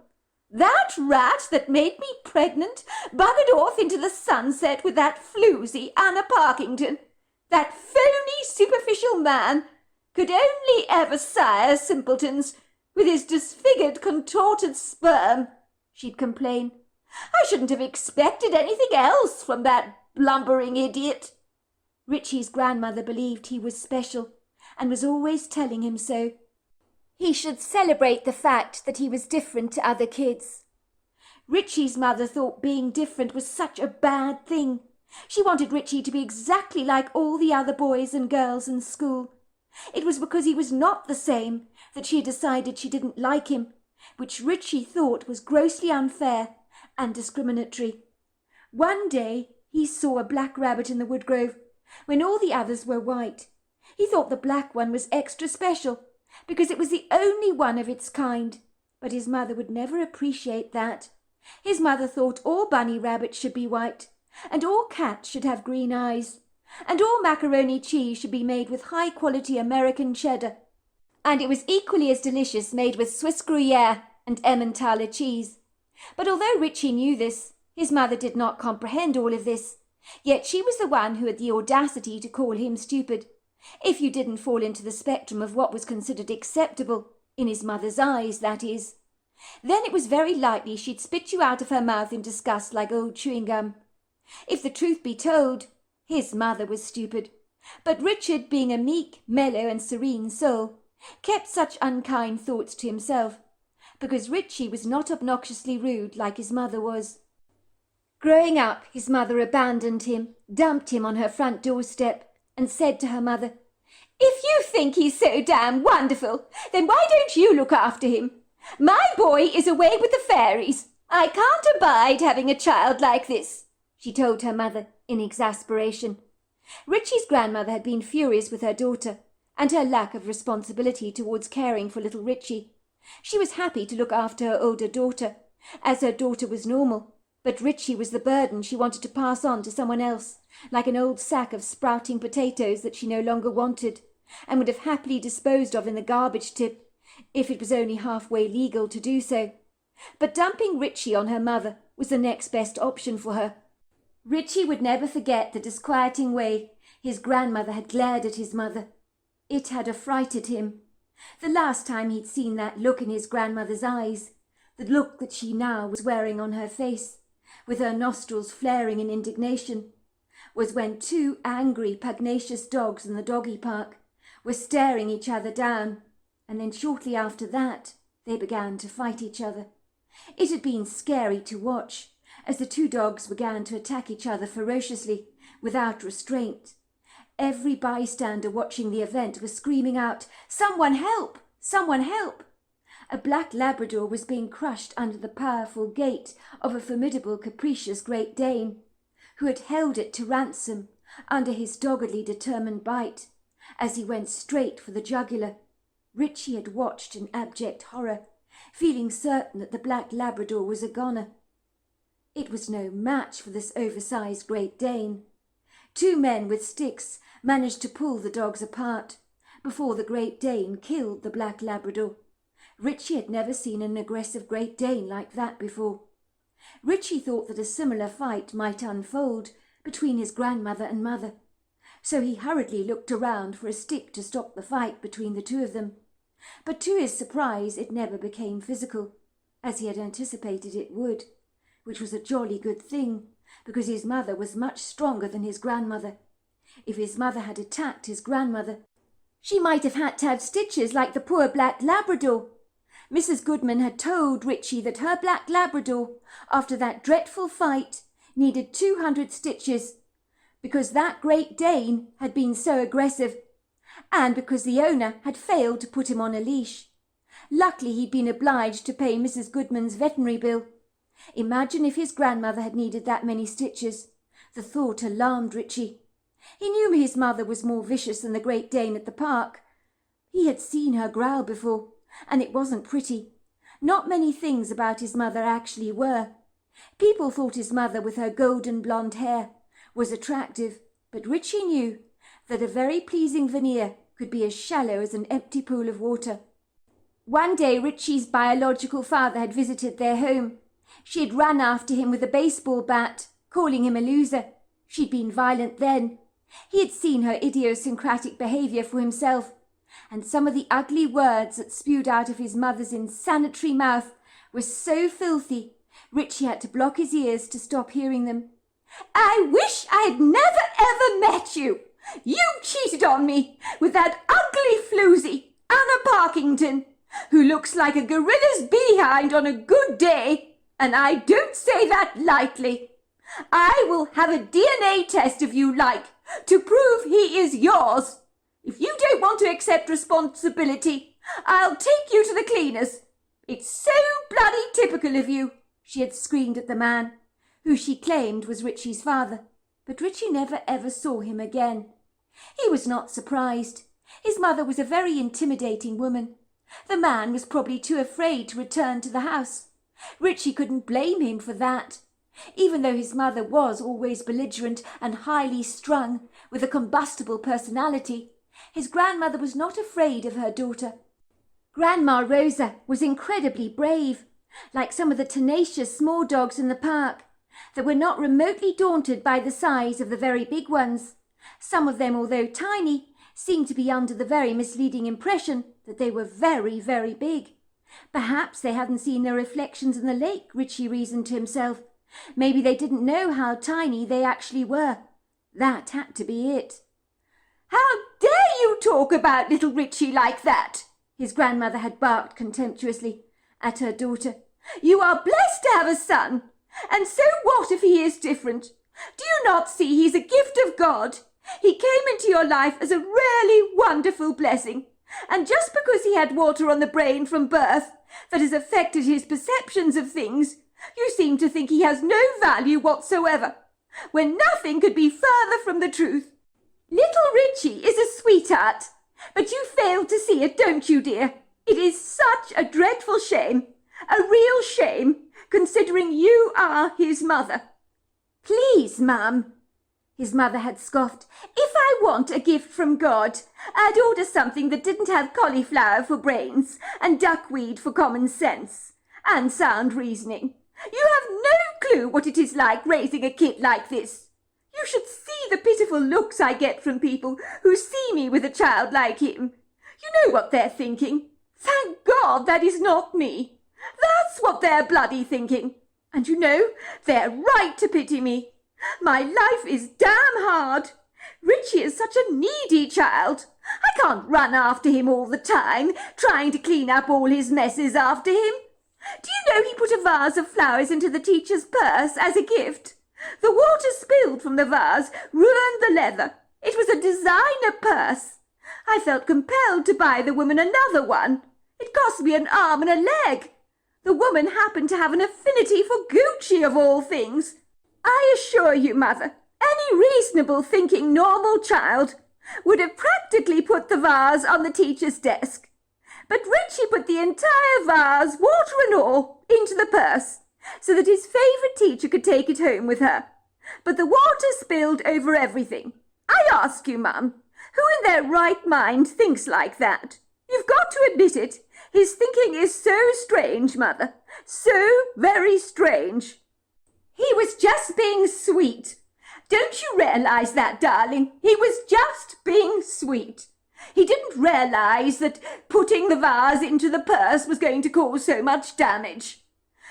That rat that made me pregnant buggered off into the sunset with that floozy Anna Parkington. That phony, superficial man could only ever sire simpletons with his disfigured, contorted sperm," she'd complain. "I shouldn't have expected anything else from that blumbering idiot." Richie's grandmother believed he was special and was always telling him so. He should celebrate the fact that he was different to other kids. Richie's mother thought being different was such a bad thing. She wanted Richie to be exactly like all the other boys and girls in school. It was because he was not the same that she decided she didn't like him, which Richie thought was grossly unfair and discriminatory. One day he saw a black rabbit in the woodgrove when all the others were white. He thought the black one was extra special because it was the only one of its kind, but his mother would never appreciate that. His mother thought all bunny rabbits should be white, and all cats should have green eyes, and all macaroni cheese should be made with high-quality American cheddar, and it was equally as delicious made with Swiss Gruyere and Emmentaler cheese. But although Richie knew this, his mother did not comprehend all of this. Yet she was the one who had the audacity to call him stupid, if you didn't fall into the spectrum of what was considered acceptable, in his mother's eyes, that is. Then it was very likely she'd spit you out of her mouth in disgust like old chewing gum. If the truth be told, his mother was stupid. But Richard, being a meek, mellow and serene soul, kept such unkind thoughts to himself, because Richie was not obnoxiously rude like his mother was. Growing up, his mother abandoned him, dumped him on her front doorstep, and said to her mother, "If you think he's so damn wonderful, then why don't you look after him? My boy is away with the fairies. I can't abide having a child like this," she told her mother in exasperation. Richie's grandmother had been furious with her daughter and her lack of responsibility towards caring for little Richie. She was happy to look after her older daughter, as her daughter was normal, but Richie was the burden she wanted to pass on to someone else, like an old sack of sprouting potatoes that she no longer wanted, and would have happily disposed of in the garbage tip, if it was only halfway legal to do so. But dumping Richie on her mother was the next best option for her. Richie would never forget the disquieting way his grandmother had glared at his mother. It had affrighted him. The last time he'd seen that look in his grandmother's eyes, the look that she now was wearing on her face, with her nostrils flaring in indignation, was when two angry, pugnacious dogs in the doggy park were staring each other down, and then shortly after that they began to fight each other. It had been scary to watch, as the two dogs began to attack each other ferociously, without restraint. Every bystander watching the event was screaming out, "Someone help! Someone help!" A black Labrador was being crushed under the powerful gait of a formidable, capricious Great Dane, who had held it to ransom under his doggedly determined bite, as he went straight for the jugular. Richie had watched in abject horror, feeling certain that the black Labrador was a goner. It was no match for this oversized Great Dane. Two men with sticks managed to pull the dogs apart,
before the Great Dane killed the black Labrador. Richie had never seen an aggressive Great Dane like that before. Richie thought that a similar fight might unfold between his grandmother and mother, so he hurriedly looked around for a stick to stop the fight between the two of them. But to his surprise it never became physical, as he had anticipated it would, which was a jolly good thing, because his mother was much stronger than his grandmother. If his mother had attacked his grandmother, she might have had to have stitches like the poor black Labrador. Mrs. Goodman had told Richie that her black Labrador, after that dreadful fight, needed 200 stitches, because that Great Dane had been so aggressive, and because the owner had failed to put him on a leash. Luckily he'd been obliged to pay Mrs. Goodman's veterinary bill. Imagine if his grandmother had needed that many stitches. The thought alarmed Richie. He knew his mother was more vicious than the Great Dane at the park. He had seen her growl before, and it wasn't pretty. Not many things about his mother actually were. People thought his mother, with her golden blonde hair, was attractive, but Richie knew that a very pleasing veneer could be as shallow as an empty pool of water. One day Richie's biological father had visited their home. She had run after him with a baseball bat, calling him a loser. She'd been violent then. He had seen her idiosyncratic behaviour for himself, and some of the ugly words that spewed out of his mother's insanitary mouth were so filthy, Richie had to block his ears to stop hearing them. "I wish I had never ever met you. You cheated on me with that ugly floozy, Anna Parkington, who looks like a gorilla's behind on a good day, and I don't say that lightly. I will have a DNA test if you like, to prove he is yours. If you don't want to accept responsibility, I'll take you to the cleaners. It's so bloody typical of you," she had screamed at the man, who she claimed was Richie's father. But Richie never ever saw him again. He was not surprised. His mother was a very intimidating woman. The man was probably too afraid to return to the house. Richie couldn't blame him for that. Even though his mother was always belligerent and highly strung, with a combustible personality, his grandmother was not afraid of her daughter. Grandma Rosa was incredibly brave, like some of the tenacious small dogs in the park, that were not remotely daunted by the size of the very big ones. Some of them, although tiny, seemed to be under the very misleading impression that they were very, very big. Perhaps they hadn't seen their reflections in the lake, Richie reasoned to himself. Maybe they didn't know how tiny they actually were. That had to be it. "How dare you talk about little Richie like that?" his grandmother had barked contemptuously at her daughter. "You are blessed to have a son, and so what if he is different? Do you not see he's a gift of God? He came into your life as a really wonderful blessing, and just because he had water on the brain from birth that has affected his perceptions of things, you seem to think he has no value whatsoever, when nothing could be further from the truth. Little Richie is a sweetheart, but you fail to see it, don't you, dear? It is such a dreadful shame, a real shame, considering you are his mother." "Please, Mum," his mother had scoffed, "if I want a gift from God, I'd order something that didn't have cauliflower for brains and duckweed for common sense and sound reasoning. You have no clue what it is like raising a kid like this. You should see the pitiful looks I get from people who see me with a child like him. You know what they're thinking. Thank God that is not me. That's what they're bloody thinking. And you know, they're right to pity me. My life is damn hard. Richie is such a needy child. I can't run after him all the time, trying to clean up all his messes after him. Do you know he put a vase of flowers into the teacher's purse as a gift? The water spilled from the vase ruined the leather. It was a designer purse. I felt compelled to buy the woman another one. It cost me an arm and a leg. The woman happened to have an affinity for Gucci of all things. I assure you, Mother, any reasonable thinking normal child would have practically put the vase on the teacher's desk. But Richie put the entire vase, water and all, into the purse, so that his favourite teacher could take it home with her. But the water spilled over everything. I ask you, Mum, Who in their right mind thinks like that? You've got to admit it. His thinking is so strange, Mother. So very strange. He was just being sweet. Don't you realize that, darling? He was just being sweet. He didn't realize that putting the vase into the purse was going to cause so much damage.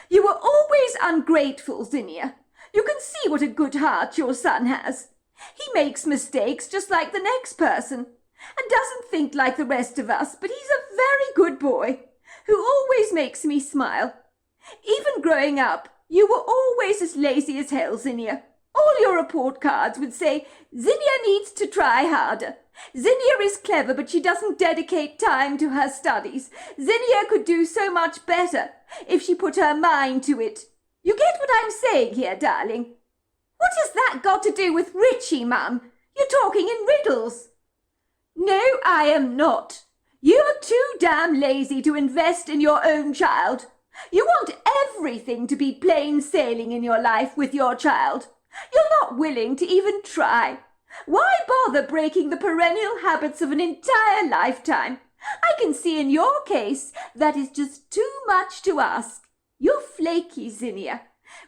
You were always ungrateful, Zinnia. You can see what a good heart your son has. He makes mistakes just like the next person, and doesn't think like the rest of us, but he's a very good boy, who always makes me smile. Even growing up, you were always as lazy as hell, Zinnia. All your report cards would say, Zinnia needs to try harder. Zinnia is clever, but she doesn't dedicate time to her studies. Zinnia could do so much better if she put her mind to it. You get what I'm saying here, darling? What has that got to do with Richie, Mum? You're talking in riddles. No, I am not. You're too damn lazy to invest in your own child. You want everything to be plain sailing in your life with your child. You're not willing to even try. Why bother breaking the perennial habits of an entire lifetime? I can see in your case that is just too much to ask. You're flaky, Zinnia,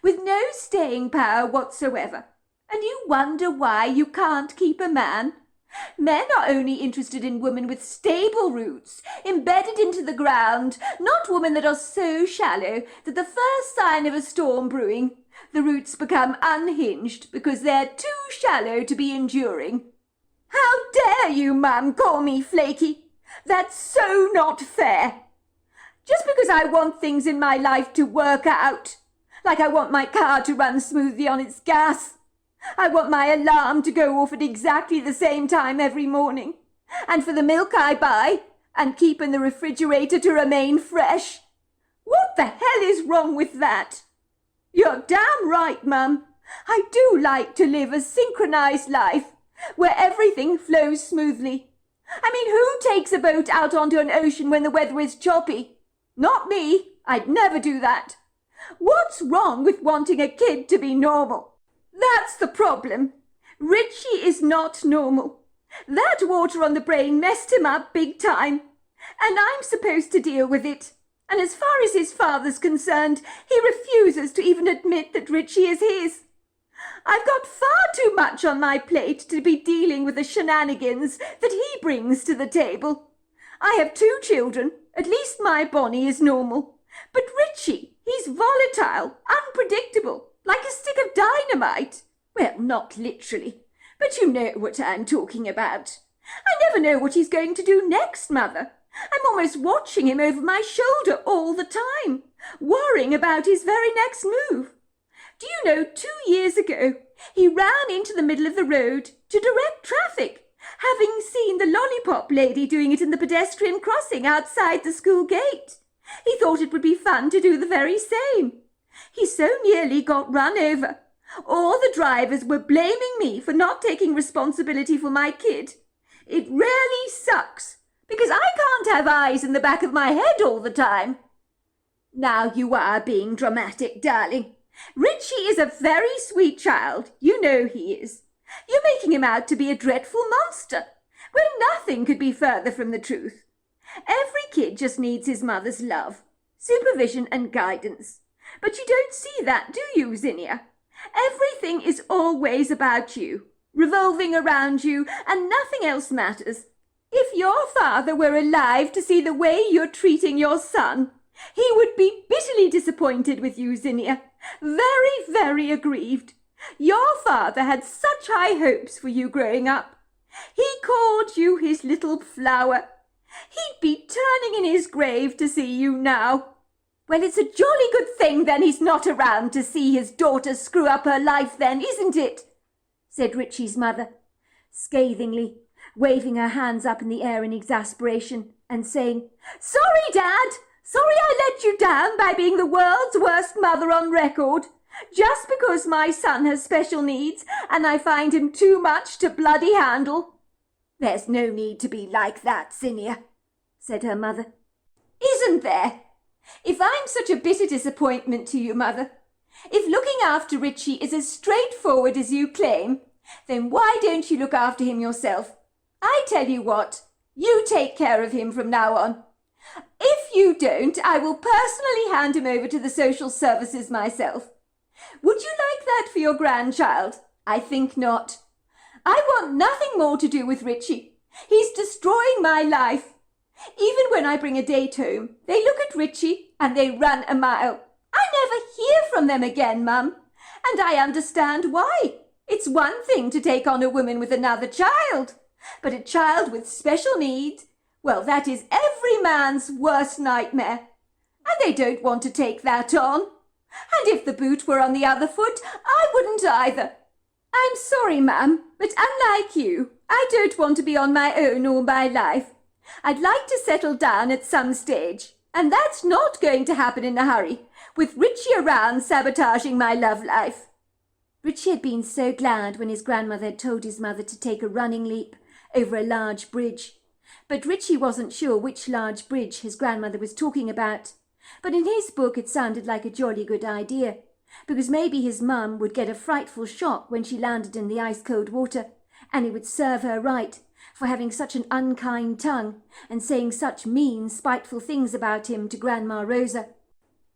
with no staying power whatsoever. And you wonder why you can't keep a man? Men are only interested in women with stable roots, embedded into the ground, not women that are so shallow that the first sign of a storm brewing, the roots become unhinged because they're too shallow to be enduring. How dare you, Mum, call me flaky? That's so not fair. Just because I want things in my life to work out, like I want my car to run smoothly on its gas. I want my alarm to go off at exactly the same time every morning, and for the milk I buy and keep in the refrigerator to remain fresh. What the hell is wrong with that? You're damn right, Mum. I do like to live a synchronized life where everything flows smoothly. I mean, who takes a boat out onto an ocean when the weather is choppy? Not me. I'd never do that. What's wrong with wanting a kid to be normal? That's the problem. Richie is not normal. That water on the brain messed him up big time, and I'm supposed to deal with it. And as far as his father's concerned, he refuses to even admit that Richie is his. I've got far too much on my plate to be dealing with the shenanigans that he brings to the table. I have 2 children. At least my Bonnie is normal. But Richie, he's volatile, unpredictable, like a stick of dynamite. Well, not literally, but you know what I'm talking about. I never know what he's going to do next, Mother. I'm almost watching him over my shoulder all the time, worrying about his very next move. Do you know, 2 years ago, he ran into the middle of the road to direct traffic, having seen the lollipop lady doing it in the pedestrian crossing outside the school gate. He thought it would be fun to do the very same. He so nearly got run over. All the drivers were blaming me for not taking responsibility for my kid. It really sucks, because I can't have eyes in the back of my head all the time. Now you are being dramatic, darling. Richie is a very sweet child. You know he is. You're making him out to be a dreadful monster, when nothing could be further from the truth. Every kid just needs his mother's love, supervision and guidance. But you don't see that, do you, Zinnia? Everything is always about you, revolving around you, and nothing else matters. If your father were alive to see the way you're treating your son, he would be bitterly disappointed with you, Zinnia. Very, very aggrieved. Your father had such high hopes for you growing up. He called you his little flower. He'd be turning in his grave to see you now. Well, it's a jolly good thing then he's not around to see his daughter screw up her life then, isn't it? Said Richie's mother, scathingly, waving her hands up in the air in exasperation and saying, Sorry, Dad! Sorry I let you down by being the world's worst mother on record. Just because my son has special needs and I find him too much to bloody handle. There's no need to be like that, Zinnia, said her mother. Isn't there? If I'm such a bitter disappointment to you, Mother, if looking after Richie is as straightforward as you claim, then why don't you look after him yourself? I tell you what, you take care of him from now on. If you don't, I will personally hand him over to the social services myself. Would you like that for your grandchild? I think not. I want nothing more to do with Richie. He's destroying my life. Even when I bring a date home, they look at Richie and they run a mile. I never hear from them again, Mum, and I understand why. It's one thing to take on a woman with another child, but a child with special needs, well, that is every man's worst nightmare, and they don't want to take that on. And if the boot were on the other foot, I wouldn't either. I'm sorry, Ma'am, but unlike you, I don't want to be on my own all my life. I'd like to settle down at some stage, and that's not going to happen in a hurry, with Richie around sabotaging my love life. Richie had been so glad when his grandmother had told his mother to take a running leap over a large bridge. But Richie wasn't sure which large bridge his grandmother was talking about. But in his book it sounded like a jolly good idea, because maybe his mum would get a frightful shock when she landed in the ice-cold water, and it would serve her right for having such an unkind tongue and saying such mean, spiteful things about him to Grandma Rosa.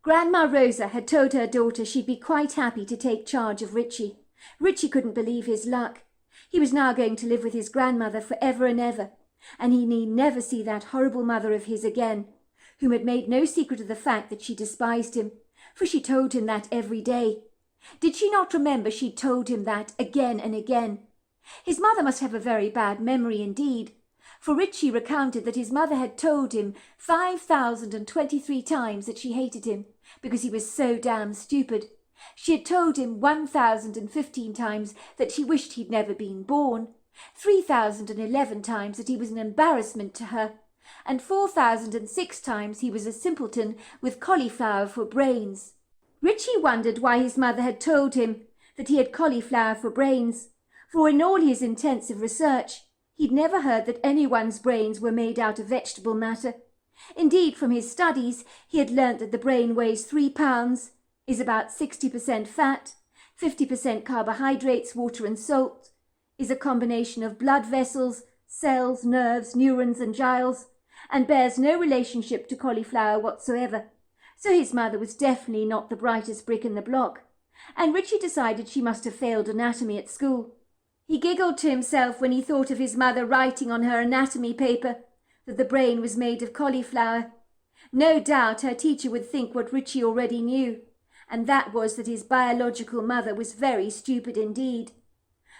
Grandma Rosa had told her daughter she'd be quite happy to take charge of Richie. Richie couldn't believe his luck. He was now going to live with his grandmother for ever and ever, and he need never see that horrible mother of his again, whom had made no secret of the fact that she despised him, for she told him that every day. Did she not remember she'd told him that again and again? His mother must have a very bad memory indeed, for Richie recounted that his mother had told him 5,023 times that she hated him, because he was so damn stupid. She had told him 1,015 times that she wished he'd never been born, 3,011 times that he was an embarrassment to her, and 4,006 times he was a simpleton with cauliflower for brains. Richie wondered why his mother had told him that he had cauliflower for brains, for in all his intensive research he'd never heard that anyone's brains were made out of vegetable matter. Indeed, from his studies he had learnt that the brain weighs 3 pounds, is about 60% fat, 50% carbohydrates, water and salt, is a combination of blood vessels, cells, nerves, neurons and gyles, and bears no relationship to cauliflower whatsoever. So his mother was definitely not the brightest brick in the block, and Richie decided she must have failed anatomy at school. He giggled to himself when he thought of his mother writing on her anatomy paper that the brain was made of cauliflower. No doubt her teacher would think what Richie already knew, and that was that his biological mother was very stupid indeed.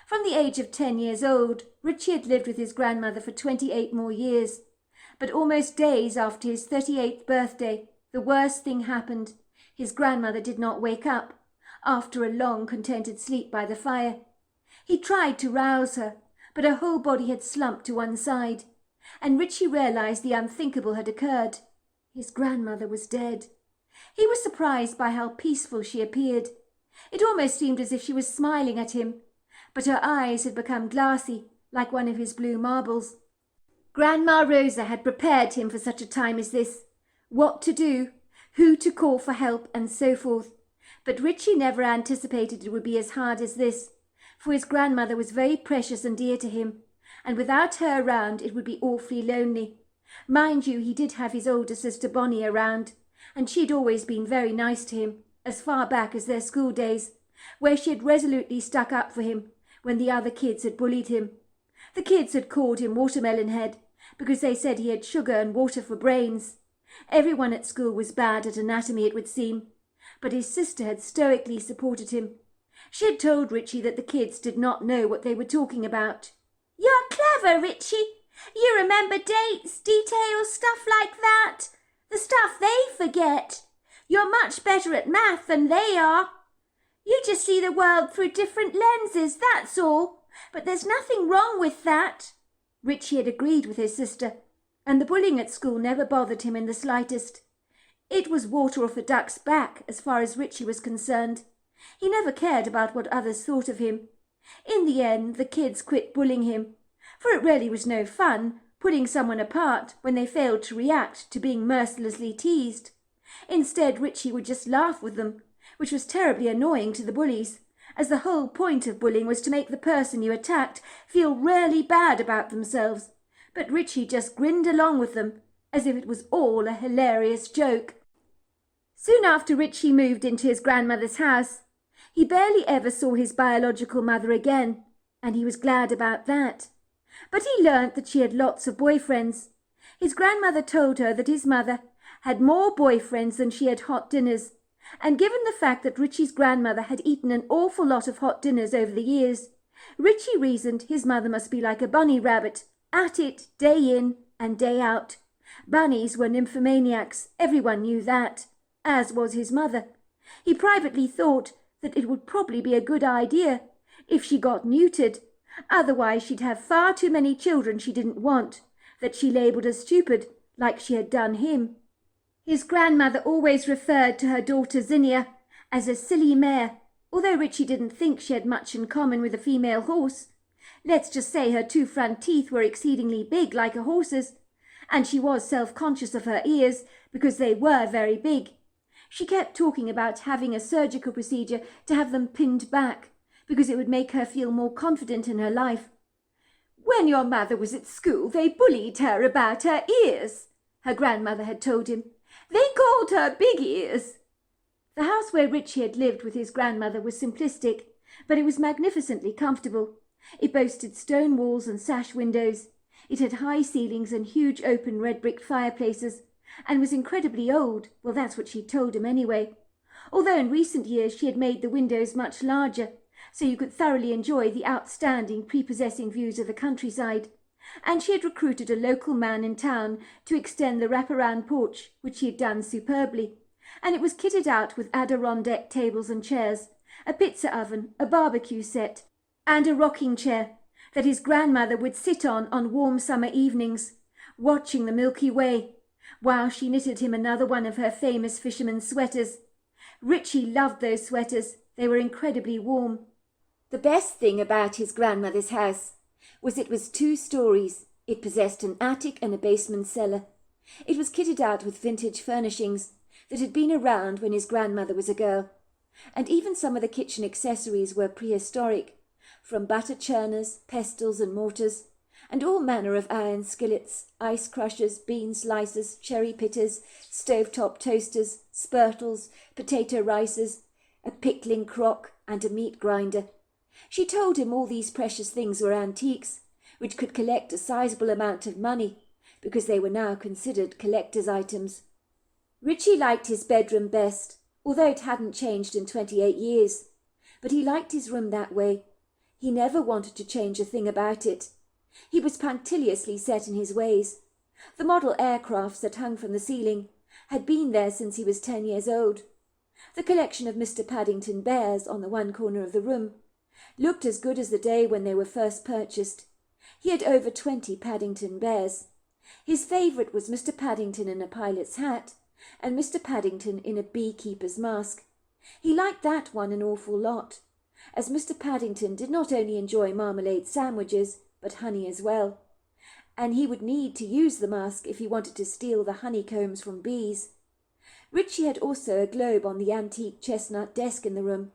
From the age of 10 years old, Richie had lived with his grandmother for 28 more years, but almost days after his 38th birthday, the worst thing happened. His grandmother did not wake up, after a long contented sleep by the fire. He tried to rouse her, but her whole body had slumped to one side, and Richie realized the unthinkable had occurred. His grandmother was dead. He was surprised by how peaceful she appeared. It almost seemed as if she was smiling at him, but her eyes had become glassy, like one of his blue marbles. Grandma Rosa had prepared him for such a time as this, what to do, who to call for help, and so forth. But Richie never anticipated it would be as hard as this, for his grandmother was very precious and dear to him, and without her around it would be awfully lonely. Mind you, he did have his older sister Bonnie around, and she'd always been very nice to him, as far back as their school days, where she had resolutely stuck up for him when the other kids had bullied him. The kids had called him Watermelon Head, because they said he had sugar and water for brains. Everyone at school was bad at anatomy, it would seem, but his sister had stoically supported him. She had told Richie that the kids did not know what they were talking about. "You're clever, Richie. You remember dates, details, stuff like that. The stuff they forget. You're much better at math than they are. You just see the world through different lenses, that's all. But there's nothing wrong with that." Richie had agreed with his sister, and the bullying at school never bothered him in the slightest. It was water off a duck's back as far as Richie was concerned. He never cared about what others thought of him. In the end, the kids quit bullying him, for it really was no fun putting someone apart when they failed to react to being mercilessly teased. Instead, Richie would just laugh with them, which was terribly annoying to the bullies,
as the whole point of bullying was to make the person you attacked feel really bad about themselves. But Richie just grinned along with them, as if it was all a hilarious joke. Soon after Richie moved into his grandmother's house, he barely ever saw his biological mother again, and he was glad about that. But he learnt that she had lots of boyfriends. His grandmother told her that his mother had more boyfriends than she had hot dinners, and given the fact that Richie's grandmother had eaten an awful lot of hot dinners over the years, Richie reasoned his mother must be like a bunny rabbit, at it day in and day out. Bunnies were nymphomaniacs, everyone knew that, as was his mother. He privately thought that it would probably be a good idea if she got neutered, otherwise she'd have far too many children she didn't want, that she labelled as stupid, like she had done him. His grandmother always referred to her daughter Zinnia as a silly mare, although Richie didn't think she had much in common with a female horse. Let's just say her two front teeth were exceedingly big like a horse's, and she was self-conscious of her ears because they were very big. She kept talking about having a surgical procedure to have them pinned back, because it would make her feel more confident in her life. "When your mother was at school, they bullied her about her ears," her grandmother had told him. "They called her Big Ears." The house where Richie had lived with his grandmother was simplistic, but it was magnificently comfortable. It boasted stone walls and sash windows. It had high ceilings and huge open red-brick fireplaces, and was incredibly old. Well, that's what she told him anyway. Although in recent years she had made the windows much larger, so you could thoroughly enjoy the outstanding, prepossessing views of the countryside. And she had recruited a local man in town to extend the wraparound porch, which he had done superbly. And it was kitted out with Adirondack tables and chairs, a pizza oven, a barbecue set, and a rocking chair that his grandmother would sit on warm summer evenings, watching the Milky Way, while she knitted him another one of her famous fisherman's sweaters. Richie loved those sweaters. They were incredibly warm. The best thing about his grandmother's house was it was 2 stories. It possessed an attic and a basement cellar. It was kitted out with vintage furnishings that had been around when his grandmother was a girl, and even some of the kitchen accessories were prehistoric, from butter churners, pestles and mortars, and all manner of iron skillets, ice crushers, bean slicers, cherry pitters, stovetop toasters, spurtles, potato ricers, a pickling crock, and a meat grinder. She told him all these precious things were antiques, which could collect a sizable amount of money, because they were now considered collector's items. Richie liked his bedroom best, although it hadn't changed in 28 years. But he liked his room that way. He never wanted to change a thing about it. He was punctiliously set in his ways. The model aircrafts that hung from the ceiling had been there since he was 10 years old. The collection of Mr. Paddington bears on the one corner of the room looked as good as the day when they were first purchased. He had over 20 Paddington bears. His favourite was Mr. Paddington in a pilot's hat, and Mr. Paddington in a beekeeper's mask. He liked that one an awful lot, as Mr. Paddington did not only enjoy marmalade sandwiches, but honey as well, and he would need to use the mask if he wanted to steal the honeycombs from bees. Richie had also a globe on the antique chestnut desk in the room,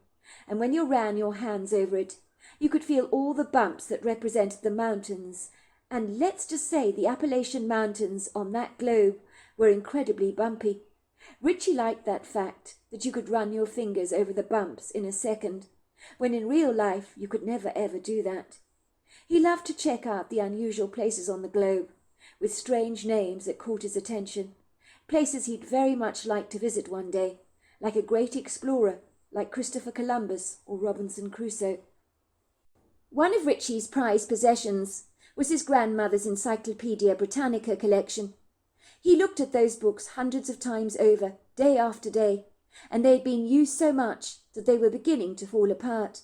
and when you ran your hands over it, you could feel all the bumps that represented the mountains, and let's just say the Appalachian Mountains on that globe were incredibly bumpy. Richie liked that fact, that you could run your fingers over the bumps in a second, when in real life you could never ever do that. He loved to check out the unusual places on the globe, with strange names that caught his attention, places he'd very much like to visit one day, like a great explorer, like Christopher Columbus or Robinson Crusoe. One of Richie's prized possessions was his grandmother's Encyclopaedia Britannica collection. He looked at those books hundreds of times over, day after day, and they had been used so much that they were beginning to fall apart.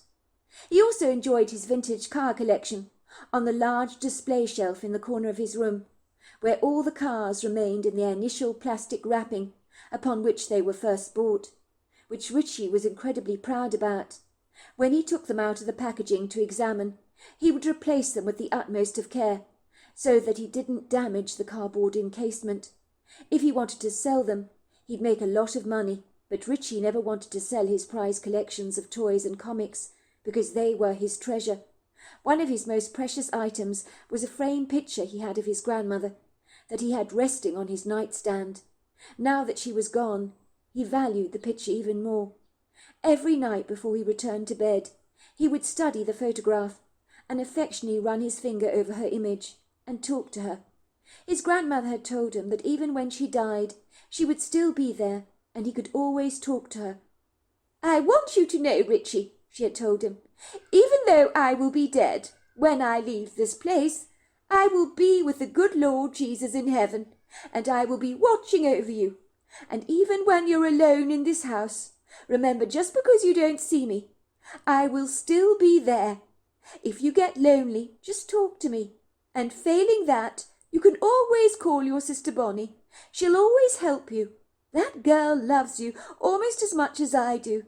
He also enjoyed his vintage car collection on the large display shelf in the corner of his room, where all the cars remained in their initial plastic wrapping upon which they were first bought, which Richie was incredibly proud about. When he took them out of the packaging to examine, he would replace them with the utmost of care, so that he didn't damage the cardboard encasement. If he wanted to sell them, he'd make a lot of money, but Richie never wanted to sell his prized collections of toys and comics, because they were his treasure. One of his most precious items was a framed picture he had of his grandmother, that he had resting on his nightstand. Now that she was gone, he valued the picture even more. Every night before he returned to bed, he would study the photograph and affectionately run his finger over her image and talk to her. His grandmother had told him that even when she died, she would still be there and he could always talk to her. "I want you to know, Richie," she had told him, "even though I will be dead, when I leave this place, I will be with the good Lord Jesus in heaven, and I will be watching over you. And even when you're alone in this house, remember, just because you don't see me, I will still be there. If you get lonely, just talk to me, and failing that, you can always call your sister Bonnie. She'll always help you. That girl loves you almost as much as I do.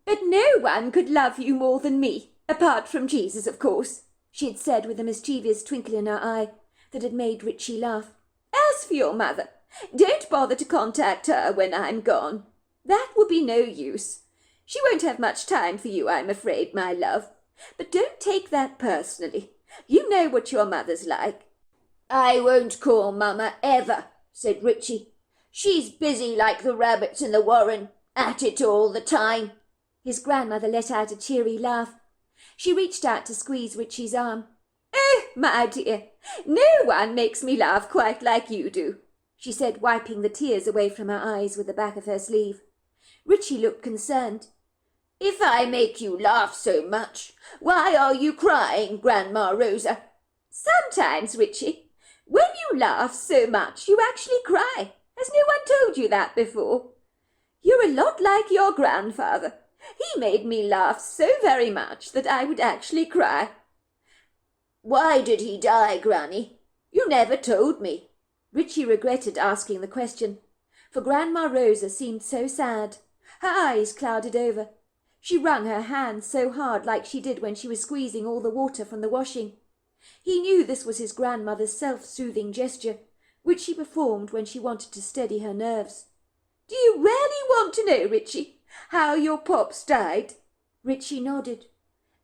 But no one could love you more than me, apart from Jesus, of course," she had said with a mischievous twinkle in her eye that had made Richie laugh. "As for your mother, don't bother to contact her when I'm gone. That will be no use. She won't have much time for you, I'm afraid, my love. But don't take that personally. You know what your mother's like." "I won't call Mama ever," said Richie. "She's busy like the rabbits in the warren, at it all the time." His grandmother let out a cheery laugh. She reached out to squeeze Richie's arm. "Oh, my dear, no one makes me laugh quite like you do," she said, wiping the tears away from her eyes with the back of her sleeve. Richie looked concerned. "If I make you laugh so much, why are you crying, Grandma Rosa?" "Sometimes, Richie, when you laugh so much, you actually cry. Has no one told you that before? You're a lot like your grandfather. He made me laugh so very much that I would actually cry." "Why did he die, Granny? You never told me." Richie regretted asking the question, for Grandma Rosa seemed so sad. Her eyes clouded over. She wrung her hands so hard, like she did when she was squeezing all the water from the washing. He knew this was his grandmother's self-soothing gesture, which she performed when she wanted to steady her nerves. "Do you really want to know, Richie, how your pops died?" Richie nodded.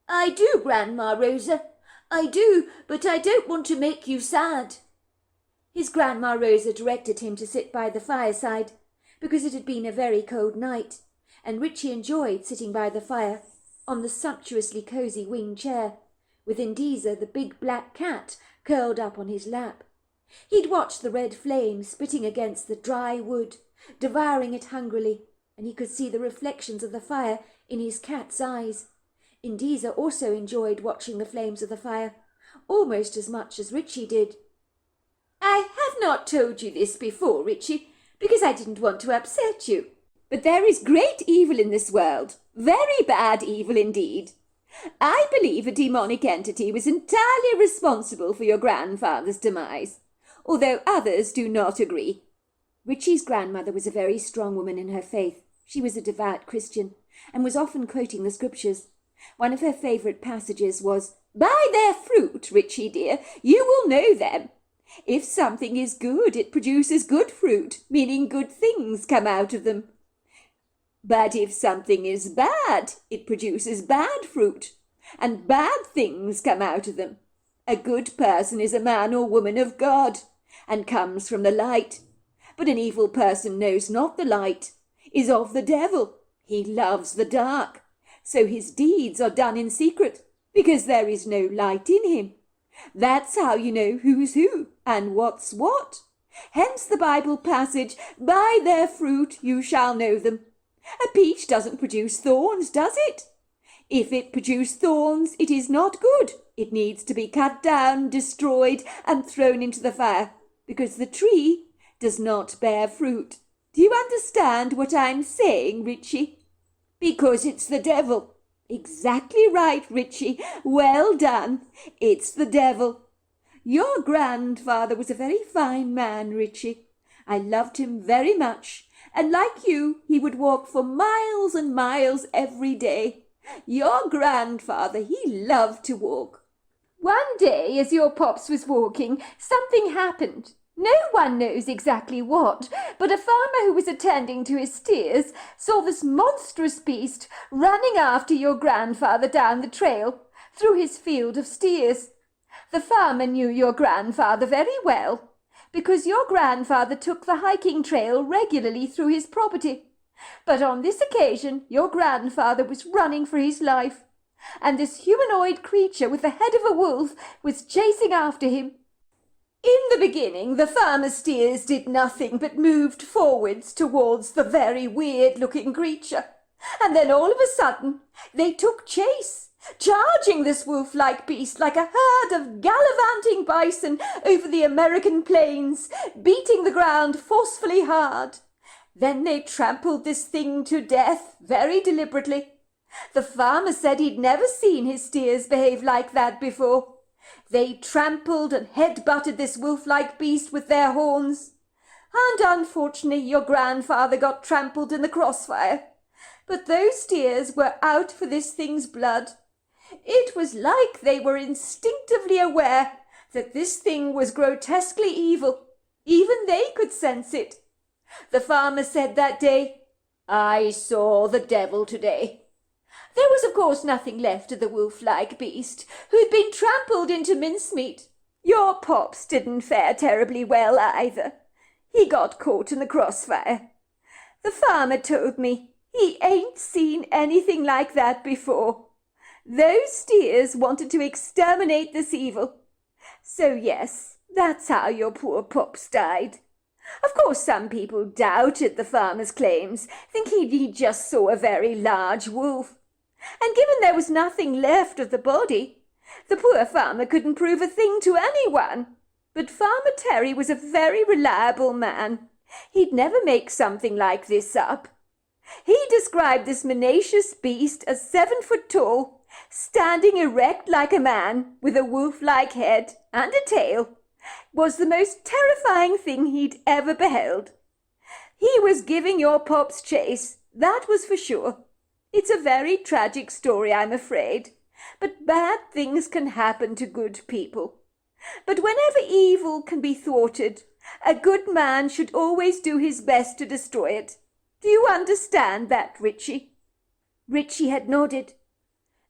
"I do, Grandma Rosa. I do, but I don't want to make you sad." His Grandma Rosa directed him to sit by the fireside, because it had been a very cold night, and Richie enjoyed sitting by the fire, on the sumptuously cosy wing chair, with Indiza, the big black cat, curled up on his lap. He'd watch the red flame spitting against the dry wood, devouring it hungrily, and he could see the reflections of the fire in his cat's eyes. Indiza also enjoyed watching the flames of the fire, almost as much as Richie did. "I have not told you this before, Richie, because I didn't want to upset you. But there is great evil in this world, very bad evil indeed. I believe a demonic entity was entirely responsible for your grandfather's demise, although others do not agree." Richie's grandmother was a very strong woman in her faith. She was a devout Christian, and was often quoting the scriptures. One of her favourite passages was, "By their fruit, Richie dear, you will know them. If something is good, it produces good fruit, meaning good things come out of them. But if something is bad, it produces bad fruit, and bad things come out of them. A good person is a man or woman of God, and comes from the light. But an evil person knows not the light, is of the devil. He loves the dark, so his deeds are done in secret, because there is no light in him. That's how you know who's who and what's what. Hence the Bible passage, 'By their fruit you shall know them.' A peach doesn't produce thorns, does it? If it produce thorns, it is not good. It needs to be cut down, destroyed, and thrown into the fire, because the tree does not bear fruit. Do you understand what I'm saying, Richie? Because it's the devil." "Exactly right, Richie. Well done. It's the devil. Your grandfather was a very fine man, Richie. I loved him very much, and like you, he would walk for miles and miles every day. Your grandfather, he loved to walk. One day, as your pops was walking, something happened. No one knows exactly what, but a farmer who was attending to his steers saw this monstrous beast running after your grandfather down the trail through his field of steers. The farmer knew your grandfather very well, because your grandfather took the hiking trail regularly through his property. But on this occasion your grandfather was running for his life, and this humanoid creature with the head of a wolf was chasing after him. In the beginning, the farmer's steers did nothing but moved forwards towards the very weird-looking creature, and then all of a sudden they took chase, charging this wolf-like beast like a herd of gallivanting bison over the American plains, beating the ground forcefully hard. Then they trampled this thing to death very deliberately. The farmer said he'd never seen his steers behave like that before. They trampled and head-butted this wolf-like beast with their horns. And unfortunately your grandfather got trampled in the crossfire. But those steers were out for this thing's blood. It was like they were instinctively aware that this thing was grotesquely evil. Even they could sense it. The farmer said that day, "I saw the devil today." There was, of course, nothing left of the wolf-like beast, who had been trampled into mincemeat. Your Pops didn't fare terribly well either. He got caught in the crossfire. The farmer told me he ain't seen anything like that before. Those steers wanted to exterminate this evil. So yes, that's how your poor Pops died. Of course, some people doubted the farmer's claims, thinking he just saw a very large wolf. And given there was nothing left of the body, the poor farmer couldn't prove a thing to anyone. But Farmer Terry was a very reliable man. He'd never make something like this up. He described this menacious beast as 7 foot tall, standing erect like a man, with a wolf-like head and a tail, was the most terrifying thing he'd ever beheld. He was giving your Pops chase, that was for sure. It's a very tragic story, I'm afraid, but bad things can happen to good people. But whenever evil can be thwarted, a good man should always do his best to destroy it. Do you understand that, Richie? Richie had nodded.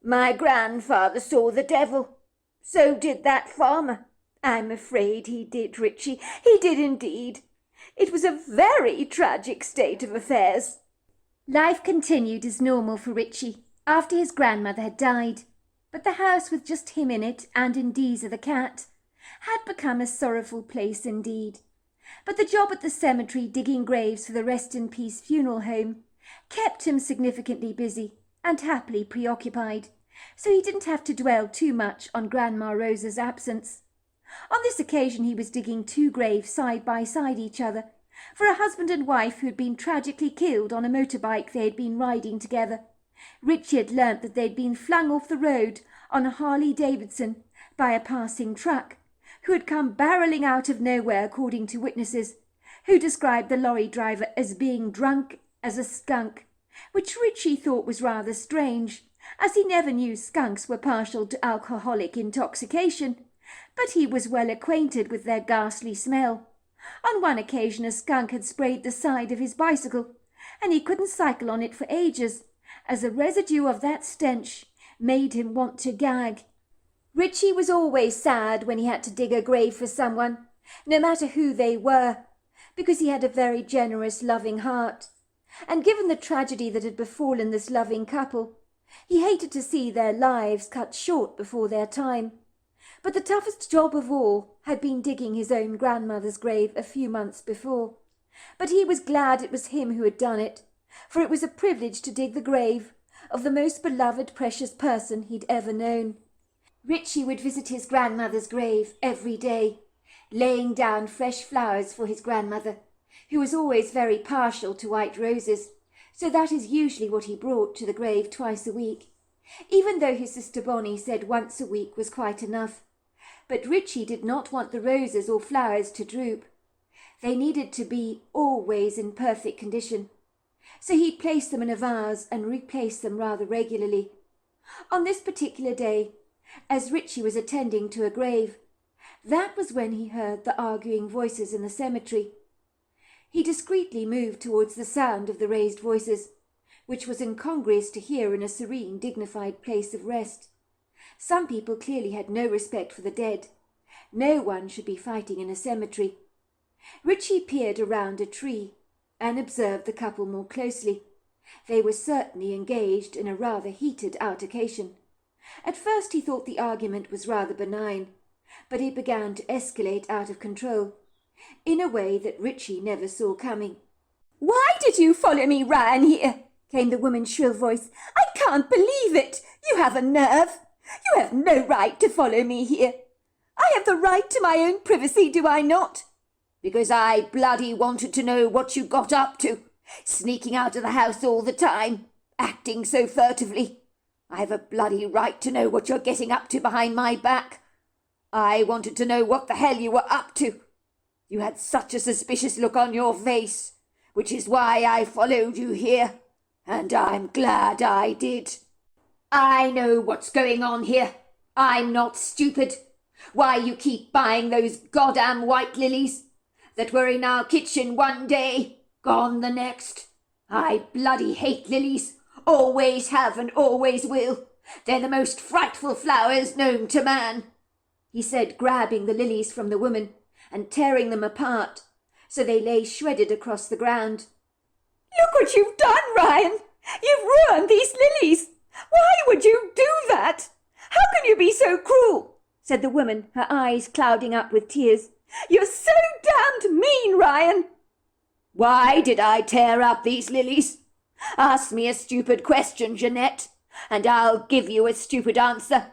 My grandfather saw the devil. So did that farmer. I'm afraid he did, Richie. He did indeed. It was a very tragic state of affairs. Life continued as normal for Richie after his grandmother had died, but the house with just him in it and Indiza the cat had become a sorrowful place indeed. But the job at the cemetery digging graves for the Rest in Peace funeral home kept him significantly busy and happily preoccupied, so he didn't have to dwell too much on Grandma Rosa's absence. On this occasion he was digging 2 graves side by side each other, for a husband and wife who had been tragically killed on a motorbike they had been riding together. Richie had learnt that they'd been flung off the road on a Harley-Davidson by a passing truck, who had come barrelling out of nowhere, according to witnesses, who described the lorry driver as being drunk as a skunk, which Richie thought was rather strange, as he never knew skunks were partial to alcoholic intoxication, but he was well acquainted with their ghastly smell. On one occasion a skunk had sprayed the side of his bicycle, and he couldn't cycle on it for ages, as a residue of that stench made him want to gag. Richie was always sad when he had to dig a grave for someone, no matter who they were, because he had a very generous, loving heart. And given the tragedy that had befallen this loving couple, he hated to see their lives cut short before their time. But the toughest job of all had been digging his own grandmother's grave a few months before. But he was glad it was him who had done it, for it was a privilege to dig the grave of the most beloved, precious person he'd ever known. Richie would visit his grandmother's grave every day, laying down fresh flowers for his grandmother, who was always very partial to white roses, so that is usually what he brought to the grave twice a week, even though his sister Bonnie said once a week was quite enough. But Richie did not want the roses or flowers to droop. They needed to be always in perfect condition, so he'd place them in a vase and replace them rather regularly. On this particular day, as Richie was attending to a grave, That was when he heard the arguing voices in the cemetery. He discreetly moved towards the sound of the raised voices, which was incongruous to hear in a serene, dignified place of rest. Some people clearly had no respect for the dead. No one should be fighting in a cemetery. Richie peered around a tree and observed the couple more closely. They were certainly engaged in a rather heated altercation. At first he thought the argument was rather benign, but it began to escalate out of control, in a way that Richie never saw coming. "Why did you follow me round here?" came the woman's shrill voice. "I can't believe it! You have a nerve! You have no right to follow me here. I have the right to my own privacy, do I not?"
"Because I bloody wanted to know what you got up to, sneaking out of the house all the time, acting so furtively. I have a bloody right to know what you're getting up to behind my back. I wanted to know what the hell you were up to. You had such a suspicious look on your face, which is why I followed you here, and I'm glad I did. I know what's going on here. I'm not stupid. Why you keep buying those goddamn white lilies that were in our kitchen one day, gone the next. I bloody hate lilies. Always have and always will. They're the most frightful flowers known to man," he said, grabbing the lilies from the woman and tearing them apart so they lay shredded across the ground.
"Look what you've done, Ryan! You've ruined these lilies! Why would you do that? How can you be so cruel?" said the woman, her eyes clouding up with tears. "You're so damned mean, Ryan!"
"Why did I tear up these lilies? Ask me a stupid question, Jeanette, and I'll give you a stupid answer.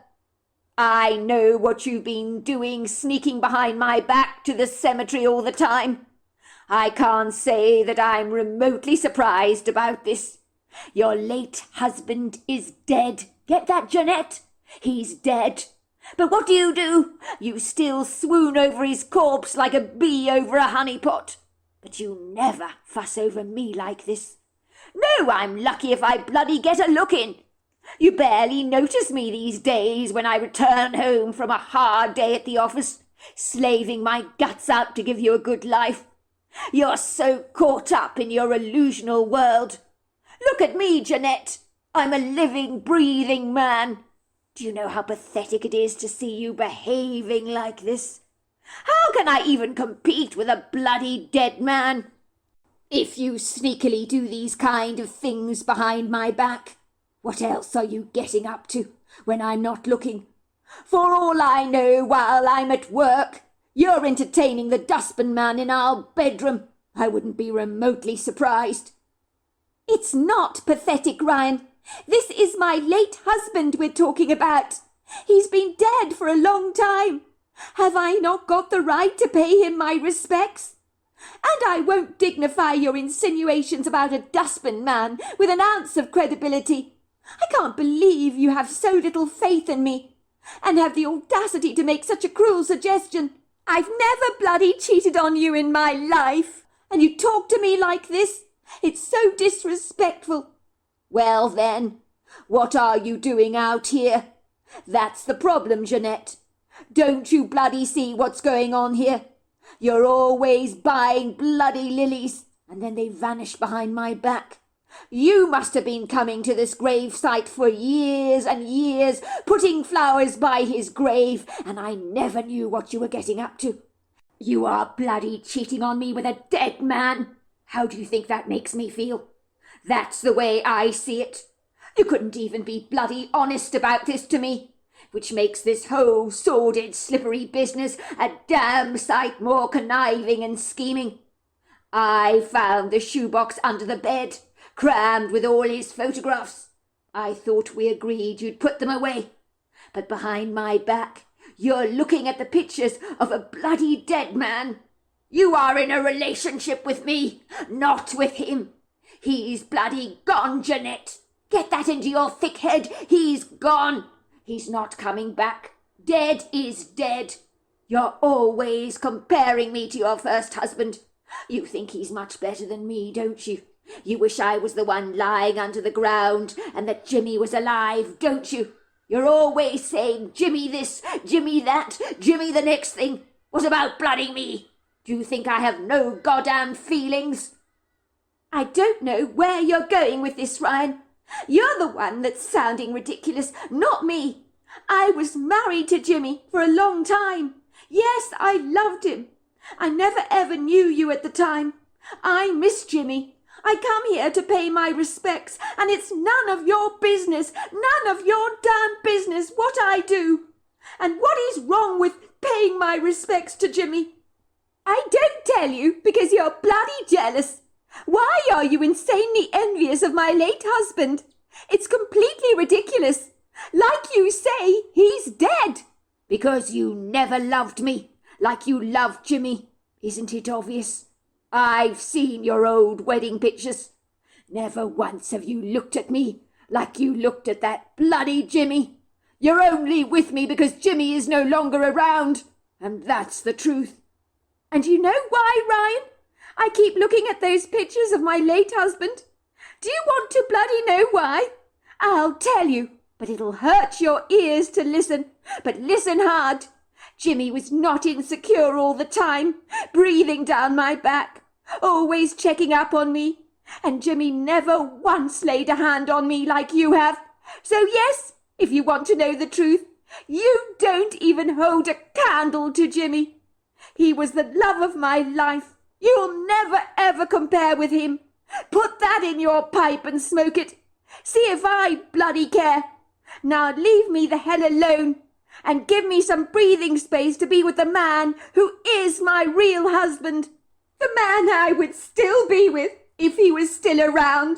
I know what you've been doing, sneaking behind my back to the cemetery all the time. I can't say that I'm remotely surprised about this. Your late husband is dead. Get that, Jeanette? He's dead. But what do? You still swoon over his corpse like a bee over a honeypot. But you never fuss over me like this. No, I'm lucky if I bloody get a look in. You barely notice me these days when I return home from a hard day at the office, slaving my guts out to give you a good life. You're so caught up in your illusional world. Look at me, Jeanette. I'm a living, breathing man. Do you know how pathetic it is to see you behaving like this? How can I even compete with a bloody dead man? If you sneakily do these kind of things behind my back, what else are you getting up to when I'm not looking? For all I know, while I'm at work, you're entertaining the dustbin man in our bedroom. I wouldn't be remotely surprised."
"It's not pathetic, Ryan. This is my late husband we're talking about. He's been dead for a long time. Have I not got the right to pay him my respects? And I won't dignify your insinuations about a dustbin man with an ounce of credibility. I can't believe you have so little faith in me, and have the audacity to make such a cruel suggestion. I've never bloody cheated on you in my life, and you talk to me like this. It's so disrespectful."
"Well then, what are you doing out here? That's the problem, Jeanette. Don't you bloody see what's going on here? You're always buying bloody lilies, and then they vanish behind my back. You must have been coming to this grave site for years and years, putting flowers by his grave, and I never knew what you were getting up to. You are bloody cheating on me with a dead man. How do you think that makes me feel? That's the way I see it. You couldn't even be bloody honest about this to me, which makes this whole sordid, slippery business a damn sight more conniving and scheming. I found the shoebox under the bed, crammed with all his photographs. I thought we agreed you'd put them away. But behind my back, you're looking at the pictures of a bloody dead man. You are in a relationship with me, not with him. He's bloody gone, Jeanette. Get that into your thick head. He's gone. He's not coming back. Dead is dead. You're always comparing me to your first husband. You think he's much better than me, don't you? You wish I was the one lying under the ground and that Jimmy was alive, don't you? You're always saying, Jimmy this, Jimmy that, Jimmy the next thing. What about bloody me? Do you think I have no goddamn feelings? I don't know where you're going with this, Ryan. You're the one that's sounding ridiculous, not me. I was married to Jimmy for a long time. Yes, I loved him. I never ever knew you at the time. I miss Jimmy. I come here to pay my respects, and it's none of your business, none of your damn business what I do. And what is wrong with paying my respects to Jimmy? I don't tell you because you're bloody jealous. Why are you insanely envious of my late husband? It's completely ridiculous. Like you say, he's dead. Because you never loved me like you loved Jimmy. Isn't it obvious? I've seen your old wedding pictures. Never once have you looked at me like you looked at that bloody Jimmy. You're only with me because Jimmy is no longer around, and that's the truth. And you know why, Ryan? I keep looking at those pictures of my late husband. Do you want to bloody know why? I'll tell you, but it'll hurt your ears to listen. But listen hard. Jimmy was not insecure all the time, breathing down my back, always checking up on me. And Jimmy never once laid a hand on me like you have. So yes, if you want to know the truth, you don't even hold a candle to Jimmy. He was the love of my life. You'll never ever compare with him. Put that in your pipe and smoke it. See if I bloody care. Now leave me the hell alone and give me some breathing space to be with the man who is my real husband. The man I would still be with if he was still around.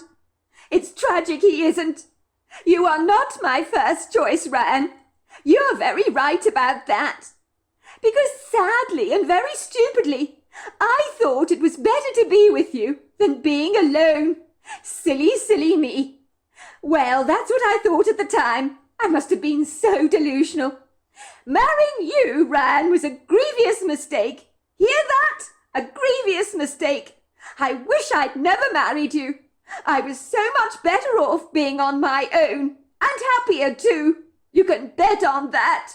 It's tragic he isn't. You are not my first choice, Ran. You're very right about that. Because sadly and very stupidly, I thought it was better to be with you than being alone. Silly, silly me. Well, that's what I thought at the time. I must have been so delusional. Marrying you, Ran, was a grievous mistake. Hear that? A grievous mistake. I wish I'd never married you. I was so much better off being on my own, and happier too. You can bet on that.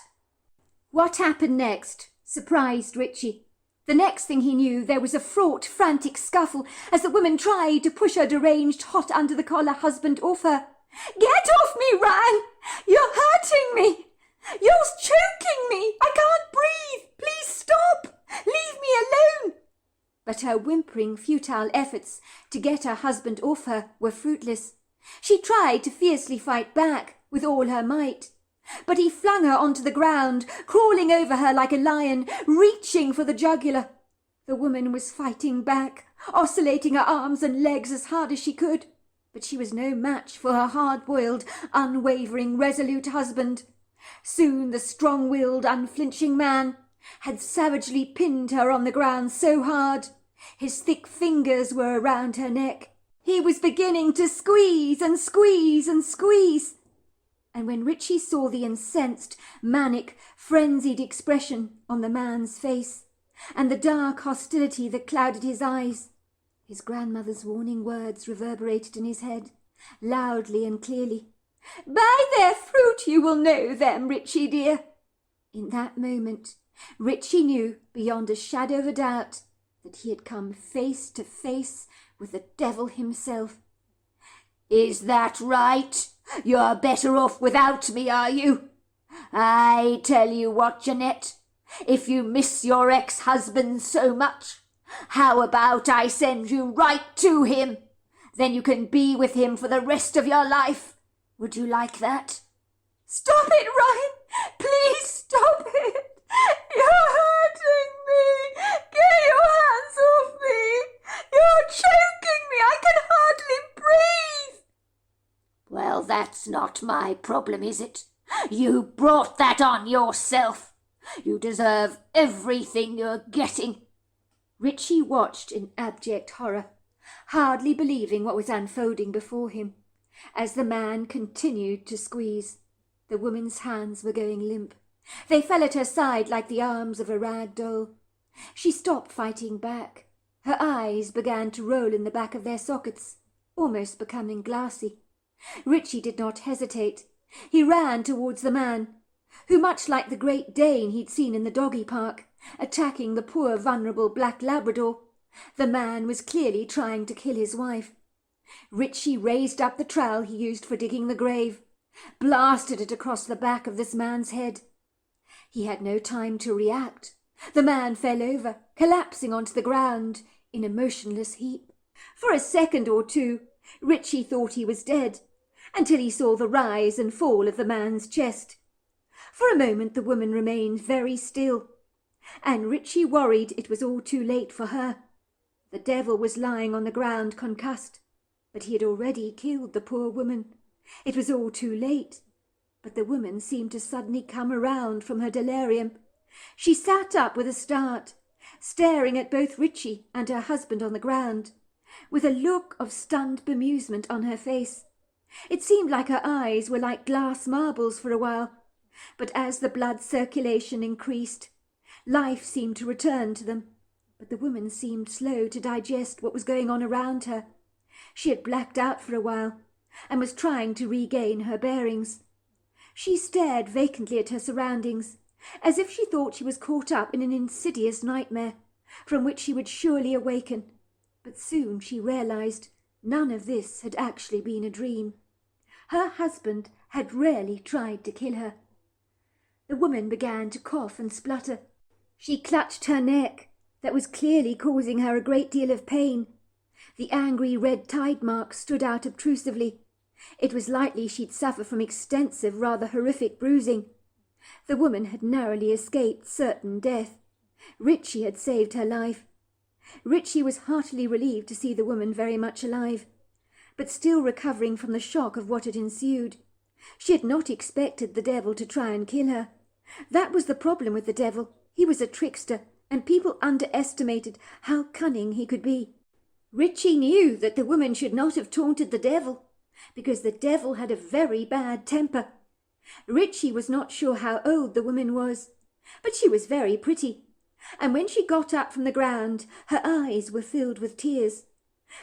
What happened next surprised Richie. The next thing he knew, there was a fraught, frantic scuffle as the woman tried to push her deranged, hot under-the-collar husband off her. "Get off me, Ran! You're hurting me! You're choking me! I can't breathe! Please stop! Leave me alone!" But her whimpering, futile efforts to get her husband off her were fruitless. She tried to fiercely fight back with all her might. But he flung her onto the ground, crawling over her like a lion, reaching for the jugular. The woman was fighting back, oscillating her arms and legs as hard as she could. But she was no match for her hard-boiled, unwavering, resolute husband. Soon the strong-willed, unflinching man had savagely pinned her on the ground so hard. His thick fingers were around her neck. He was beginning to squeeze and squeeze and squeeze. And when Richie saw the incensed, manic, frenzied expression on the man's face, and the dark hostility that clouded his eyes, his grandmother's warning words reverberated in his head, loudly and clearly. "By their fruit you will know them, Richie dear." In that moment, Richie knew beyond a shadow of a doubt that he had come face to face with the devil himself.
Is that right? You're better off without me, are you? I tell you what, Jeanette, if you miss your ex-husband so much, how about I send you right to him? Then you can be with him for the rest of your life. Would you like that?
"Stop it, Ryan! Please stop it! You're hurting me! Get your hands off me! You're choking me! I can hardly breathe!"
Well, that's not my problem, is it? You brought that on yourself. You deserve everything you're getting.
Richie watched in abject horror, hardly believing what was unfolding before him. As the man continued to squeeze, the woman's hands were going limp. They fell at her side like the arms of a rag doll. She stopped fighting back. Her eyes began to roll in the back of their sockets, almost becoming glassy. Richie did not hesitate. He ran towards the man, who, much like the Great Dane he'd seen in the doggy park, attacking the poor vulnerable black Labrador, the man was clearly trying to kill his wife. Richie raised up the trowel he used for digging the grave, blasted it across the back of this man's head. He had no time to react. The man fell over, collapsing onto the ground in a motionless heap. For a second or two, Richie thought he was dead, until he saw the rise and fall of the man's chest. For a moment the woman remained very still, and Richie worried it was all too late for her. The devil was lying on the ground concussed, but he had already killed the poor woman. It was all too late, but the woman seemed to suddenly come around from her delirium. She sat up with a start, staring at both Richie and her husband on the ground, with a look of stunned bemusement on her face. It seemed like her eyes were like glass marbles for a while, but as the blood circulation increased, life seemed to return to them. But the woman seemed slow to digest what was going on around her. She had blacked out for a while, and was trying to regain her bearings. She stared vacantly at her surroundings, as if she thought she was caught up in an insidious nightmare, from which she would surely awaken. But soon she realized none of this had actually been a dream. Her husband had really tried to kill her. The woman began to cough and splutter. She clutched her neck, that was clearly causing her a great deal of pain. The angry red tide marks stood out obtrusively. It was likely she'd suffer from extensive, rather horrific bruising. The woman had narrowly escaped certain death. Richie had saved her life. Richie was heartily relieved to see the woman very much alive, but still recovering from the shock of what had ensued. She had not expected the devil to try and kill her. That was the problem with the devil. He was a trickster, and people underestimated how cunning he could be. Richie knew that the woman should not have taunted the devil, because the devil had a very bad temper. Richie was not sure how old the woman was, but she was very pretty, and when she got up from the ground, her eyes were filled with tears.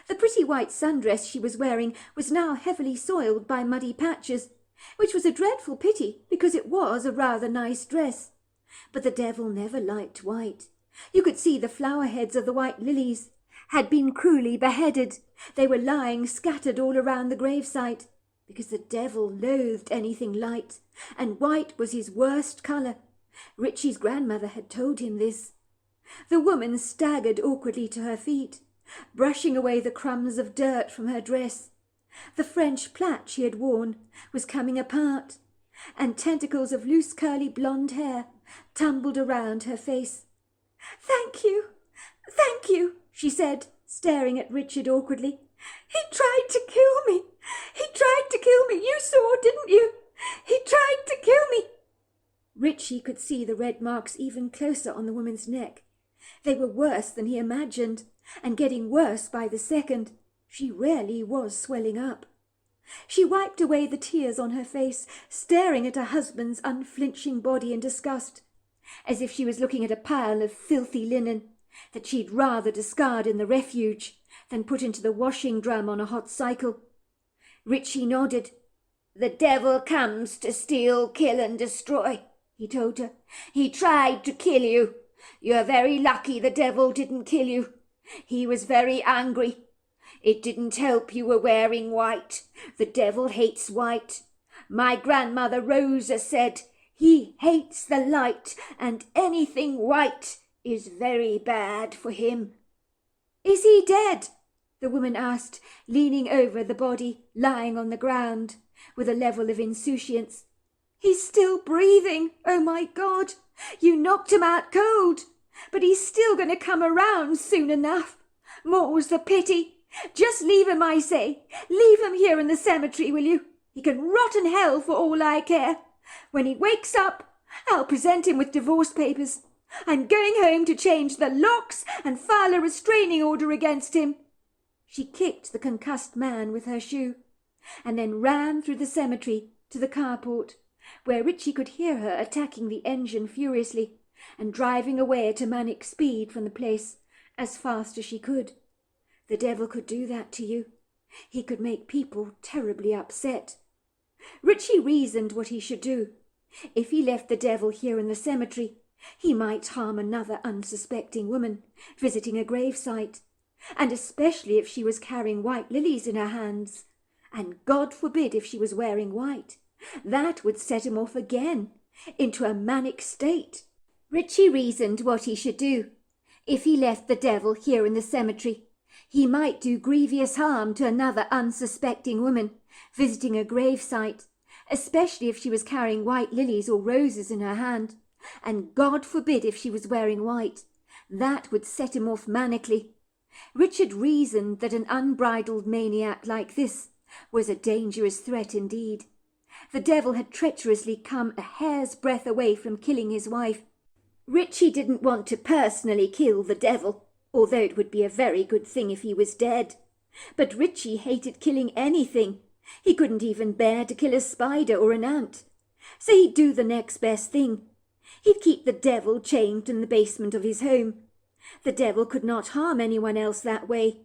The pretty white sundress she was wearing was now heavily soiled by muddy patches, which was a dreadful pity, because it was a rather nice dress. But the devil never liked white. You could see the flower heads of the white lilies had been cruelly beheaded. They were lying scattered all around the gravesite, because the devil loathed anything light, and white was his worst colour. Richie's grandmother had told him this. The woman staggered awkwardly to her feet, brushing away the crumbs of dirt from her dress. The French plait she had worn was coming apart, and tentacles of loose curly blonde hair tumbled around her face. "Thank you," she said, staring at Richard awkwardly. "He tried to kill me. You saw, didn't you? He tried to kill me." Richie could see the red marks even closer on the woman's neck. They were worse than he imagined, and getting worse by the second. She really was swelling up. She wiped away the tears on her face, staring at her husband's unflinching body in disgust, as if she was looking at a pile of filthy linen that she'd rather discard in the refuge than put into the washing drum on a hot cycle. Richie nodded. "The devil comes to steal, kill and destroy," he told her. "He tried to kill you. You're very lucky the devil didn't kill you. He was very angry. It didn't help you were wearing white. The devil hates white. My grandmother Rosa said he hates the light, and anything white is very bad for him." "Is he dead?" the woman asked, leaning over the body lying on the ground with a level of insouciance. "He's still breathing. Oh, my God! You knocked him out cold. But he's still going to come around soon enough. More's the pity. Just leave him, I say. Leave him here in the cemetery, will you? He can rot in hell for all I care. When he wakes up, I'll present him with divorce papers. I'm going home to change the locks and file a restraining order against him." She kicked the concussed man with her shoe, and then ran through the cemetery to the carport, where Richie could hear her attacking the engine furiously and driving away at a manic speed from the place as fast as she could. The devil could do that to you. He could make people terribly upset. Richie reasoned what he should do. If he left the devil here in the cemetery, he might harm another unsuspecting woman visiting a gravesite, and especially if she was carrying white lilies in her hands. And God forbid if she was wearing white. That would set him off again, into a manic state. Richie reasoned what he should do. If he left the devil here in the cemetery, he might do grievous harm to another unsuspecting woman visiting a gravesite, especially if she was carrying white lilies or roses in her hand. And God forbid if she was wearing white. That would set him off manically. Richard reasoned that an unbridled maniac like this was a dangerous threat indeed. The devil had treacherously come a hair's breadth away from killing his wife. Richie didn't want to personally kill the devil, although it would be a very good thing if he was dead. But Richie hated killing anything. He couldn't even bear to kill a spider or an ant. So he'd do the next best thing. He'd keep the devil chained in the basement of his home. The devil could not harm anyone else that way.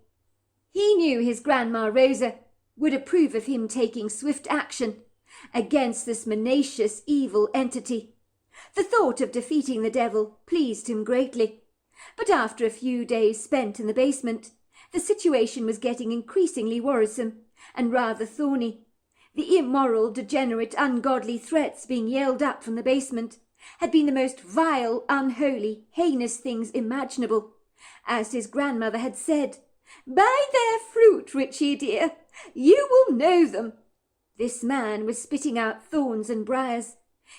He knew his Grandma Rosa would approve of him taking swift action against this menacious evil entity. The thought of defeating the devil pleased him greatly. But after a few days spent in the basement, the situation was getting increasingly worrisome and rather thorny. The immoral, degenerate, ungodly threats being yelled up from the basement had been the most vile, unholy, heinous things imaginable. As his grandmother had said, "By their fruit, Richie dear, you will know them." This man was spitting out thorns and briars.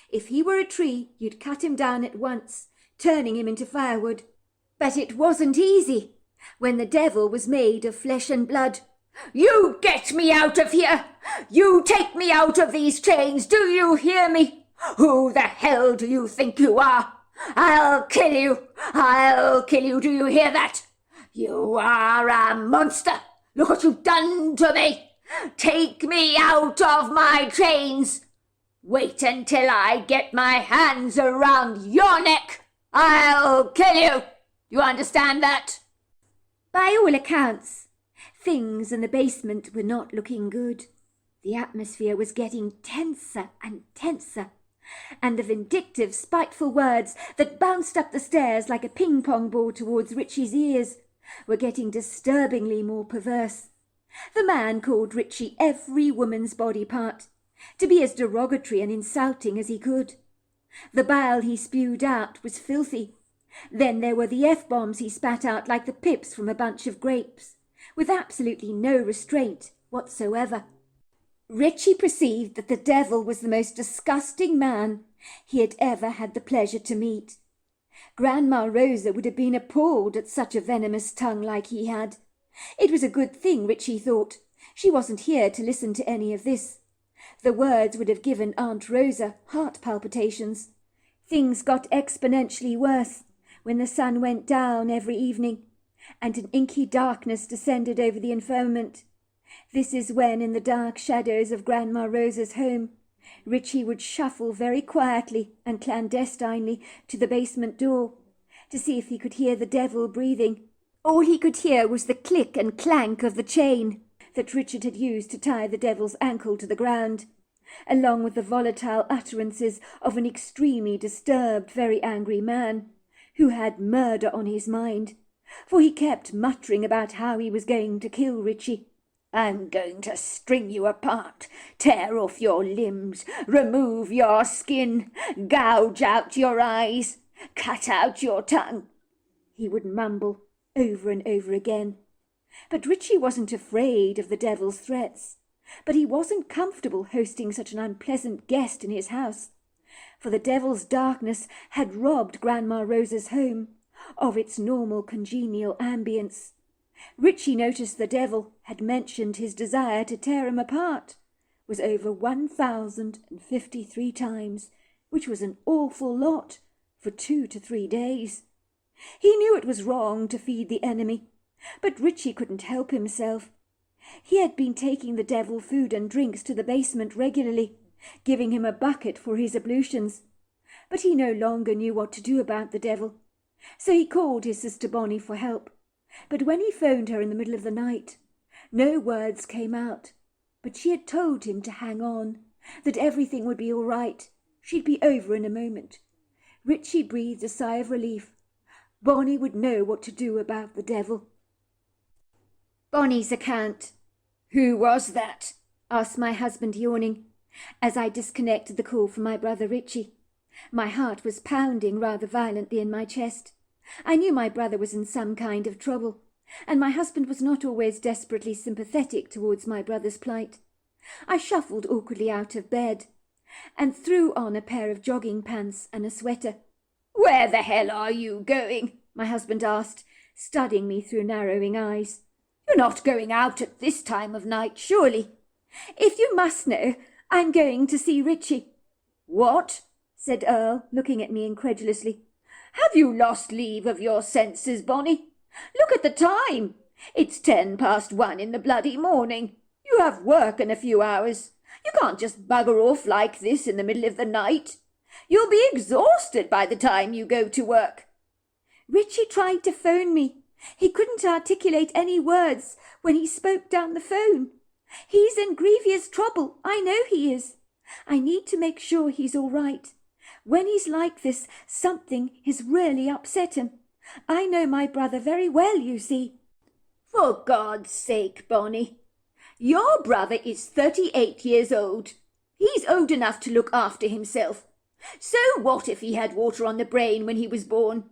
If he were a tree, you'd cut him down at once, turning him into firewood. But it wasn't easy when the devil was made of flesh and blood. "You get me out of here! You take me out of these chains, do you hear me? Who the hell do you think you are? I'll kill you! I'll kill you, do you hear that? You are a monster! Look what you've done to me! Take me out of my chains! Wait until I get my hands around your neck! I'll kill you! You understand that?" By all accounts, things in the basement were not looking good. The atmosphere was getting tenser and tenser, and the vindictive, spiteful words that bounced up the stairs like a ping-pong ball towards Richie's ears were getting disturbingly more perverse. The man called Richie every woman's body part, to be as derogatory and insulting as he could. The bile he spewed out was filthy. Then there were the F-bombs he spat out like the pips from a bunch of grapes, with absolutely no restraint whatsoever. Richie perceived that the devil was the most disgusting man he had ever had the pleasure to meet. Grandma Rosa would have been appalled at such a venomous tongue like he had. It was a good thing, Richie thought, she wasn't here to listen to any of this. The words would have given Aunt Rosa heart palpitations. Things got exponentially worse when the sun went down every evening, and an inky darkness descended over the infirmament. This is when, in the dark shadows of Grandma Rosa's home, Richie would shuffle very quietly and clandestinely to the basement door to see if he could hear the devil breathing. All he could hear was the click and clank of the chain that Richard had used to tie the devil's ankle to the ground, along with the volatile utterances of an extremely disturbed, very angry man, who had murder on his mind, for he kept muttering about how he was going to kill Richie. "I'm going to string you apart, tear off your limbs, remove your skin, gouge out your eyes, cut out your tongue," he would mumble over and over again. But Richie wasn't afraid of the devil's threats, but he wasn't comfortable hosting such an unpleasant guest in his house, for the devil's darkness had robbed Grandma Rosa's home of its normal congenial ambience. Richie noticed the devil had mentioned his desire to tear him apart was over 1,053 times, which was an awful lot for 2 to 3 days. He knew it was wrong to feed the enemy, but Richie couldn't help himself. He had been taking the devil food and drinks to the basement regularly, giving him a bucket for his ablutions. But he no longer knew what to do about the devil, so he called his sister Bonnie for help. But when he phoned her in the middle of the night, no words came out, but she had told him to hang on
that everything would be all right. She'd be over in a moment. Richie breathed a sigh of relief. Bonnie would know what to do about the devil.
Bonnie's account.
Who was that?
Asked my husband, yawning, as I disconnected the call from my brother Richie. My heart was pounding rather violently in my chest. I knew my brother was in some kind of trouble, and my husband was not always desperately sympathetic towards my brother's plight. I shuffled awkwardly out of bed and threw on a pair of jogging pants and a sweater.
Where the hell are you going?
My husband asked, studying me through narrowing eyes.
You're not going out at this time of night, surely?
If you must know, I'm going to see Richie.
What?
Said Earl, looking at me incredulously.
Have you lost leave of your senses, Bonnie? Look at the time. It's 1:10 in the bloody morning. You have work in a few hours. You can't just bugger off like this in the middle of the night. You'll be exhausted by the time you go to work.
Richie tried to phone me. He couldn't articulate any words when he spoke down the phone. He's in grievous trouble. I know he is. I need to make sure he's all right. When he's like this, something has really upset him. I know my brother very well, you see.
For God's sake, Bonnie. Your brother is 38 years old. He's old enough to look after himself. So what if he had water on the brain when he was born?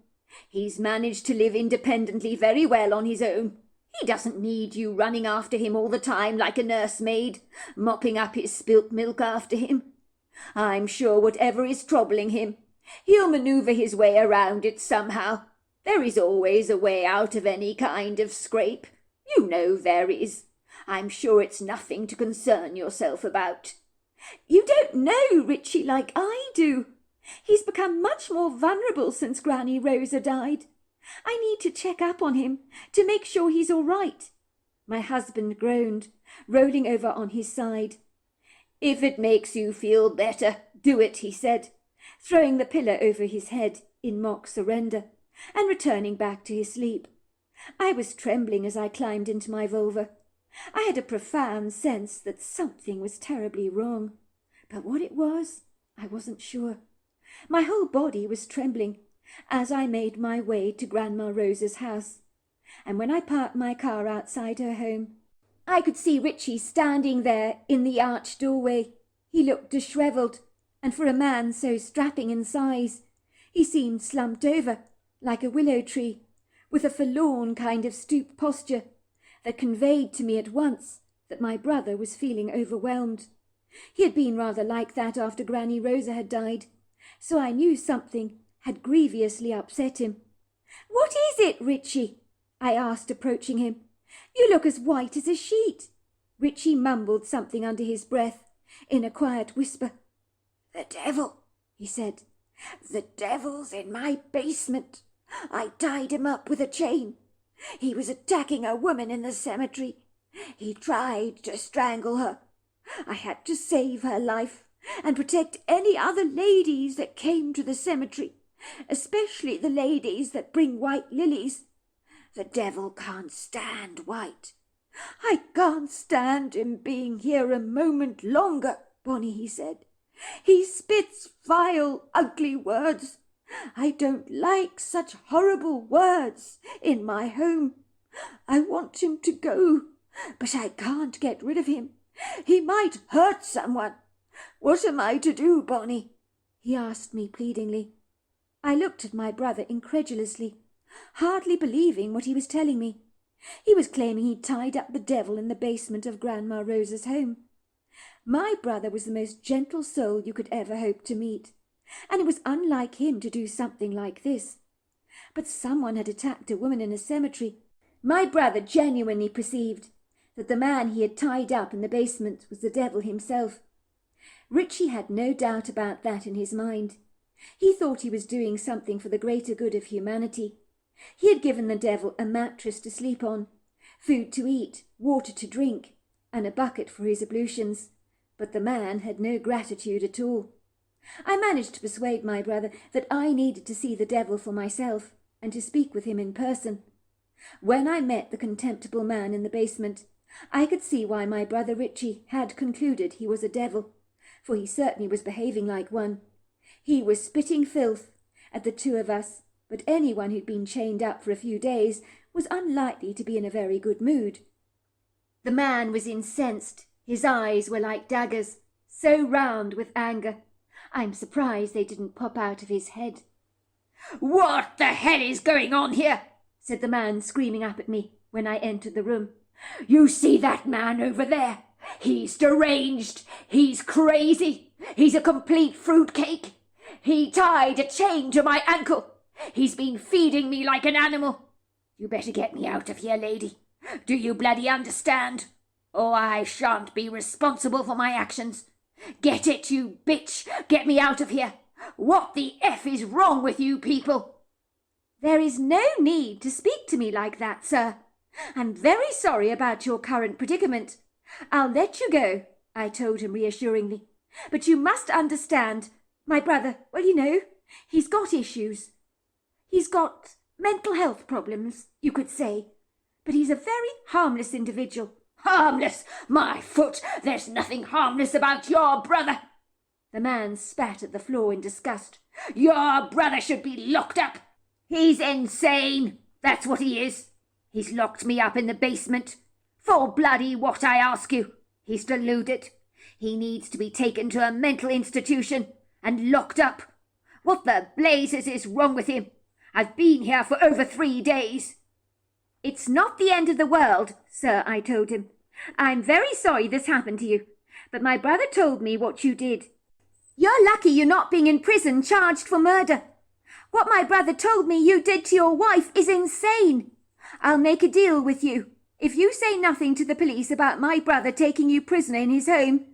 He's managed to live independently very well on his own. He doesn't need you running after him all the time like a nursemaid, mopping up his spilt milk after him. I'm sure whatever is troubling him, he'll manoeuvre his way around it somehow. There is always a way out of any kind of scrape. You know there is. I'm sure it's nothing to concern yourself about.
You don't know Richie like I do. He's become much more vulnerable since Granny Rosa died. I need to check up on him to make sure he's all right. My husband groaned, rolling over on his side.
If it makes you feel better, do it, he said,
throwing the pillow over his head in mock surrender and returning back to his sleep. I was trembling as I climbed into my vulva. I had a profound sense that something was terribly wrong, but what it was, I wasn't sure. My whole body was trembling as I made my way to Grandma Rosa's house, and when I parked my car outside her home, I could see Richie standing there in the arched doorway. He looked dishevelled, and for a man so strapping in size, he seemed slumped over like a willow tree, with a forlorn kind of stoop posture that conveyed to me at once that my brother was feeling overwhelmed. He had been rather like that after Granny Rosa had died, so I knew something had grievously upset him. "What is it, Richie?" I asked, approaching him. "You look as white as a sheet." Richie mumbled something under his breath in a quiet whisper.
"The devil," he said. "The devil's in my basement. I tied him up with a chain. He was attacking a woman in the cemetery. He tried to strangle her. I had to save her life and protect any other ladies that came to the cemetery, especially the ladies that bring white lilies. The devil can't stand white. I can't stand him being here a moment longer, Bonnie," he said. "He spits vile, ugly words. I don't like such horrible words in my home. I want him to go, but I can't get rid of him. He might hurt someone. What am I to do, Bonnie?" he asked me pleadingly. I looked at my brother incredulously, hardly believing what he was telling me. He was claiming he'd tied up the devil in the basement of Grandma Rosa's home. My brother was the most gentle soul you could ever hope to meet, and it was unlike him to do something like this. But someone had attacked a woman in a cemetery. My brother genuinely perceived that the man he had tied up in the basement was the devil himself. Richie had no doubt about that in his mind. He thought he was doing something for the greater good of humanity. He had given the devil a mattress to sleep on, food to eat, water to drink, and a bucket for his ablutions, but the man had no gratitude at all. I managed to persuade my brother that I needed to see the devil for myself and to speak with him in person. When I met the contemptible man in the basement, I could see why my brother Richie had concluded he was a devil,
for he certainly was behaving like one. He was spitting filth at the two of us, but anyone who'd been chained up for a few days was unlikely to be in a very good mood. The man was incensed. His eyes were like daggers, so round with anger. I'm surprised they didn't pop out of his head.
"What the hell is going on here?"
said the man, screaming up at me when I entered the room.
"You see that man over there? He's deranged. He's crazy. He's a complete fruitcake. He tied a chain to my ankle. He's been feeding me like an animal. You better get me out of here, lady. Do you bloody understand? Or I shan't be responsible for my actions. Get it, you bitch. Get me out of here. What the F is wrong with you people?"
"There is no need to speak to me like that, sir. I'm very sorry about your current predicament. I'll let you go," I told him reassuringly. "But you must understand, my brother, well, you know, he's got issues. He's got mental health problems, you could say. But he's a very harmless individual."
"Harmless? My foot! There's nothing harmless about your brother."
The man spat at the floor in disgust.
"Your brother should be locked up. He's insane. That's what he is. He's locked me up in the basement. For bloody what, I ask you? He's deluded. He needs to be taken to a mental institution and locked up. What the blazes is wrong with him? I've been here for over 3 days."
"It's not the end of the world, sir," I told him. "I'm very sorry this happened to you, but my brother told me what you did. You're lucky you're not being in prison charged for murder. What my brother told me you did to your wife is insane. I'll make a deal with you. If you say nothing to the police about my brother taking you prisoner in his home,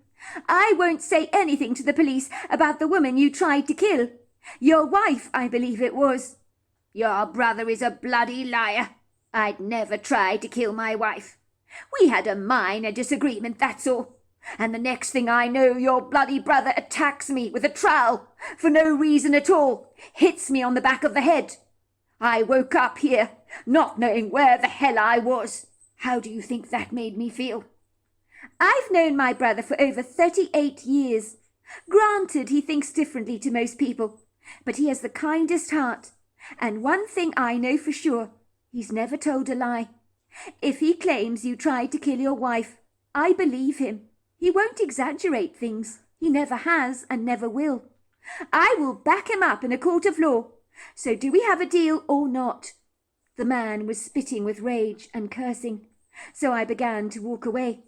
I won't say anything to the police about the woman you tried to kill. Your wife, I believe it was."
"Your brother is a bloody liar. I'd never tried to kill my wife. We had a minor disagreement, that's all. And the next thing I know, your bloody brother attacks me with a trowel for no reason at all, hits me on the back of the head. I woke up here, not knowing where the hell I was. How do you think that made me feel?"
"I've known my brother for over 38 years. Granted, he thinks differently to most people, but he has the kindest heart. And one thing I know for sure, he's never told a lie. If he claims you tried to kill your wife, I believe him. He won't exaggerate things. He never has and never will. I will back him up in a court of law. So do we have a deal or not?" The man was spitting with rage and cursing, so I began to walk away.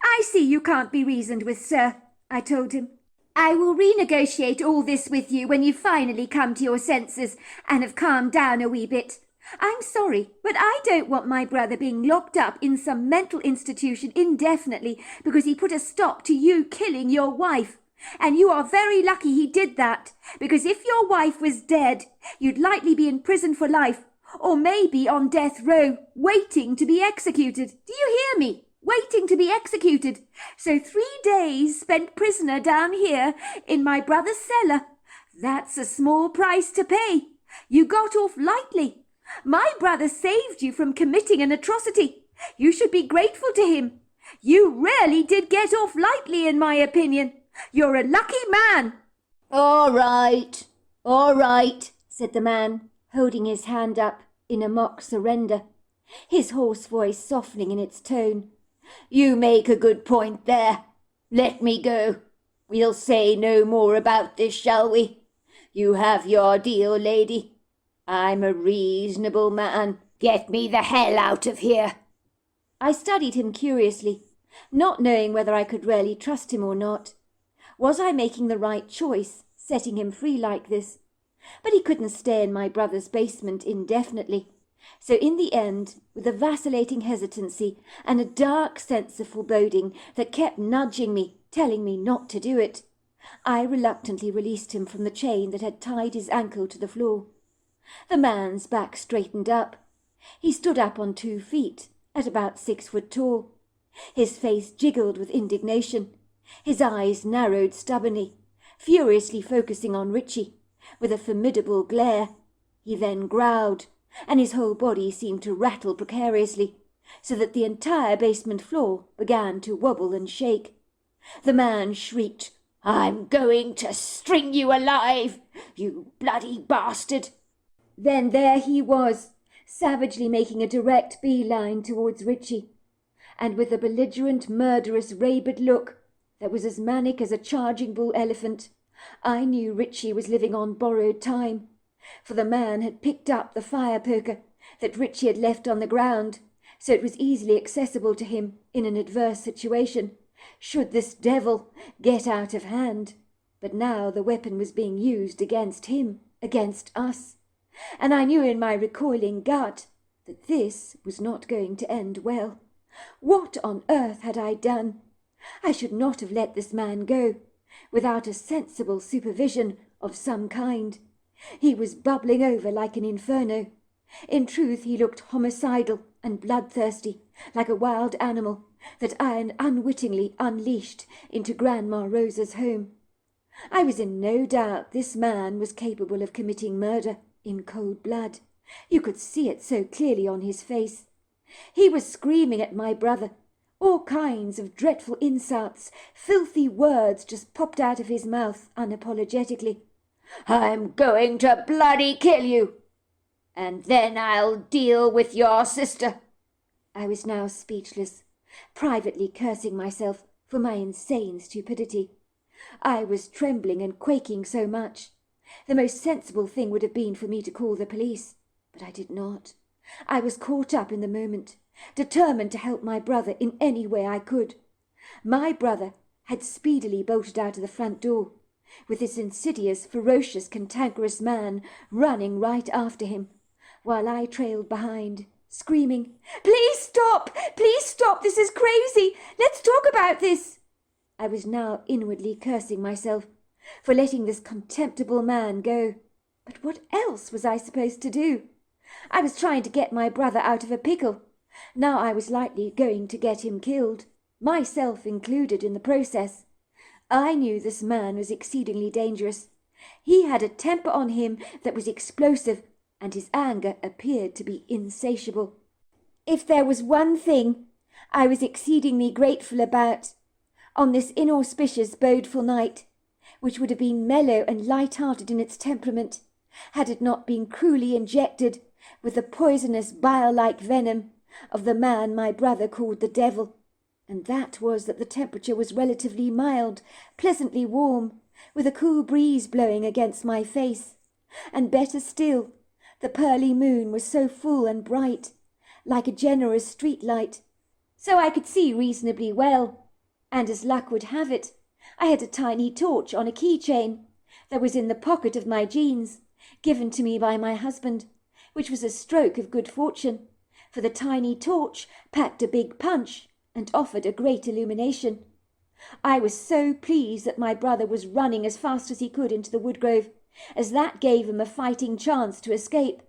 "I see you can't be reasoned with, sir," I told him. "I will renegotiate all this with you when you finally come to your senses and have calmed down a wee bit. I'm sorry, but I don't want my brother being locked up in some mental institution indefinitely because he put a stop to you killing your wife. And you are very lucky he did that, because if your wife was dead, you'd likely be in prison for life, or maybe on death row, waiting to be executed. Do you hear me? Waiting to be executed. So 3 days spent prisoner down here in my brother's cellar. That's a small price to pay. You got off lightly. My brother saved you from committing an atrocity. You should be grateful to him. You really did get off lightly, in my opinion. You're a lucky man."
All right, said the man, holding his hand up in a mock surrender, his hoarse voice softening in its tone. "You make a good point there. Let me go. We'll say no more about this, shall we? You have your deal, lady. I'm a reasonable man. Get me the hell out of here." I studied him curiously, not knowing whether I could really trust him or not. Was I making the right choice, setting him free like this? But he couldn't stay in my brother's basement indefinitely. So in the end, with a vacillating hesitancy and a dark sense of foreboding that kept nudging me, telling me not to do it, I reluctantly released him from the chain that had tied his ankle to the floor. The man's back straightened up. He stood up on 2 feet, at about 6 foot tall. His face jiggled with indignation. His eyes narrowed stubbornly, furiously focusing on Richie, with a formidable glare. He then growled, and his whole body seemed to rattle precariously, so that the entire basement floor began to wobble and shake. The man shrieked,
I'm going to string you alive, you bloody bastard.
Then there he was, savagely making a direct beeline towards Richie, and with a belligerent, murderous, rabid look that was as manic as a charging bull elephant, I knew Richie was living on borrowed time, for the man had picked up the fire poker that Richie had left on the ground, so it was easily accessible to him in an adverse situation, should this devil get out of hand. But now the weapon was being used against him, against us, and I knew in my recoiling gut that this was not going to end well. What on earth had I done? I should not have let this man go without a sensible supervision of some kind. He was bubbling over like an inferno. In truth, he looked homicidal and bloodthirsty, like a wild animal that I had unwittingly unleashed into Grandma Rosa's home. I was in no doubt this man was capable of committing murder in cold blood. You could see it so clearly on his face. He was screaming at my brother. All kinds of dreadful insults, filthy words just popped out of his mouth unapologetically.
I'm going to bloody kill you, and then I'll deal with your sister.
I was now speechless, privately cursing myself for my insane stupidity. I was trembling and quaking so much. The most sensible thing would have been for me to call the police, but I did not. I was caught up in the moment, determined to help my brother in any way I could. My brother had speedily bolted out of the front door, with this insidious, ferocious, cantankerous man running right after him, while I trailed behind, screaming, "Please stop! Please stop! This is crazy! Let's talk about this!" I was now inwardly cursing myself for letting this contemptible man go. But what else was I supposed to do? I was trying to get my brother out of a pickle. Now I was likely going to get him killed, myself included in the process. I knew this man was exceedingly dangerous. He had a temper on him that was explosive, and his anger appeared to be insatiable. If there was one thing I was exceedingly grateful about on this inauspicious bodeful night, which would have been mellow and light-hearted in its temperament, had it not been cruelly injected with the poisonous bile-like venom of the man my brother called the devil, and that was that the temperature was relatively mild, pleasantly warm, with a cool breeze blowing against my face, and better still, the pearly moon was so full and bright, like a generous street light, so I could see reasonably well, and as luck would have it, I had a tiny torch on a keychain that was in the pocket of my jeans, given to me by my husband, which was a stroke of good fortune, for the tiny torch packed a big punch and offered a great illumination. I was so pleased that my brother was running as fast as he could into the woodgrove, as that gave him a fighting chance to escape,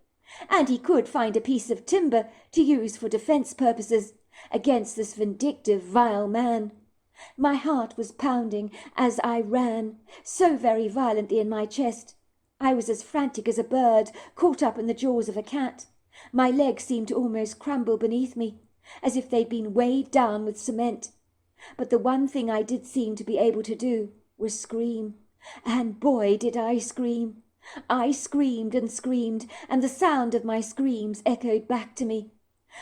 and he could find a piece of timber to use for defence purposes against this vindictive, vile man. My heart was pounding as I ran, so very violently in my chest. I was as frantic as a bird caught up in the jaws of a cat. My legs seemed to almost crumble beneath me, as if they'd been weighed down with cement. But the one thing I did seem to be able to do was scream. And boy, did I scream! I screamed, and the sound of my screams echoed back to me.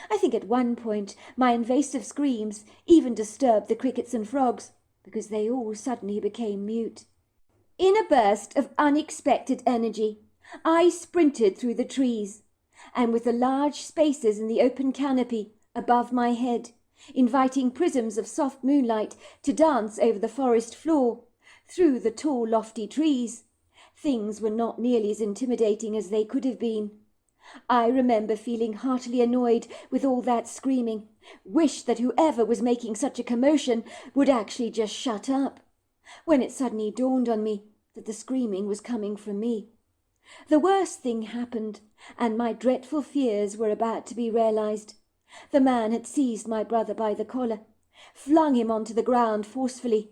I think at one point my invasive screams even disturbed the crickets and frogs, because they all suddenly became mute. In a burst of unexpected energy, I sprinted through the trees, and with the large spaces in the open canopy above my head, inviting prisms of soft moonlight to dance over the forest floor, through the tall lofty trees, things were not nearly as intimidating as they could have been. I remember feeling heartily annoyed with all that screaming, wished that whoever was making such a commotion would actually just shut up, when it suddenly dawned on me that the screaming was coming from me. The worst thing happened, and my dreadful fears were about to be realized. The man had seized my brother by the collar, flung him onto the ground forcefully,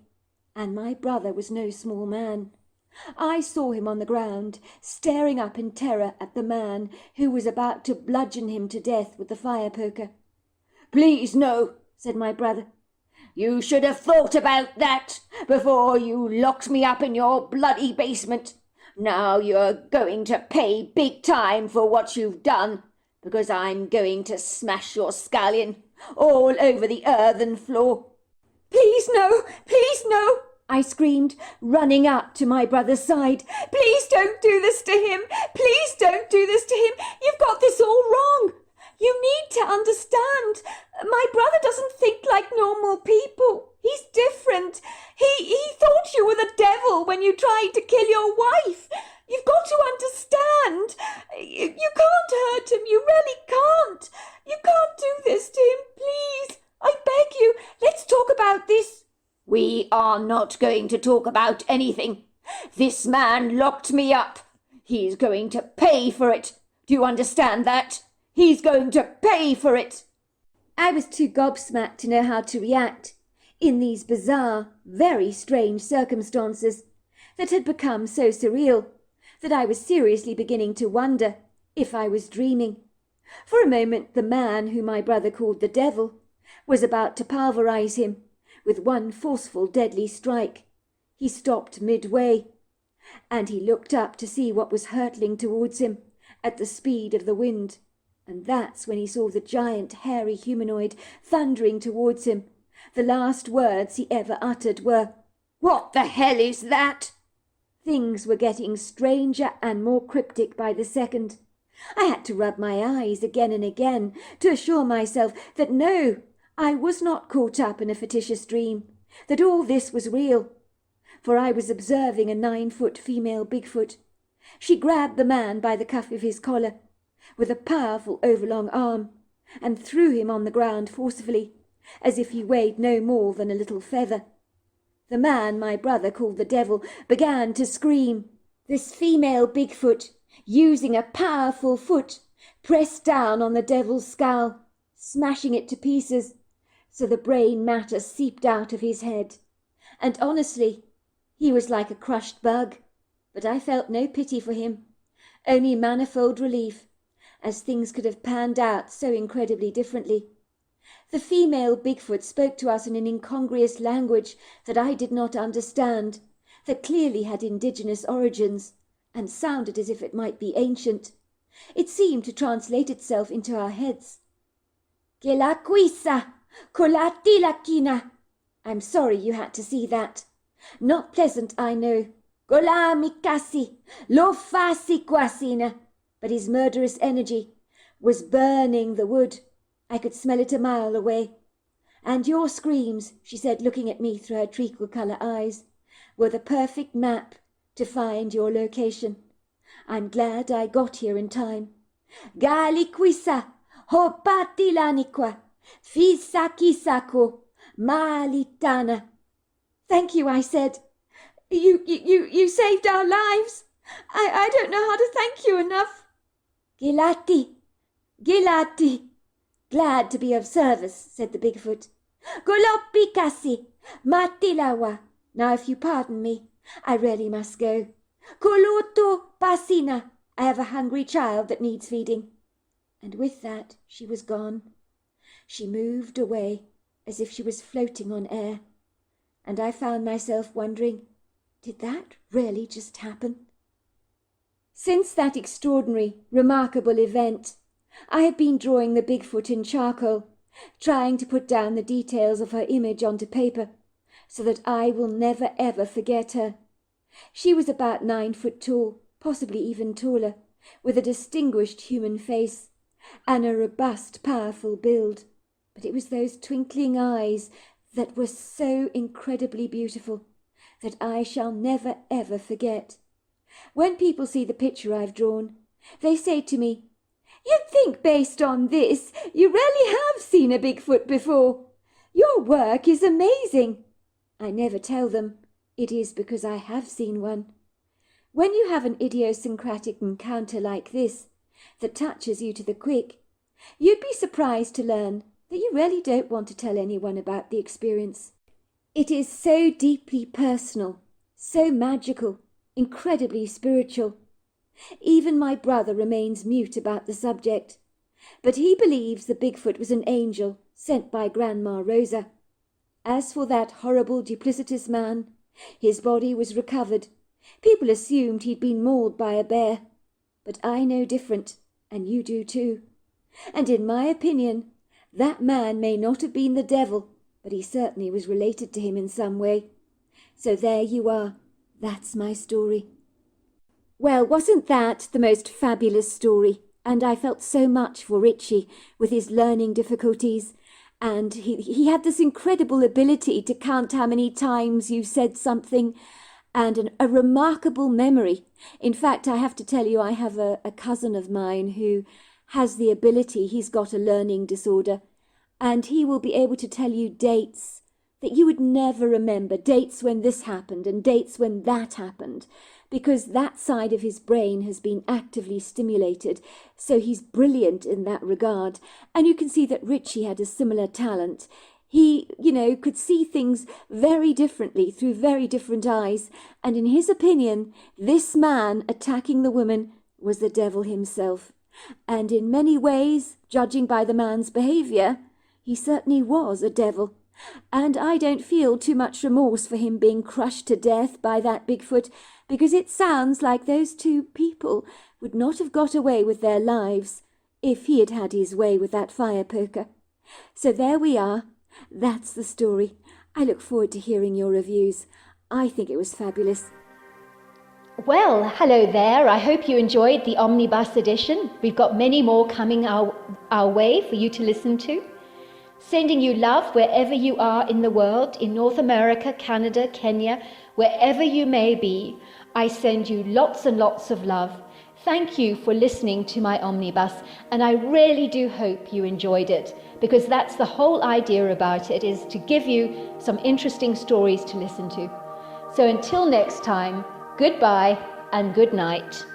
and my brother was no small man. I saw him on the ground, staring up in terror at the man who was about to bludgeon him to death with the fire poker. "Please, no," said my brother.
You should have thought about that before you locked me up in your bloody basement. Now you're going to pay big time for what you've done, because I'm going to smash your scallion all over the earthen floor."
"Please no, please no," I screamed, running up to my brother's side. "Please don't do this to him. Please don't do this to him. You've got this all wrong. You need to understand. My brother doesn't think like normal people. He's different. He thought you were the devil when you tried to kill your wife. You've got to understand. You can't hurt him. You really can't. You can't do this to him. Please, I beg you. Let's talk about this."
"We are not going to talk about anything. This man locked me up. He's going to pay for it. Do you understand that? He's going to pay for it."
I was too gobsmacked to know how to react in these bizarre, very strange circumstances that had become so surreal that I was seriously beginning to wonder if I was dreaming. For a moment the man whom my brother called the devil was about to pulverize him with one forceful deadly strike. He stopped midway, and he looked up to see what was hurtling towards him at the speed of the wind. And that's when he saw the giant, hairy humanoid thundering towards him. The last words he ever uttered were,
"What the hell is that?"
Things were getting stranger and more cryptic by the second. I had to rub my eyes again and again to assure myself that no, I was not caught up in a fictitious dream, that all this was real. For I was observing a 9-foot female Bigfoot. She grabbed the man by the cuff of his collar with a powerful overlong arm and threw him on the ground forcefully, as if he weighed no more than a little feather. The man my brother called the devil began to scream. This female Bigfoot, using a powerful foot, pressed down on the devil's skull, smashing it to pieces, so the brain matter seeped out of his head. And honestly, he was like a crushed bug, but I felt no pity for him, only manifold relief, as things could have panned out so incredibly differently. The female Bigfoot spoke to us in an incongruous language that I did not understand, that clearly had indigenous origins, and sounded as if it might be ancient. It seemed to translate itself into our heads. "Gelaquisa, colati lakina." I'm sorry you had to see that. Not pleasant, I know. "Golamikasi, lo fasi quasina." But his murderous energy was burning the wood. I could smell it a mile away. "And your screams," she said, looking at me through her treacle-colour eyes, "were the perfect map to find your location. I'm glad I got here in time." "Galiquisa, hopati laniqua, fisakisako, malitana." "Thank you," I said. You saved our lives. I don't know how to thank you enough." "Gilati, Gilati." "Glad to be of service," said the Bigfoot. "Golopikasi, matilawa." Now, if you pardon me, I really must go. "Koloto pasina." I have a hungry child that needs feeding. And with that she was gone. She moved away as if she was floating on air. And I found myself wondering, did that really just happen? Since that extraordinary, remarkable event, I have been drawing the Bigfoot in charcoal, trying to put down the details of her image onto paper, so that I will never ever forget her. She was about 9 foot tall, possibly even taller, with a distinguished human face, and a robust, powerful build. But it was those twinkling eyes that were so incredibly beautiful, that I shall never ever forget. When people see the picture I've drawn, they say to me, "You'd think based on this, you really have seen a Bigfoot before. Your work is amazing." I never tell them it is because I have seen one. When you have an idiosyncratic encounter like this, that touches you to the quick, you'd be surprised to learn that you really don't want to tell anyone about the experience. It is so deeply personal, so magical, incredibly spiritual. Even my brother remains mute about the subject, but he believes the Bigfoot was an angel sent by Grandma Rosa. As for that horrible duplicitous man, his body was recovered. People assumed he'd been mauled by a bear. But I know different, and you do too. And in my opinion, that man may not have been the devil, but he certainly was related to him in some way. So there you are. That's my story. Well, wasn't that the most fabulous story? And I felt so much for Richie with his learning difficulties. And he had this incredible ability to count how many times you said something, and a remarkable memory. In fact, I have to tell you, I have a cousin of mine who has the ability. He's got a learning disorder, and he will be able to tell you dates that you would never remember, dates when this happened and dates when that happened, because that side of his brain has been actively stimulated. So he's brilliant in that regard. And you can see that Richie had a similar talent. He, could see things very differently through very different eyes. And in his opinion, this man attacking the woman was the devil himself. And in many ways, judging by the man's behaviour, he certainly was a devil. And I don't feel too much remorse for him being crushed to death by that Bigfoot, because it sounds like those two people would not have got away with their lives if he had had his way with that fire poker. So there we are. That's the story. I look forward to hearing your reviews. I think it was fabulous.
Well, hello there. I hope you enjoyed the Omnibus edition. We've got many more coming our way for you to listen to. Sending you love wherever you are in the world, in North America, Canada, Kenya, wherever you may be. I send you lots and lots of love. Thank you for listening to my Omnibus, and I really do hope you enjoyed it, because that's the whole idea about it, is to give you some interesting stories to listen to. So until next time, goodbye and good night.